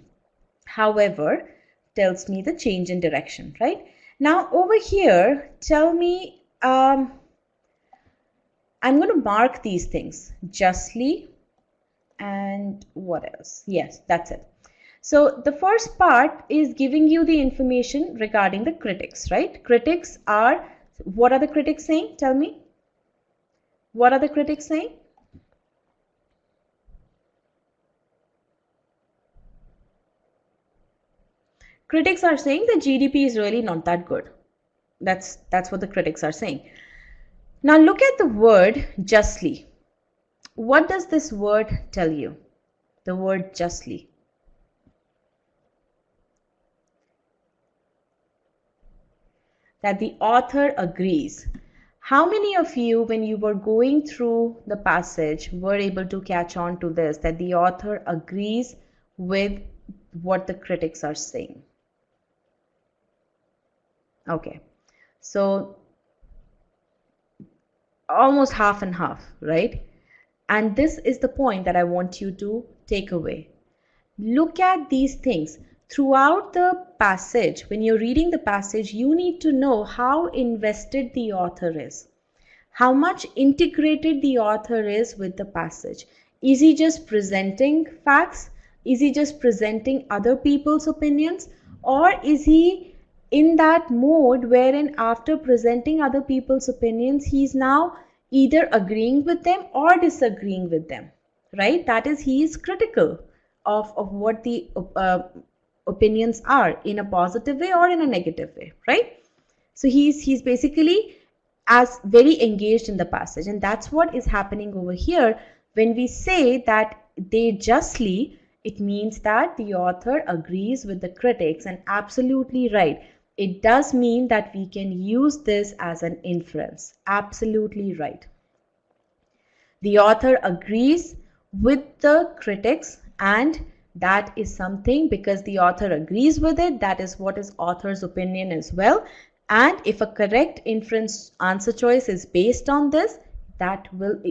However, tells me the change in direction, right? Now over here, tell me, I'm going to mark these things justly, and what else? Yes, that's it. So the first part is giving you the information regarding the critics, right? Critics are, what are the critics saying? Tell me. What are the critics saying? critics are saying that GDP is really not that good. That's what the critics are saying. Now look at the word justly. What does this word tell you? The word justly. That the author agrees. How many of you, when you were going through the passage, were able to catch on to this, that the author agrees with what the critics are saying? Okay, so almost half and half, right? And this is the point that I want you to take away. Look at these things. Throughout the passage, when you're reading the passage, you need to know how invested the author is, how much integrated the author is with the passage. Is he just presenting facts? Is he just presenting other people's opinions? Or is he in that mode wherein after presenting other people's opinions, he's now either agreeing with them or disagreeing with them, right? That is, he is critical of what the opinions are, in a positive way or in a negative way, right? So he's basically as very engaged in the passage, and that's what is happening over here. When we say that they justly, it means that the author agrees with the critics, and absolutely right. It does mean that we can use this as an inference. Absolutely right. The author agrees with the critics, and that is something, because the author agrees with it, that is what is author's opinion as well. And if a correct inference answer choice is based on this, that will,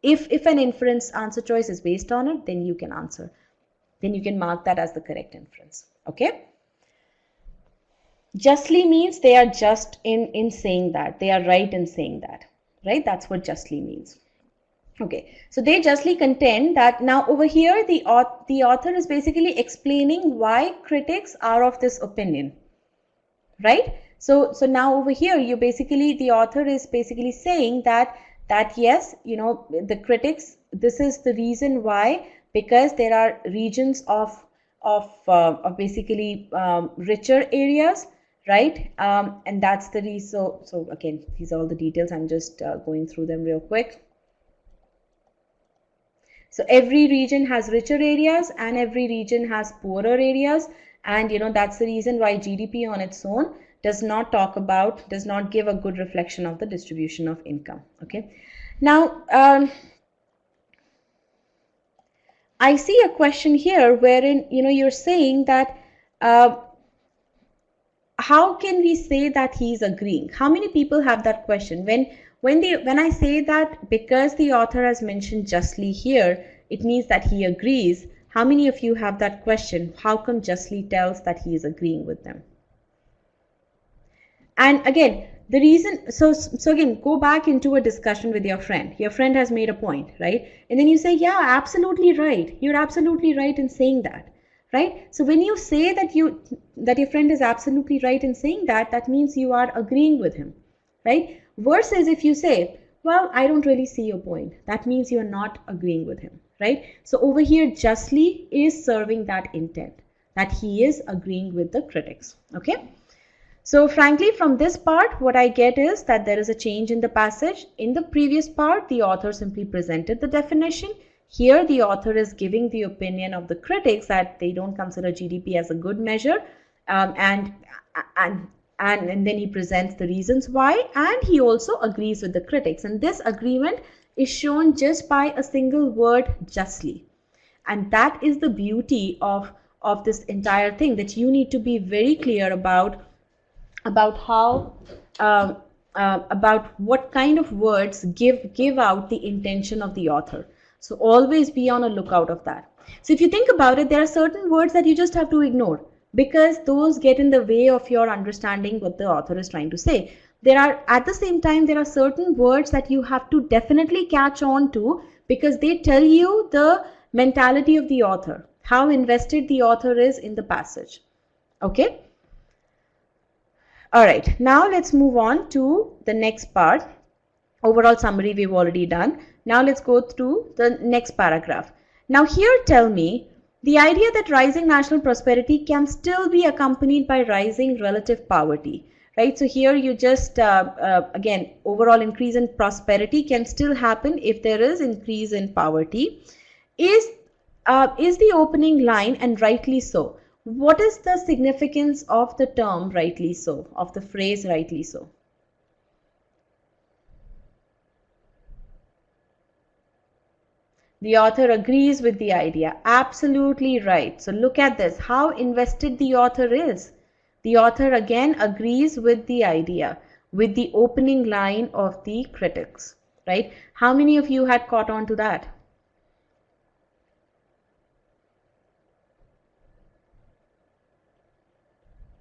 if an inference answer choice is based on it, then you can answer. Then you can mark that as the correct inference. Okay. Justly means they are just in saying that. They are right in saying that. Right? That's what justly means. Okay, so they justly contend that. Now over here the author is basically explaining why critics are of this opinion, right? So now over here you basically, the author is basically saying that yes, you know, the critics, this is the reason why, because there are regions of basically richer areas, right? And that's the reason. So again, these are all the details. I'm just going through them real quick. So every region has richer areas and every region has poorer areas, and you know, that's the reason why GDP on its own does not give a good reflection of the distribution of income. Okay, now I see a question here wherein, you know, you're saying that how can we say that he's agreeing? How many people have that question? When I say that because the author has mentioned justly here, it means that he agrees. How many of you have that question? How come justly tells that he is agreeing with them? And again, the reason, so again, go back into a discussion with your friend. Your friend has made a point, right? And then you say, yeah, absolutely right. You're absolutely right in saying that, right? So when you say that your friend is absolutely right in saying that, that means you are agreeing with him, right? Versus if you say, well, I don't really see your point, that means you're not agreeing with him, right? So over here, justly is serving that intent, that he is agreeing with the critics. Okay. So frankly, from this part, what I get is that there is a change in the passage. In the previous part, the author simply presented the definition. Here, the author is giving the opinion of the critics that they don't consider GDP as a good measure, and then he presents the reasons why, and he also agrees with the critics. And this agreement is shown just by a single word, justly. And that is the beauty of this entire thing, that you need to be very clear about how about what kind of words give out the intention of the author. So always be on a lookout of that. So if you think about it, there are certain words that you just have to ignore, because those get in the way of your understanding what the author is trying to say. At the same time, there are certain words that you have to definitely catch on to, because they tell you the mentality of the author, how invested the author is in the passage. Okay. All right, now let's move on to the next part. Overall summary we've already done. Now let's go through the next paragraph. Now here tell me the idea that rising national prosperity can still be accompanied by rising relative poverty. Right, so here you just again, overall increase in prosperity can still happen if there is increase in poverty, is the opening line, and rightly so. What is the significance of the term rightly so, of the phrase rightly so? The author agrees with the idea. Absolutely right. So look at this, how invested the author is. The author again agrees with the idea, with the opening line of the critics, right? How many of you had caught on to that?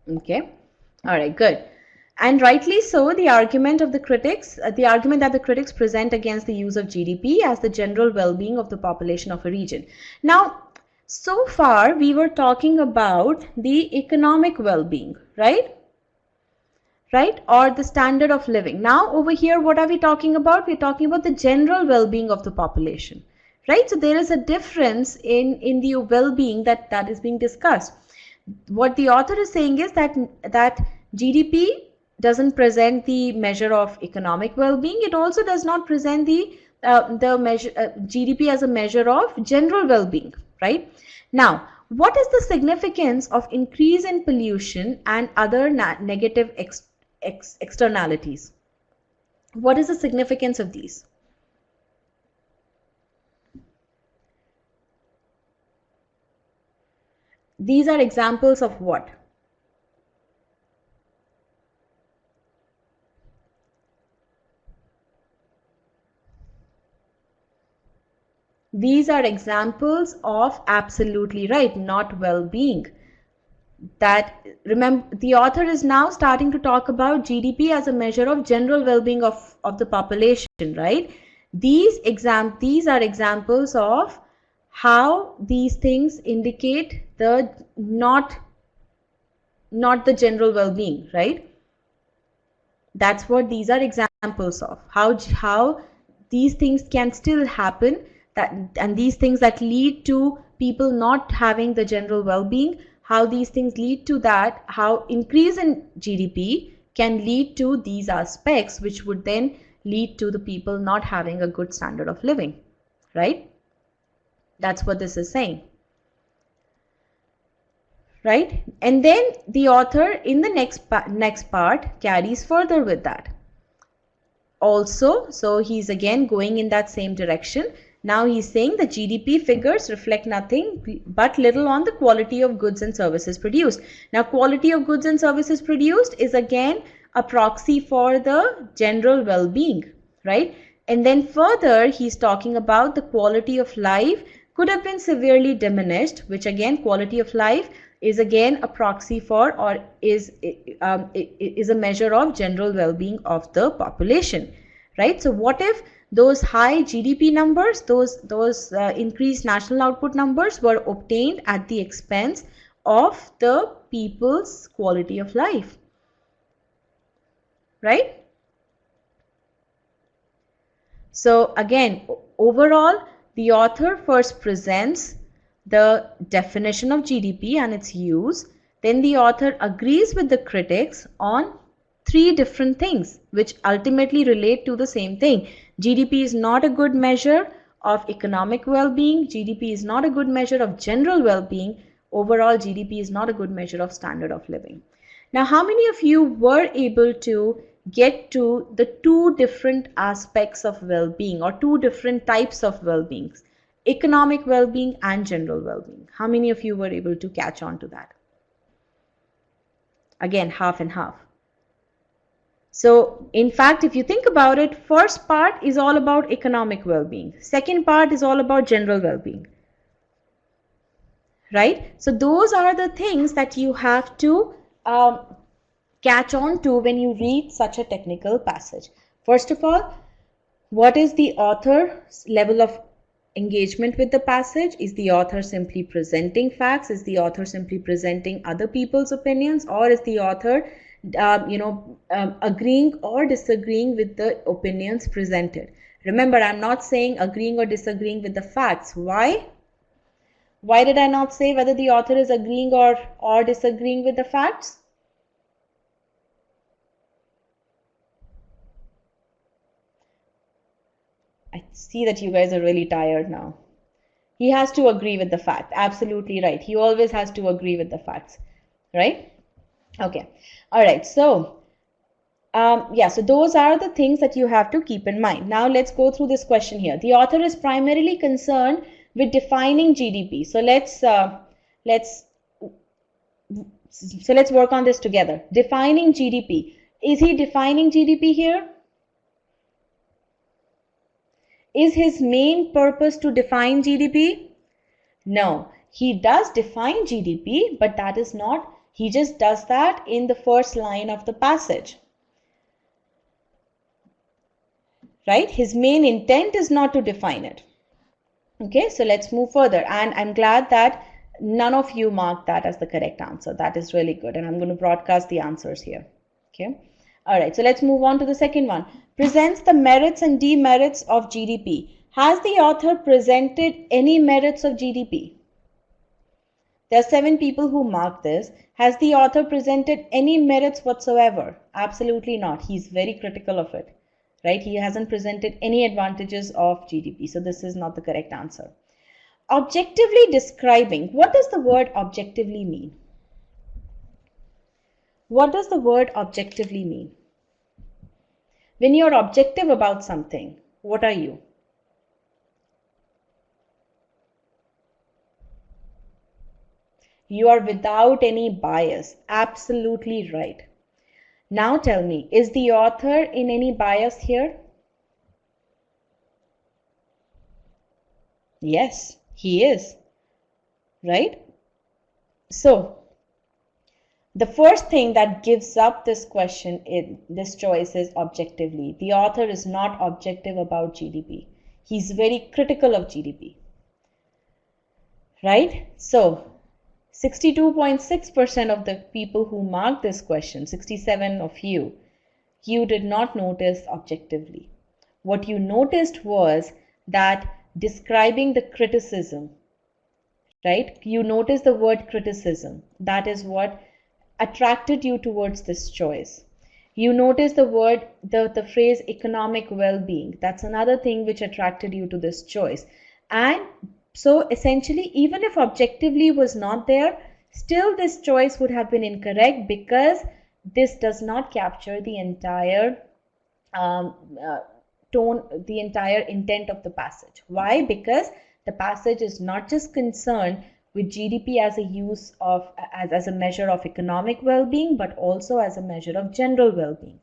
Okay, all right, good. And rightly so, the argument of the critics, the argument that the critics present against the use of GDP as the general well-being of the population of a region. Now, so far we were talking about the economic well-being, right? Right? Or the standard of living. Now over here, what are we talking about? We're talking about the general well-being of the population, right? So there is a difference in the well-being that is being discussed. What the author is saying is that GDP doesn't present the measure of economic well-being. It also does not present the measure GDP as a measure of general well-being, right? Now, what is the significance of increase in pollution and other negative externalities? What is the significance of these? These are examples of what? These are examples of, absolutely right, not well-being. That, remember, the author is now starting to talk about GDP as a measure of general well-being of the population, right? These are examples of how these things indicate the not the general well-being, right? That's what these are examples of, how these things can still happen, and these things that lead to people not having the general well-being, how these things lead to that, how increase in GDP can lead to these aspects, which would then lead to the people not having a good standard of living, right? That's what this is saying, right? And then the author in the next part carries further with that also. So he's again going in that same direction. Now he's saying the GDP figures reflect nothing but little on the quality of goods and services produced. Now, quality of goods and services produced is again a proxy for the general well-being, right? And then further, he's talking about the quality of life could have been severely diminished, which again, quality of life is again a proxy for, or is a measure of general well-being of the population, right? So what if those high GDP numbers, those increased national output numbers were obtained at the expense of the people's quality of life, right? So again, overall, the author first presents the definition of GDP and its use. Then the author agrees with the critics on three different things which ultimately relate to the same thing. GDP is not a good measure of economic well-being. GDP is not a good measure of general well-being. Overall, GDP is not a good measure of standard of living. Now, how many of you were able to get to the two different aspects of well-being, or two different types of well-beings, economic well-being and general well-being? How many of you were able to catch on to that? Again, half and half. So in fact, if you think about it, first part is all about economic well-being. Second part is all about general well-being, right? So those are the things that you have to catch on to when you read such a technical passage. First of all, what is the author's level of engagement with the passage? Is the author simply presenting facts? Is the author simply presenting other people's opinions? Or is the author agreeing or disagreeing with the opinions presented? Remember, I'm not saying agreeing or disagreeing with the facts. Why? Why did I not say whether the author is agreeing or disagreeing with the facts? I see that you guys are really tired now. He has to agree with the fact. Absolutely right. He always has to agree with the facts, right? Okay. All right. So, yeah, so those are the things that you have to keep in mind. Now, let's go through this question here. The author is primarily concerned with defining GDP. So let's work on this together. Defining GDP. Is he defining GDP here? Is his main purpose to define GDP? No, he does define GDP, but that is not, he just does that in the first line of the passage. Right? His main intent is not to define it. Okay, so let's move further. And I'm glad that none of you marked that as the correct answer. That is really good. And I'm going to broadcast the answers here. Okay. All right, so let's move on to the second one. Presents the merits and demerits of GDP. Has the author presented any merits of GDP? There are 7 people who marked this. Has the author presented any merits whatsoever? Absolutely not. He's very critical of it, right? He hasn't presented any advantages of GDP. So this is not the correct answer. Objectively describing. What does the word objectively mean? What does the word objectively mean? When you're objective about something, what are you? You are without any bias. Absolutely right. Now tell me, is the author in any bias here? Yes, he is. Right? So, the first thing that gives up this question, this choice is objectively. The author is not objective about GDP. He's very critical of GDP. Right? So, 62.6% of the people who marked this question, 67 of you did not notice objectively. What you noticed was that describing the criticism, right? You noticed the word criticism. That is what attracted you towards this choice. You notice the phrase economic well-being. That's another thing which attracted you to this choice. And so essentially, even if objectively was not there, still this choice would have been incorrect because this does not capture the entire tone, the entire intent of the passage. Why? Because the passage is not just concerned with GDP as a use of, as a measure of economic well-being, but also as a measure of general well-being,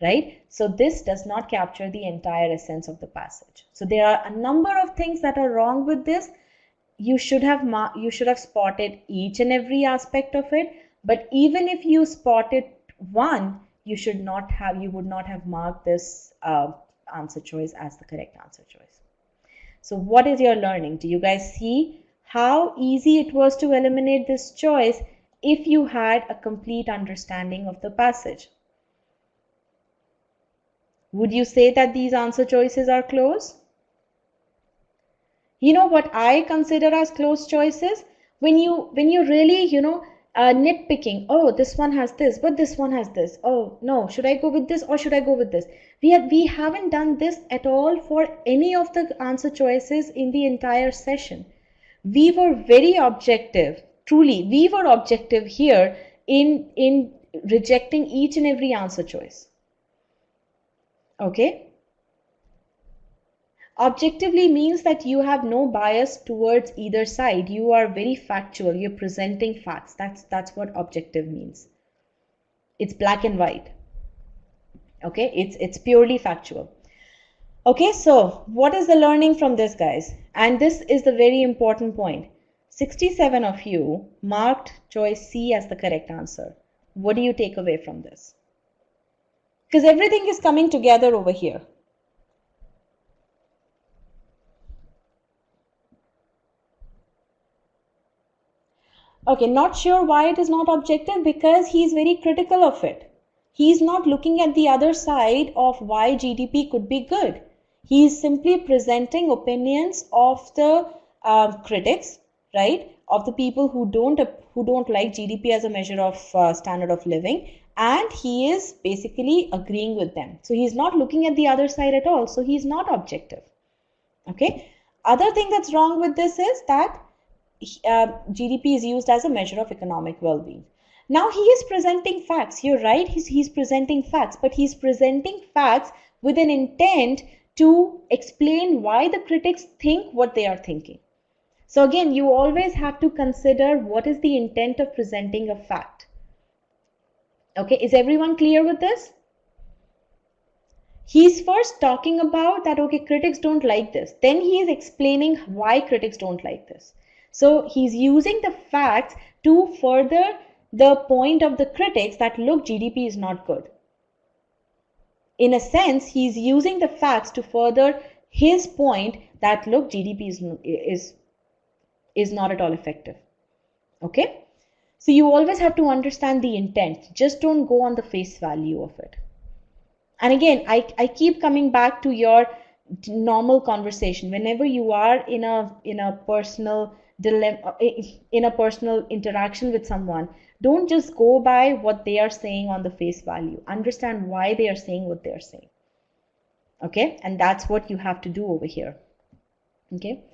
right? So this does not capture the entire essence of the passage. So there are a number of things that are wrong with this. You should have spotted each and every aspect of it, but even if you spotted one, you would not have marked this answer choice as the correct answer choice. So what is your learning? Do you guys see how easy it was to eliminate this choice if you had a complete understanding of the passage? Would you say that these answer choices are close? You know what I consider as close choices? When you really, nitpicking, oh, this one has this, but this one has this. Oh, no, should I go with this or should I go with this? We haven't done this at all for any of the answer choices in the entire session. We were very objective, truly, we were objective here in rejecting each and every answer choice. Okay? Objectively means that you have no bias towards either side. You are very factual. You're presenting facts. That's what objective means. It's black and white. Okay? It's purely factual. Okay, so what is the learning from this, guys? And this is the very important point. 67 of you marked choice C as the correct answer. What do you take away from this? Because everything is coming together over here. Okay, not sure why it is not objective, because he is very critical of it. He is not looking at the other side of why GDP could be good. He is simply presenting opinions of the critics, right, of the people who don't like GDP as a measure of standard of living, and he is basically agreeing with them. So he's not looking at the other side at all. So he's not objective. Okay. Other thing that's wrong with this is that GDP is used as a measure of economic well-being. Now he is presenting facts. You're right. He's presenting facts, but he's presenting facts with an intent to explain why the critics think what they are thinking. So again, you always have to consider what is the intent of presenting a fact. Okay, is everyone clear with this? He's first talking about that, okay, critics don't like this. Then he is explaining why critics don't like this. So he's using the facts to further the point of the critics that, look, GDP is not good. In a sense, he's using the facts to further his point that, look, GDP is not at all effective. Okay? So you always have to understand the intent. Just don't go on the face value of it. And again, I keep coming back to your normal conversation. Whenever you are in a personal dilemma, in a personal interaction with someone, don't just go by what they are saying on the face value. Understand why they are saying what they are saying. Okay, and that's what you have to do over here. Okay.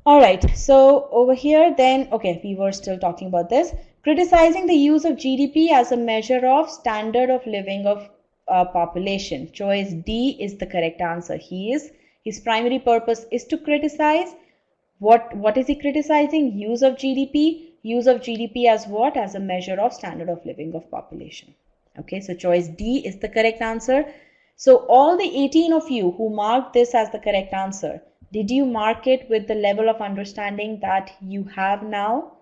All right, so over here then, okay, we were still talking about this. Criticizing the use of GDP as a measure of standard of living of population. Choice D is the correct answer. His primary purpose is to criticize. What is he criticizing? Use of GDP. Use of GDP as what? As a measure of standard of living of population. Okay, so choice D is the correct answer. So all the 18 of you who marked this as the correct answer, did you mark it with the level of understanding that you have now?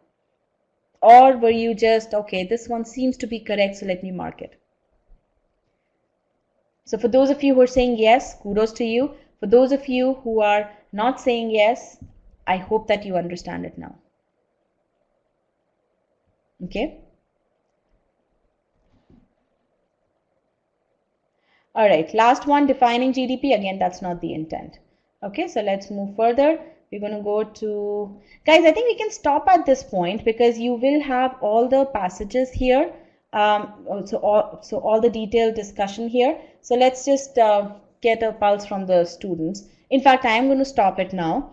Or were you just, okay, this one seems to be correct, so let me mark it? So for those of you who are saying yes, kudos to you. For those of you who are not saying yes, I hope that you understand it now. Okay. All right, last one, defining GDP. Again, that's not the intent. Okay, so let's move further. We're going to go to, guys, I think we can stop at this point because you will have all the passages here. So all the detailed discussion here. So let's just get a pulse from the students. In fact, I am going to stop it now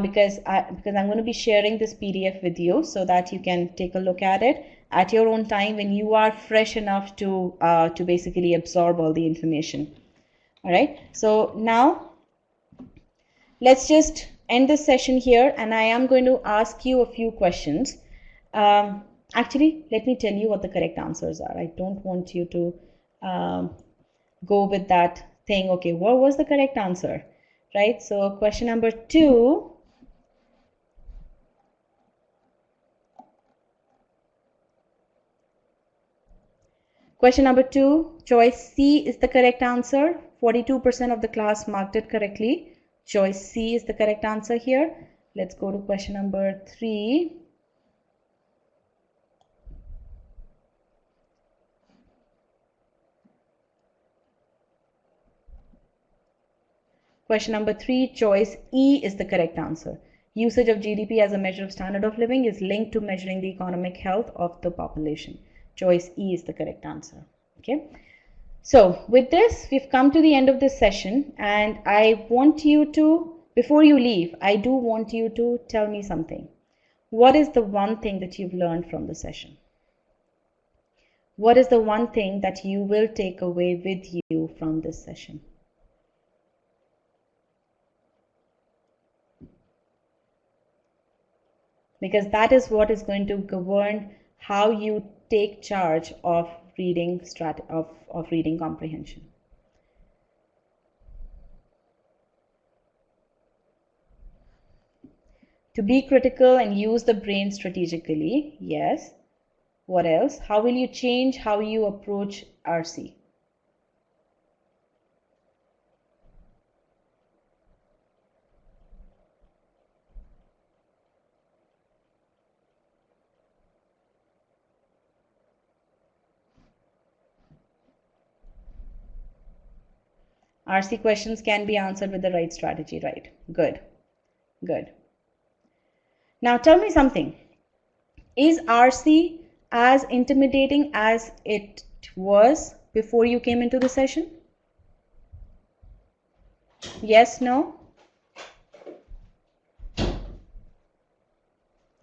because I'm going to be sharing this PDF with you so that you can take a look at it at your own time when you are fresh enough to basically absorb all the information. All right. So now let's just end this session here, and I am going to ask you a few questions. Actually, let me tell you what the correct answers are. I don't want you to go with that thing. Okay, what was the correct answer? Right. So question number 2. Question number 2, choice C is the correct answer. 42% of the class marked it correctly. Choice C is the correct answer here. Let's go to question number 3. Question number 3, choice E is the correct answer. Usage of GDP as a measure of standard of living is linked to measuring the economic health of the population. Choice E is the correct answer. Okay. So with this, we've come to the end of this session, and I want you to, before you leave, I do want you to tell me something. What is the one thing that you've learned from the session? What is the one thing that you will take away with you from this session? Because that is what is going to govern how you take charge of reading reading comprehension. To be critical and use the brain strategically, yes. What else? How will you change how you approach RC? RC questions can be answered with the right strategy, right? Good, good. Now tell me something. Is RC as intimidating as it was before you came into the session? Yes, no?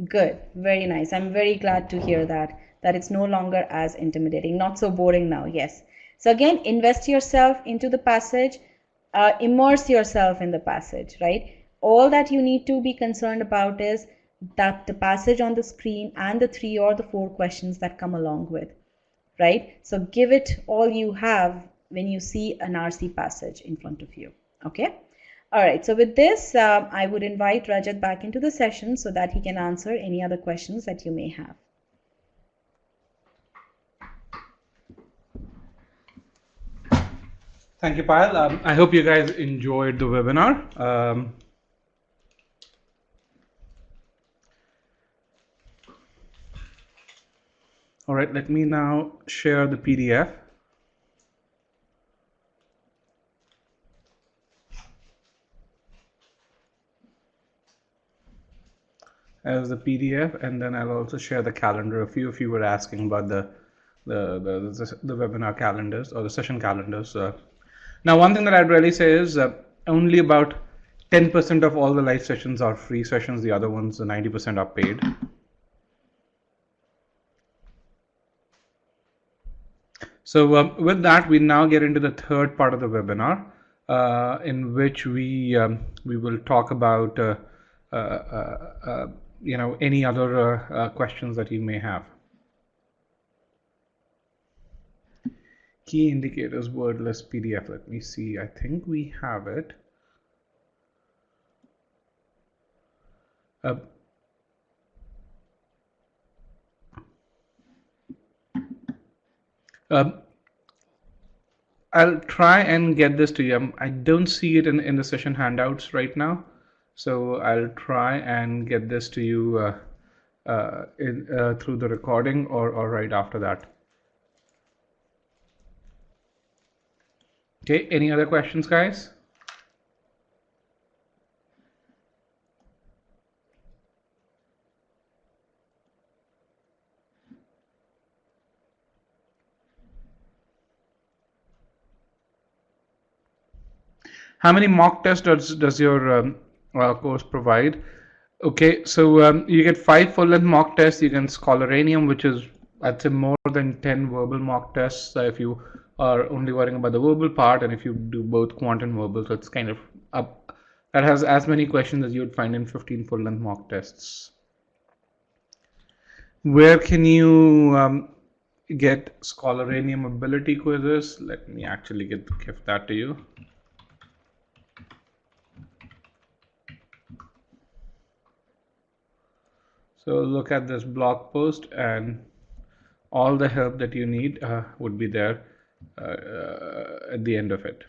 Good, very nice. I'm very glad to hear that it's no longer as intimidating, not so boring now. Yes. So again, invest yourself into the passage, immerse yourself in the passage, right? All that you need to be concerned about is that the passage on the screen and the 3 or the 4 questions that come along with, right? So give it all you have when you see an RC passage in front of you. Okay. All right, so with this, I would invite Rajat back into the session so that he can answer any other questions that you may have. Thank you, Payal. I hope you guys enjoyed the webinar. All right, let me now share the PDF. As the PDF, and then I'll also share the calendar. A few of you were asking about the webinar calendars or the session calendars. Now, one thing that I'd really say is only about 10% of all the live sessions are free sessions. The other ones, the 90% are paid. So with that, we now get into the third part of the webinar, in which we will talk about any other questions that you may have. Key indicators wordless PDF. Let me see. I think we have it. I'll try and get this to you. I don't see it in the session handouts right now, so I'll try and get this to you through the recording or right after that. Okay, any other questions, guys? How many mock tests does your course provide? Okay, so you get 5 full-length mock tests. You can Scholaranium, which is, I'd say, more than 10 verbal mock tests if you are only worrying about the verbal part, and if you do both quant and verbal, so it's kind of up. That has as many questions as you would find in 15 full-length mock tests. Where can you get Scholaranium ability quizzes? Let me actually give that to you. So look at this blog post, and all the help that you need would be there at the end of it.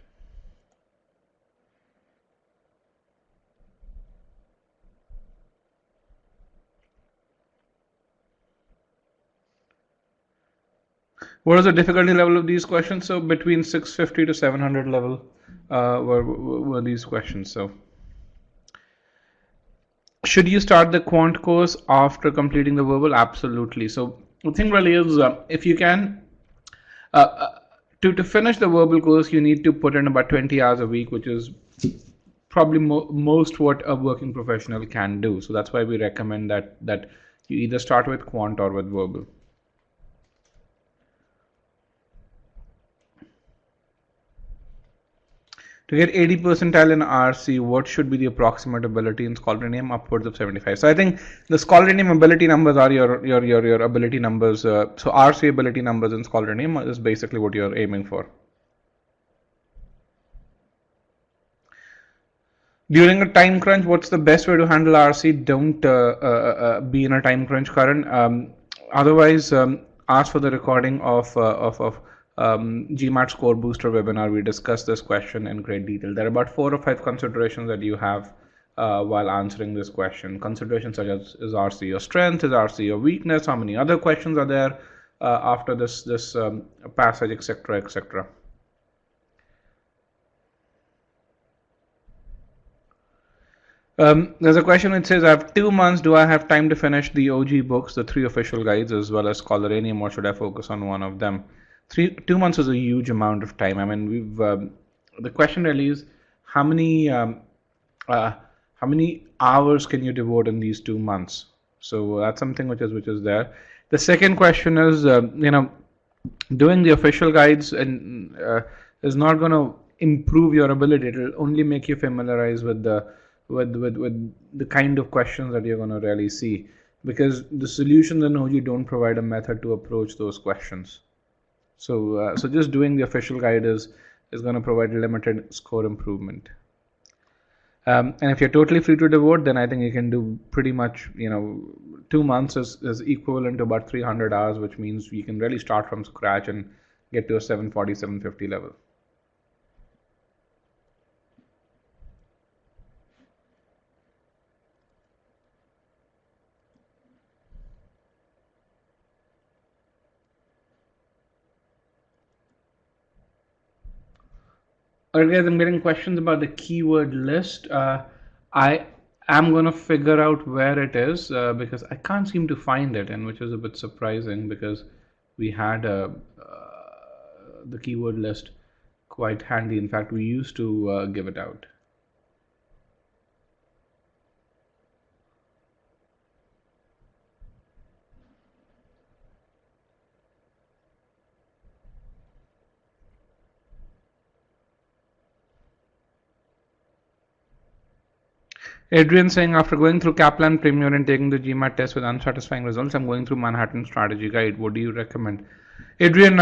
What is the difficulty level of these questions? So between 650 to 700 level were these questions. So should you start the quant course after completing the verbal? Absolutely. So the thing really is, if you can, to finish the verbal course, you need to put in about 20 hours a week, which is probably most what a working professional can do. So that's why we recommend that you either start with quant or with verbal. To get 80 percentile in RC, what should be the approximate ability in Scholaranium? Upwards of 75. So I think the Scholaranium ability numbers are your ability numbers. So RC ability numbers in Scholaranium is basically what you're aiming for. During a time crunch, what's the best way to handle RC? Don't be in a time crunch, Karan. Otherwise, ask for the recording of GMAT Score Booster webinar. We discussed this question in great detail. There are about 4 or 5 considerations that you have while answering this question. Considerations such as, is RC your strength? Is RC your weakness? How many other questions are there after this passage, etc., etc. There's a question which says, I have 2 months. Do I have time to finish the OG books, the 3 official guides, as well as Scholaranium, or should I focus on one of them? 2 months is a huge amount of time. I mean, the question really is, how many uh, how many hours can you devote in these 2 months? So that's something which is there. The second question is, doing the official guides and is not going to improve your ability. It will only make you familiarize with with the kind of questions that you're going to really see, because the solutions in OG don't provide a method to approach those questions. So just doing the official guide is going to provide limited score improvement. And if you're totally free to devote, then I think you can do pretty much, 2 months is equivalent to about 300 hours, which means you can really start from scratch and get to a 740, 750 level. Alright, guys, I'm getting questions about the keyword list. I am going to figure out where it is because I can't seem to find it, and which is a bit surprising because we had the keyword list quite handy. In fact, we used to give it out. Adrian saying, after going through Kaplan Premier and taking the GMAT test with unsatisfying results, I'm going through Manhattan Strategy Guide. What do you recommend? Adrian,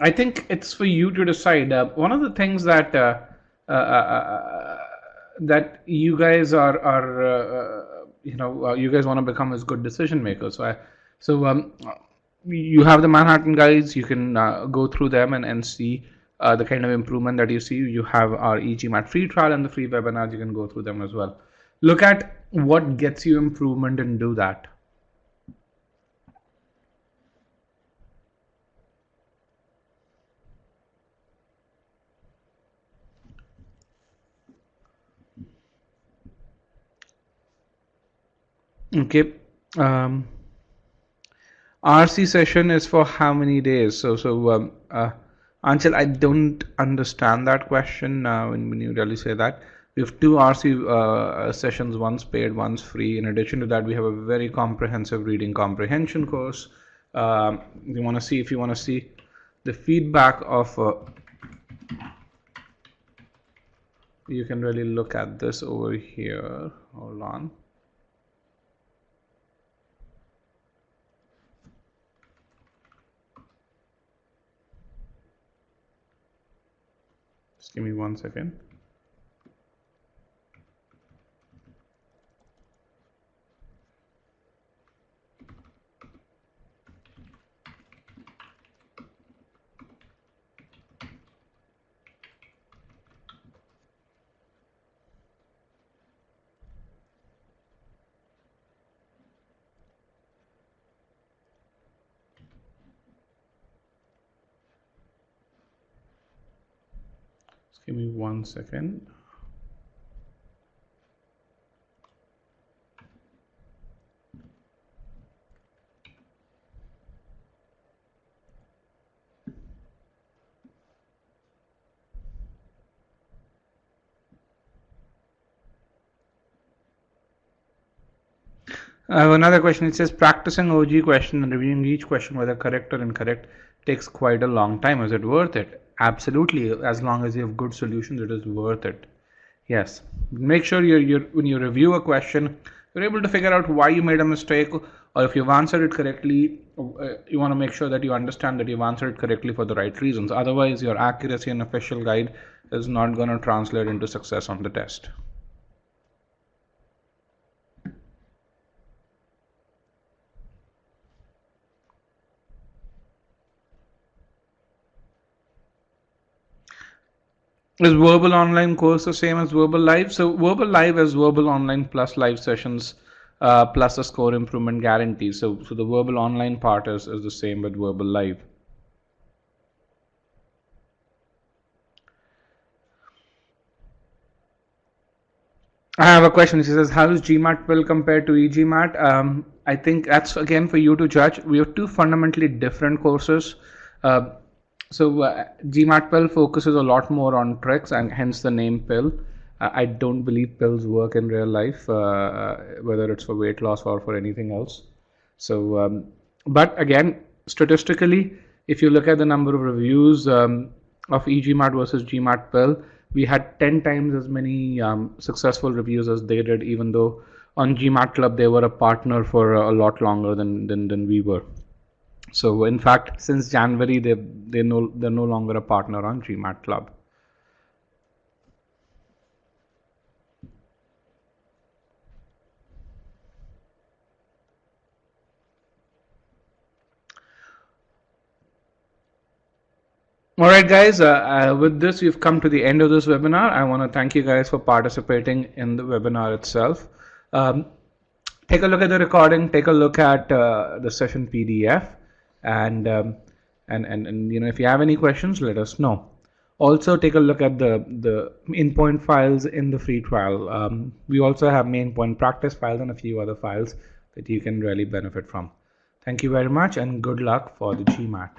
I think it's for you to decide. One of the things that that you guys you guys want to become as good decision makers. So you have the Manhattan guides. You can go through them and see the kind of improvement that you see. You have our e-GMAT free trial and the free webinars. You can go through them as well. Look at what gets you improvement and do that. Okay. RC session is for how many days? Anshul, I don't understand that question when you really say that. We have 2 RC sessions, one's paid, one's free. In addition to that, we have a very comprehensive reading comprehension course. If you want to see the feedback of, you can really look at this over here. Hold on. Just give me 1 second. Give me 1 second. I have another question. It says practicing OG question and reviewing each question whether correct or incorrect takes quite a long time. Is it worth it? Absolutely. As long as you have good solutions, it is worth it. Yes. Make sure when you review a question, you're able to figure out why you made a mistake, or if you've answered it correctly, you want to make sure that you understand that you've answered it correctly for the right reasons. Otherwise, your accuracy and official guide is not going to translate into success on the test. Is verbal online course the same as verbal live? So verbal live is verbal online plus live sessions plus a score improvement guarantee. So the verbal online part is the same with verbal live. I have a question. She says, how does GMAT pill compare to e-GMAT? I think that's again for you to judge. We have two fundamentally different courses. GMAT pill focuses a lot more on tricks and hence the name pill. I don't believe pills work in real life, whether it's for weight loss or for anything else. But again, statistically, if you look at the number of reviews of e-GMAT versus GMAT pill, we had 10 times as many successful reviews as they did, even though on GMAT Club they were a partner for a lot longer than we were. So in fact, since January, they're no longer a partner on GMAT Club. All right, guys, with this, we've come to the end of this webinar. I want to thank you guys for participating in the webinar itself. Take a look at the recording, take a look at the session PDF, and if you have any questions, let us know. Also, take a look at the main point files in the free trial. We also have main point practice files and a few other files that you can really benefit from. Thank you very much, and good luck for the GMAT.